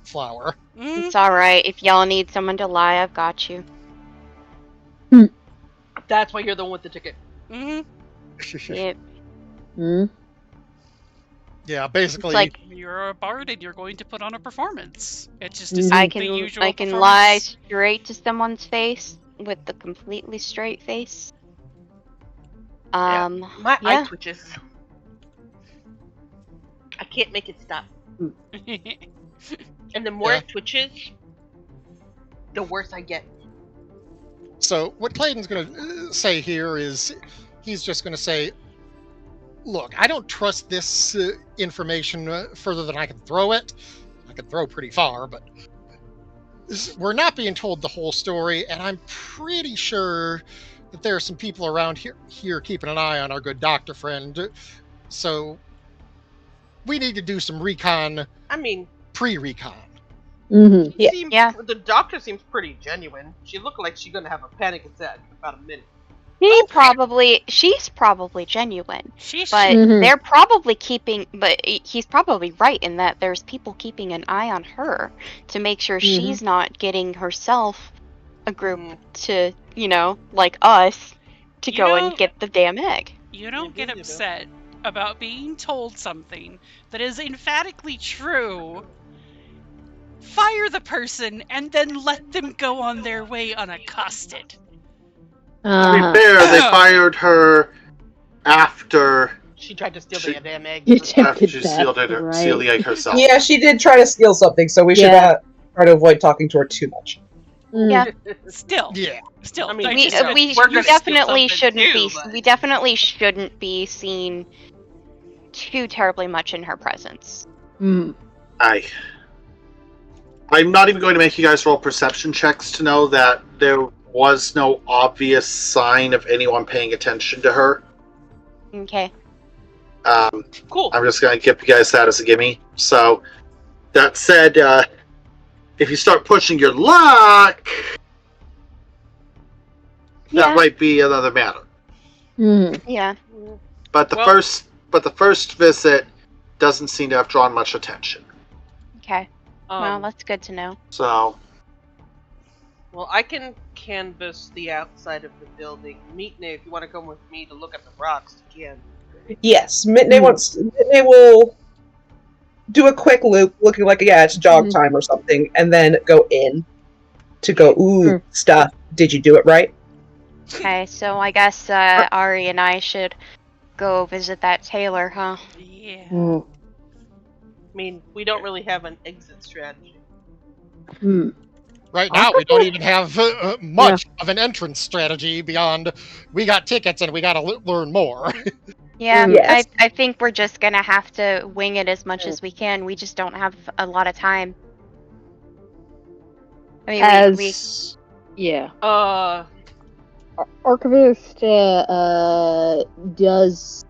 flower. It's alright. If y'all need someone to lie, I've got you. That's why you're the one with the ticket. Yep. Yeah, basically. It's like, you're a bard and you're going to put on a performance. It's just the usual I can lie straight to someone's face with the completely straight face. My eye twitches. I can't make it stop. And the more it twitches, the worse I get. So what Clayton's going to say here is he's just going to say, look, I don't trust this information further than I can throw it. I can throw pretty far, but we're not being told the whole story, and I'm pretty sure that there are some people around here keeping an eye on our good doctor friend. So we need to do some recon. I mean, pre-recon. Mm-hmm. She Yeah. seems. Yeah. The doctor seems pretty genuine. She looked like she's gonna have a panic attack in about a minute. She's probably genuine, She's but Mhm. they're probably keeping. But he's probably right in that there's people keeping an eye on her to make sure she's not getting herself a group Mhm. to, like us, to You go and don't get the damn egg. you don't get You do. upset about being told something that is emphatically true. Fire the person and then let them go on their way unaccosted. To be fair, they fired her after She tried to steal She- the damn egg. You for some after attempted she that, sealed right? the egg herself. Yeah, she did try to steal something, so we should Yeah. try to avoid talking to her too much. Yeah. Still, Yeah. still. I mean, I We just- we we're we gonna steal definitely something shouldn't too, be but- we definitely shouldn't be seen too terribly much in her presence. Mm. I'm not even going to make you guys roll perception checks to know that there was no obvious sign of anyone paying attention to her. Okay. Cool. I'm just going to give you guys that as a gimme. So, that said, if you start pushing your luck, Yeah. that might be another matter. Mm. Yeah. But the first visit doesn't seem to have drawn much attention. Okay. Well, Um, that's good to know. So, well, I can canvass the outside of the building. Meetne, if you want to come with me to look at the rocks, you can. Yes, Mitney will do a quick loop, looking like it's jog time or something, and then go in to go, ooh, stuff. Did you do it right? Okay, so I guess Ari and I should go visit that tailor, huh? Yeah. Mm. I mean, we don't really have an exit strategy. Mm. Right now, we don't even have much of an entrance strategy beyond we got tickets and we got to learn more. Yeah, Yes. I think we're just gonna have to wing it as much as we can. We just don't have a lot of time. I mean, As yeah, Archivist does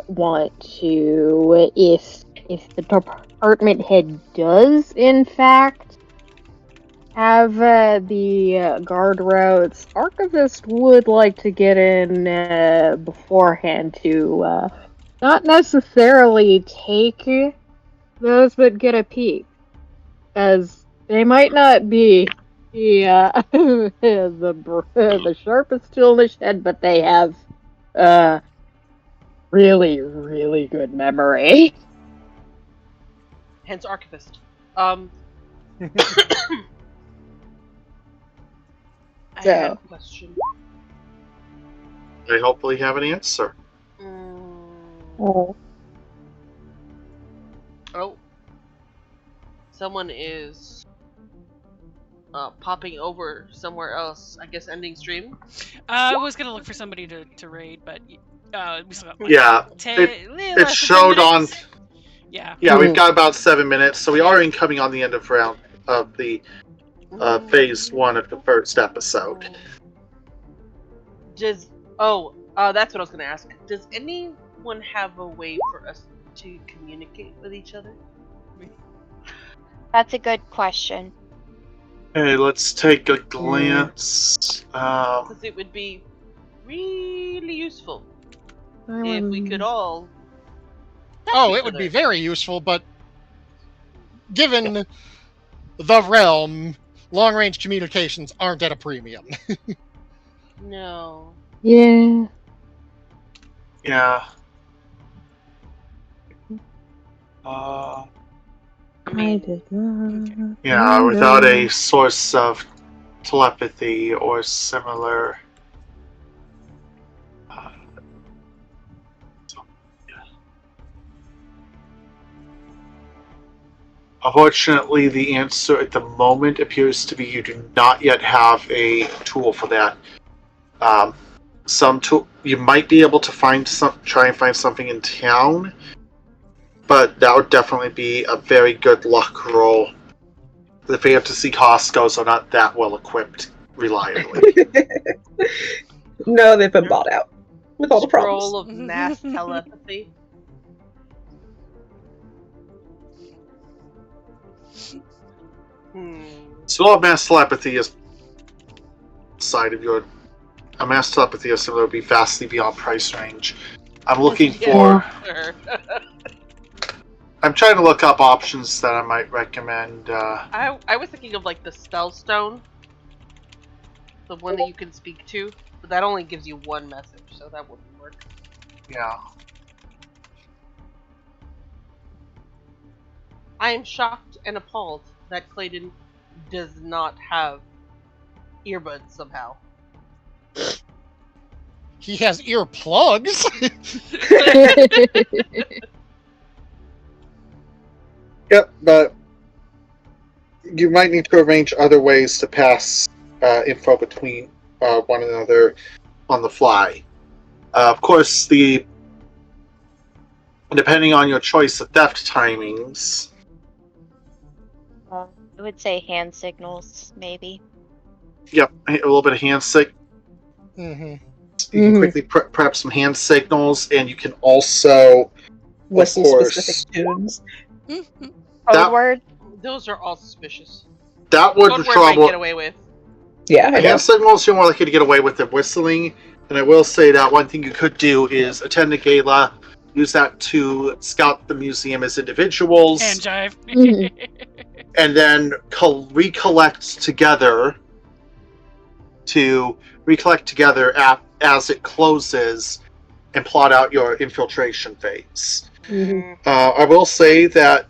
want to, if the department head does in fact have the guard routes, Archivist would like to get in beforehand to not necessarily take those, but get a peek, as they might not be the sharpest tool in the shed, but they have really, really good memory. hence archivist. I had a question. I hopefully have an answer. Oh. Oh. Someone is popping over somewhere else. I guess ending stream. I was gonna look for somebody to raid, but we still got like Yeah, 10, it less than 10 showed on. minutes. Yeah. Yeah, we've got about 7 minutes, so we are incoming on the end of round of the phase 1 of the first episode. That's what I was gonna ask. Does anyone have a way for us to communicate with each other? That's a good question. Okay, let's take a glance. Because it would be really useful if we could all. Oh, it would be very useful, but given the realm, long-range communications aren't at a premium. No. Yeah. Yeah. I mean, Yeah, without a source of telepathy or similar. Unfortunately, the answer at the moment appears to be you do not yet have a tool for that. Some tool you might be able to try and find something in town, but that would definitely be a very good luck roll. The fantasy Costco's are not that well equipped reliably. No, they've been bought out with all the problems. Scroll of mass telepathy. So all mass telepathy is side of your. A mass telepathy is similar, would be vastly beyond price range. I'm looking for. Sure. I'm trying to look up options that I might recommend. I was thinking of like the spell stone, the one that you can speak to, but that only gives you one message, so that wouldn't work. Yeah. I am shocked and appalled that Clayton does not have earbuds somehow. He has earplugs. Yep, but you might need to arrange other ways to pass info between one another on the fly. Of course, depending on your choice of theft timings. I would say hand signals, maybe. Yep, a little bit of hand signals. Mm-hmm. You can quickly prep some hand signals, and you can also, Whistle of course, specific tunes. Code word. Those are all suspicious. That would Code word might trouble. get away with. Yeah, I know. Hand signals, you're more likely to get away with than whistling. And I will say that one thing you could do is attend a gala, use that to scout the museum as individuals, Hand jive. and then recollect together as it closes and plot out your infiltration phase. I will say that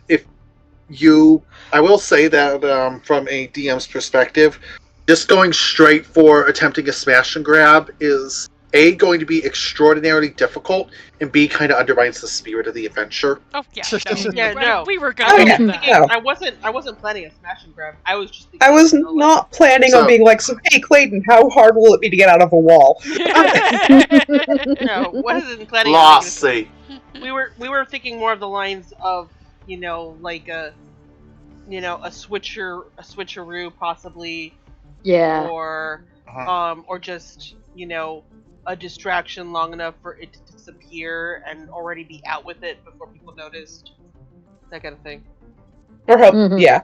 from a DM's perspective, just going straight for attempting a smash and grab is A, going to be extraordinarily difficult, and B, kind of undermines the spirit of the adventure. Oh yeah, Yeah, no. we were I gonna was do thinking, that. No. I wasn't planning a smash and grab. I was just thinking. I was not planning on being like, so hey Clayton, how hard will it be to get out of a wall? No, wasn't planning. Lossy. We were thinking more of the lines of, like a switcheroo possibly. Yeah. Or just a distraction long enough for it to disappear and already be out with it before people noticed, that kind of thing. Or help, yeah.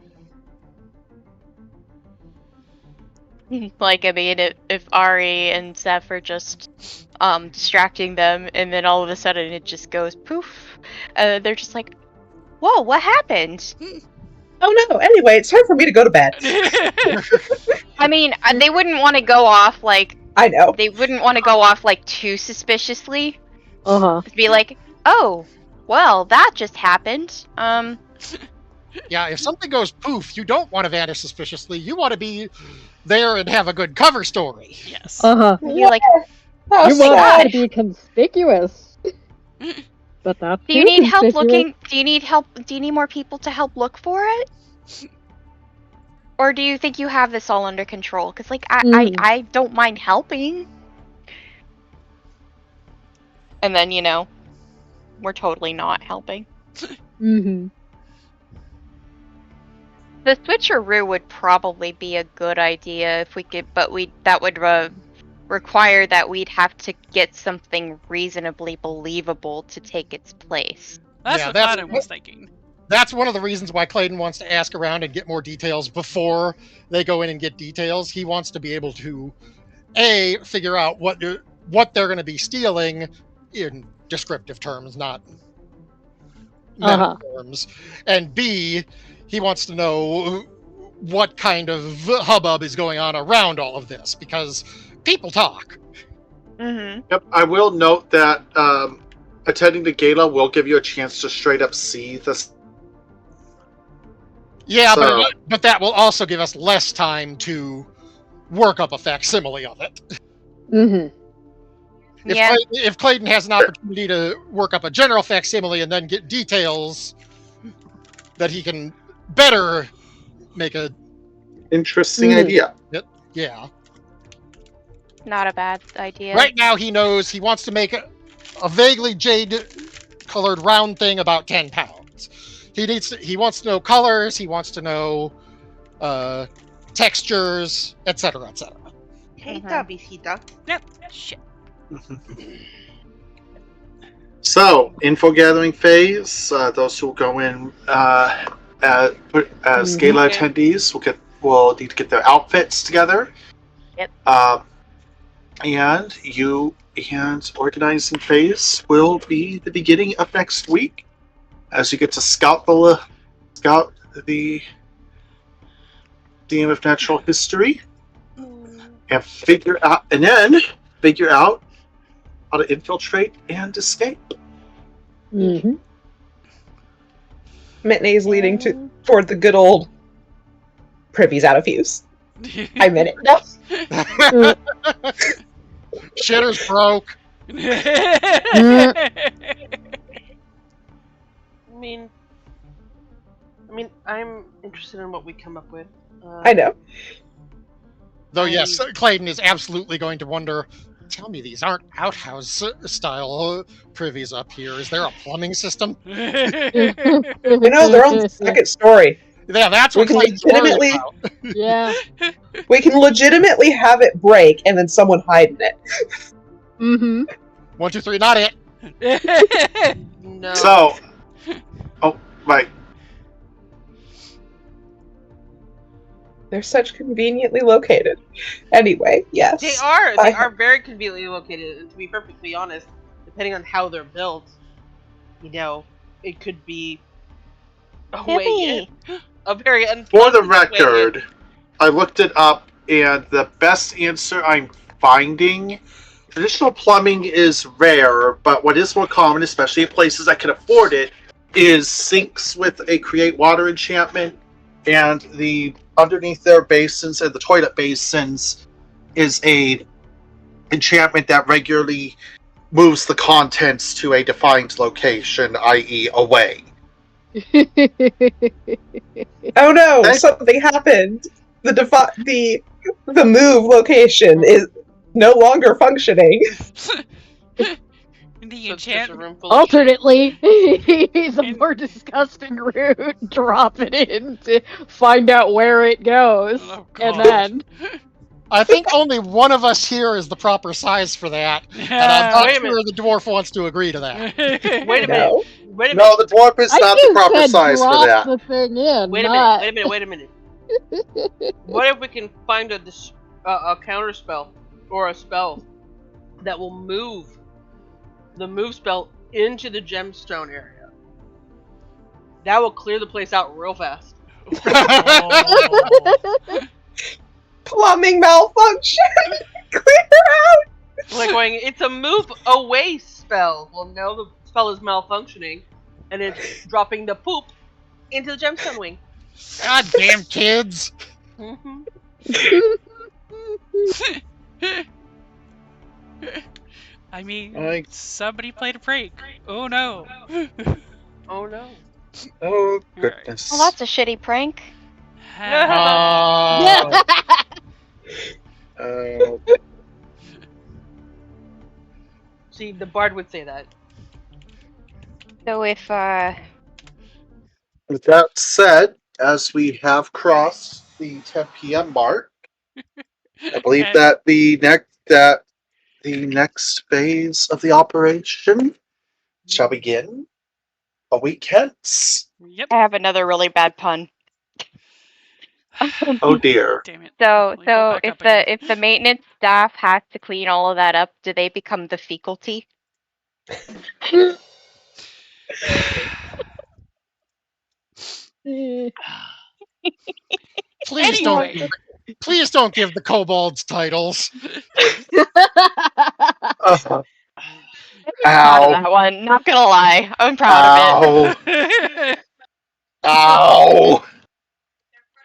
Like, I mean, if Ari and Zeph are just distracting them, and then all of a sudden it just goes poof, they're just like, whoa, what happened? Oh no, anyway, it's time for me to go to bed. I mean, they wouldn't want to go off, like... I know. They wouldn't want to go off, like, too suspiciously. Be like, oh, well, that just happened. Yeah, if something goes poof, you don't want to vanish suspiciously. You want to be there and have a good cover story. Yes. You're like, oh, you want it to be conspicuous. But that's do you need help looking? Do you need more people to help look for it? Or do you think you have this all under control? Because, like, I don't mind helping. And then, we're totally not helping. The switcheroo would probably be a good idea if we could, but that would require that we'd have to get something reasonably believable to take its place. That's what I was thinking. That's one of the reasons why Clayton wants to ask around and get more details before they go in and get details. He wants to be able to, A, figure out what they're going to be stealing in descriptive terms, not meta terms, and B, he wants to know what kind of hubbub is going on around all of this, because people talk. Yep, I will note that attending the gala will give you a chance to straight up see this. Yeah, but that will also give us less time to work up a facsimile of it. If Clayton has an opportunity to work up a general facsimile and then get details that he can better make a interesting idea. Yeah. Not a bad idea. Right now he knows he wants to make a vaguely jade-colored round thing about 10 pounds. He wants to know colors, he wants to know textures, etc., etc. Hey, Visita. Yep. Shit. So, info gathering phase. Those who go in Gala Okay. attendees will need to get their outfits together. Yep. And you and organizing phase will be the beginning of next week, as you get to scout the theme of natural history and then figure out how to infiltrate and escape. Mm-hmm. Mitney's leading toward the good old privy's out of use. I meant it. No. Shitter's broke. I mean, I'm interested in what we come up with. I know. Though, yes, Clayton is absolutely going to wonder, tell me these aren't outhouse-style privies up here. Is there a plumbing system? I know, they're on the second story. Yeah, that's We what can Clayton's worried legitimately, about. Yeah. we can legitimately have it break and then someone hide in it. Mm-hmm. 1, 2, 3, not it. No. So, right. They're such conveniently located. Anyway, yes. They are. I- They are very conveniently located, and to be perfectly honest, depending on how they're built, it could be a way in. A very unpleasant For the way in. record, I looked it up, and the best answer I'm finding, traditional plumbing is rare, but what is more common, especially in places that can afford it, is sinks with a create water enchantment, and the underneath their basins and the toilet basins is a enchantment that regularly moves the contents to a defined location, i.e. away. Oh no, Okay. something happened. The move location is no longer functioning. The So it's just a enchant. room full of shit. Alternately, he's a more disgusting route. Drop it in to find out where it goes, Oh, and God. then I think only one of us here is the proper size for that, and I'm not Wait a sure minute. the dwarf wants to agree to that. Wait a minute. No. Wait a minute. No, the dwarf is I not the just proper said size for drop that. the thing in. Wait a not... minute. Wait a minute. What if we can find a counter spell or a spell that will move the move spell into the gemstone area? That will clear the place out real fast. Oh. Plumbing malfunction. Clear out. Like going, it's a move away spell. Well, no, the spell is malfunctioning, and it's dropping the poop into the gemstone wing. God damn kids! Mm-hmm. I mean, I- somebody played a prank. Oh no. Oh no. Oh, Alright. goodness. Well, that's a shitty prank. Oh. Oh, See, the bard would say that. So if with that said, as we have crossed the 10 p.m. mark, I believe Okay. that the next phase of the operation shall begin a week hence. Yep. I have another really bad pun. Oh dear. Damn it. So Let me pull it back if up again. the maintenance staff has to clean all of that up, do they become the faculty? Please Anyway. please don't give the kobolds titles. Uh, Proud of ow. that one. Not gonna lie, I'm proud of it. Ow. Ow.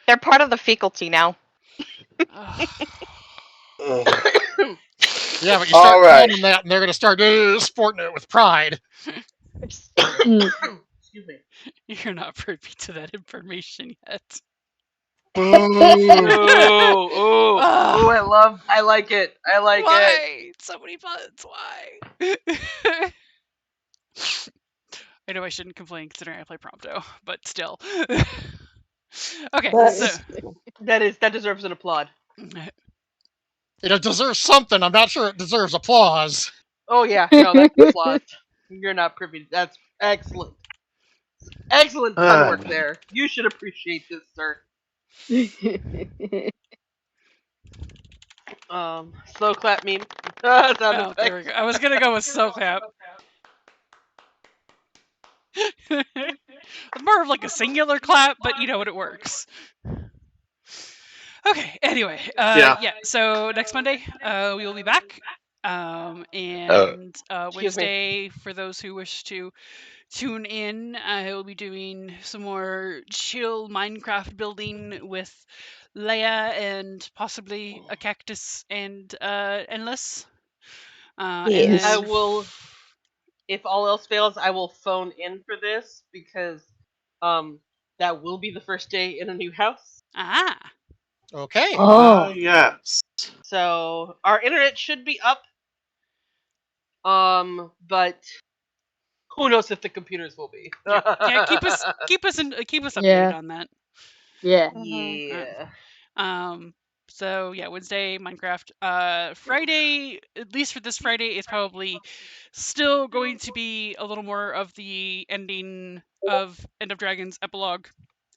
They're part of the faculty now. Ugh. Yeah, but you All start right. calling them that, and they're going to start sporting it with pride. Excuse me. You're not privy to that information yet. Boo! Ooh, Ugh. I like it. I like it. Why? So many puns. Why? I know I shouldn't complain considering I play Prompto, but still. Okay, so That deserves an applaud. It deserves something. I'm not sure it deserves applause. Oh yeah, no, that's applause. You're not privy. That's excellent. Excellent pun work there. You should appreciate this, sir. Slow clap meme. Sound Oh, there we effect. go. I was gonna go with slow clap. It's more of like a singular clap, but you know what, it works. Okay. Anyway, Yeah. yeah. So next Monday, we will be back. Uh, And Excuse me. Wednesday, for those who wish to tune in, I will be doing some more chill Minecraft building with Leia and possibly a cactus and endless. And Yes. I then will, if all else fails, I will phone in for this because um that will be the first day in a new house. ah, Okay. ah, Oh. yes. So our internet should be up. But who knows if the computers will be. yeah. Keep us updated Yeah. on that. Yeah. Mhm. Yeah. Um, so yeah, Wednesday Minecraft. Friday, at least for this Friday, is probably still going to be a little more of the ending of End of Dragons epilogue,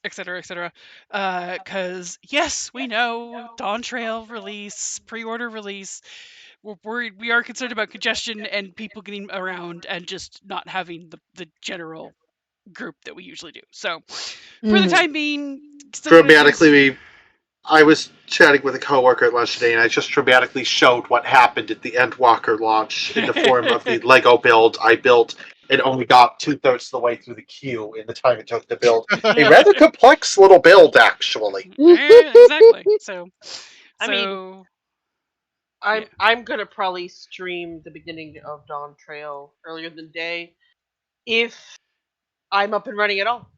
etc., etc. Because yes, we know Dawn Trail release, pre-order release. We're worried. We are concerned about congestion and people getting around and just not having the general group that we usually do. So for the Mhm. time being, still gonna do. Dramatically, I was chatting with a coworker at lunch today, and I just dramatically showed what happened at the Endwalker launch in the form of the Lego build I built and only got 2/3 of the way through the queue in the time it took to build. A rather complex little build, actually. Exactly. So, I mean, so yeah, I'm gonna probably stream the beginning of Dawn Trail earlier than day if I'm up and running at all.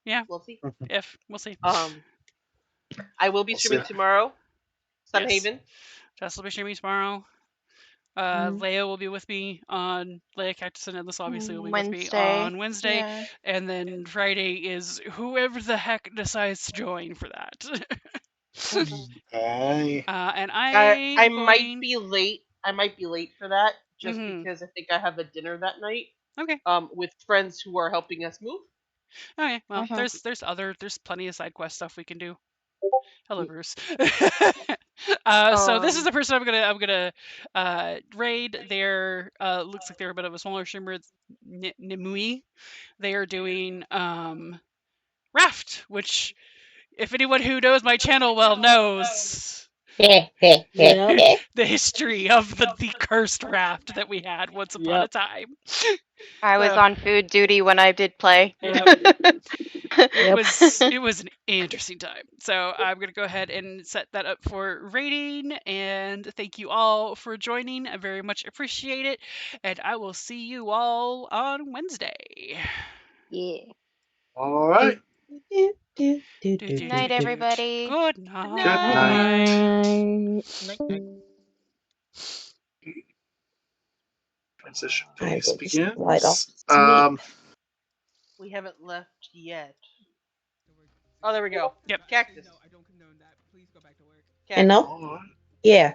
yeah. We'll see. If we'll see. Um, I will be We'll see. streaming tomorrow. Yes, Sunhaven. Jess will be streaming tomorrow. Mhm. Leia will be with me on Leia Cactus and Endless. Obviously, will be with me Wednesday. on Wednesday, Yeah. and then Friday is whoever the heck decides to join for that. Mhm. Okay. And I I'm might going. be late. I might be late for that just Mm-hmm. because I think I have a dinner that night. Okay. With friends who are helping us move. Okay. Well, Mhm. there's plenty of side quest stuff we can do. Hello, Y- Bruce. So this is Um, the person I'm gonna raid. They're looks like they're a bit of a smaller streamer. It's Nimui. They are doing Raft, which if anyone who knows my channel well knows Yep. the history of the cursed raft that we had once upon a Yep. time. I was So on food duty when I did play. yep. Yep. It Yep. was it was an interesting time. So I'm gonna go ahead and set that up for rating. And thank you all for joining. I very much appreciate it. And I will see you all on Wednesday. Yeah. All right. Do, do, do, Night, do. everybody. Good good Good Night night. night. night. night. Night, night. Transition I phase will just light off begins. this meat. We haven't left yet. Oh, there we go. Yep. Cactus. And Cactus. no? All right. Yeah.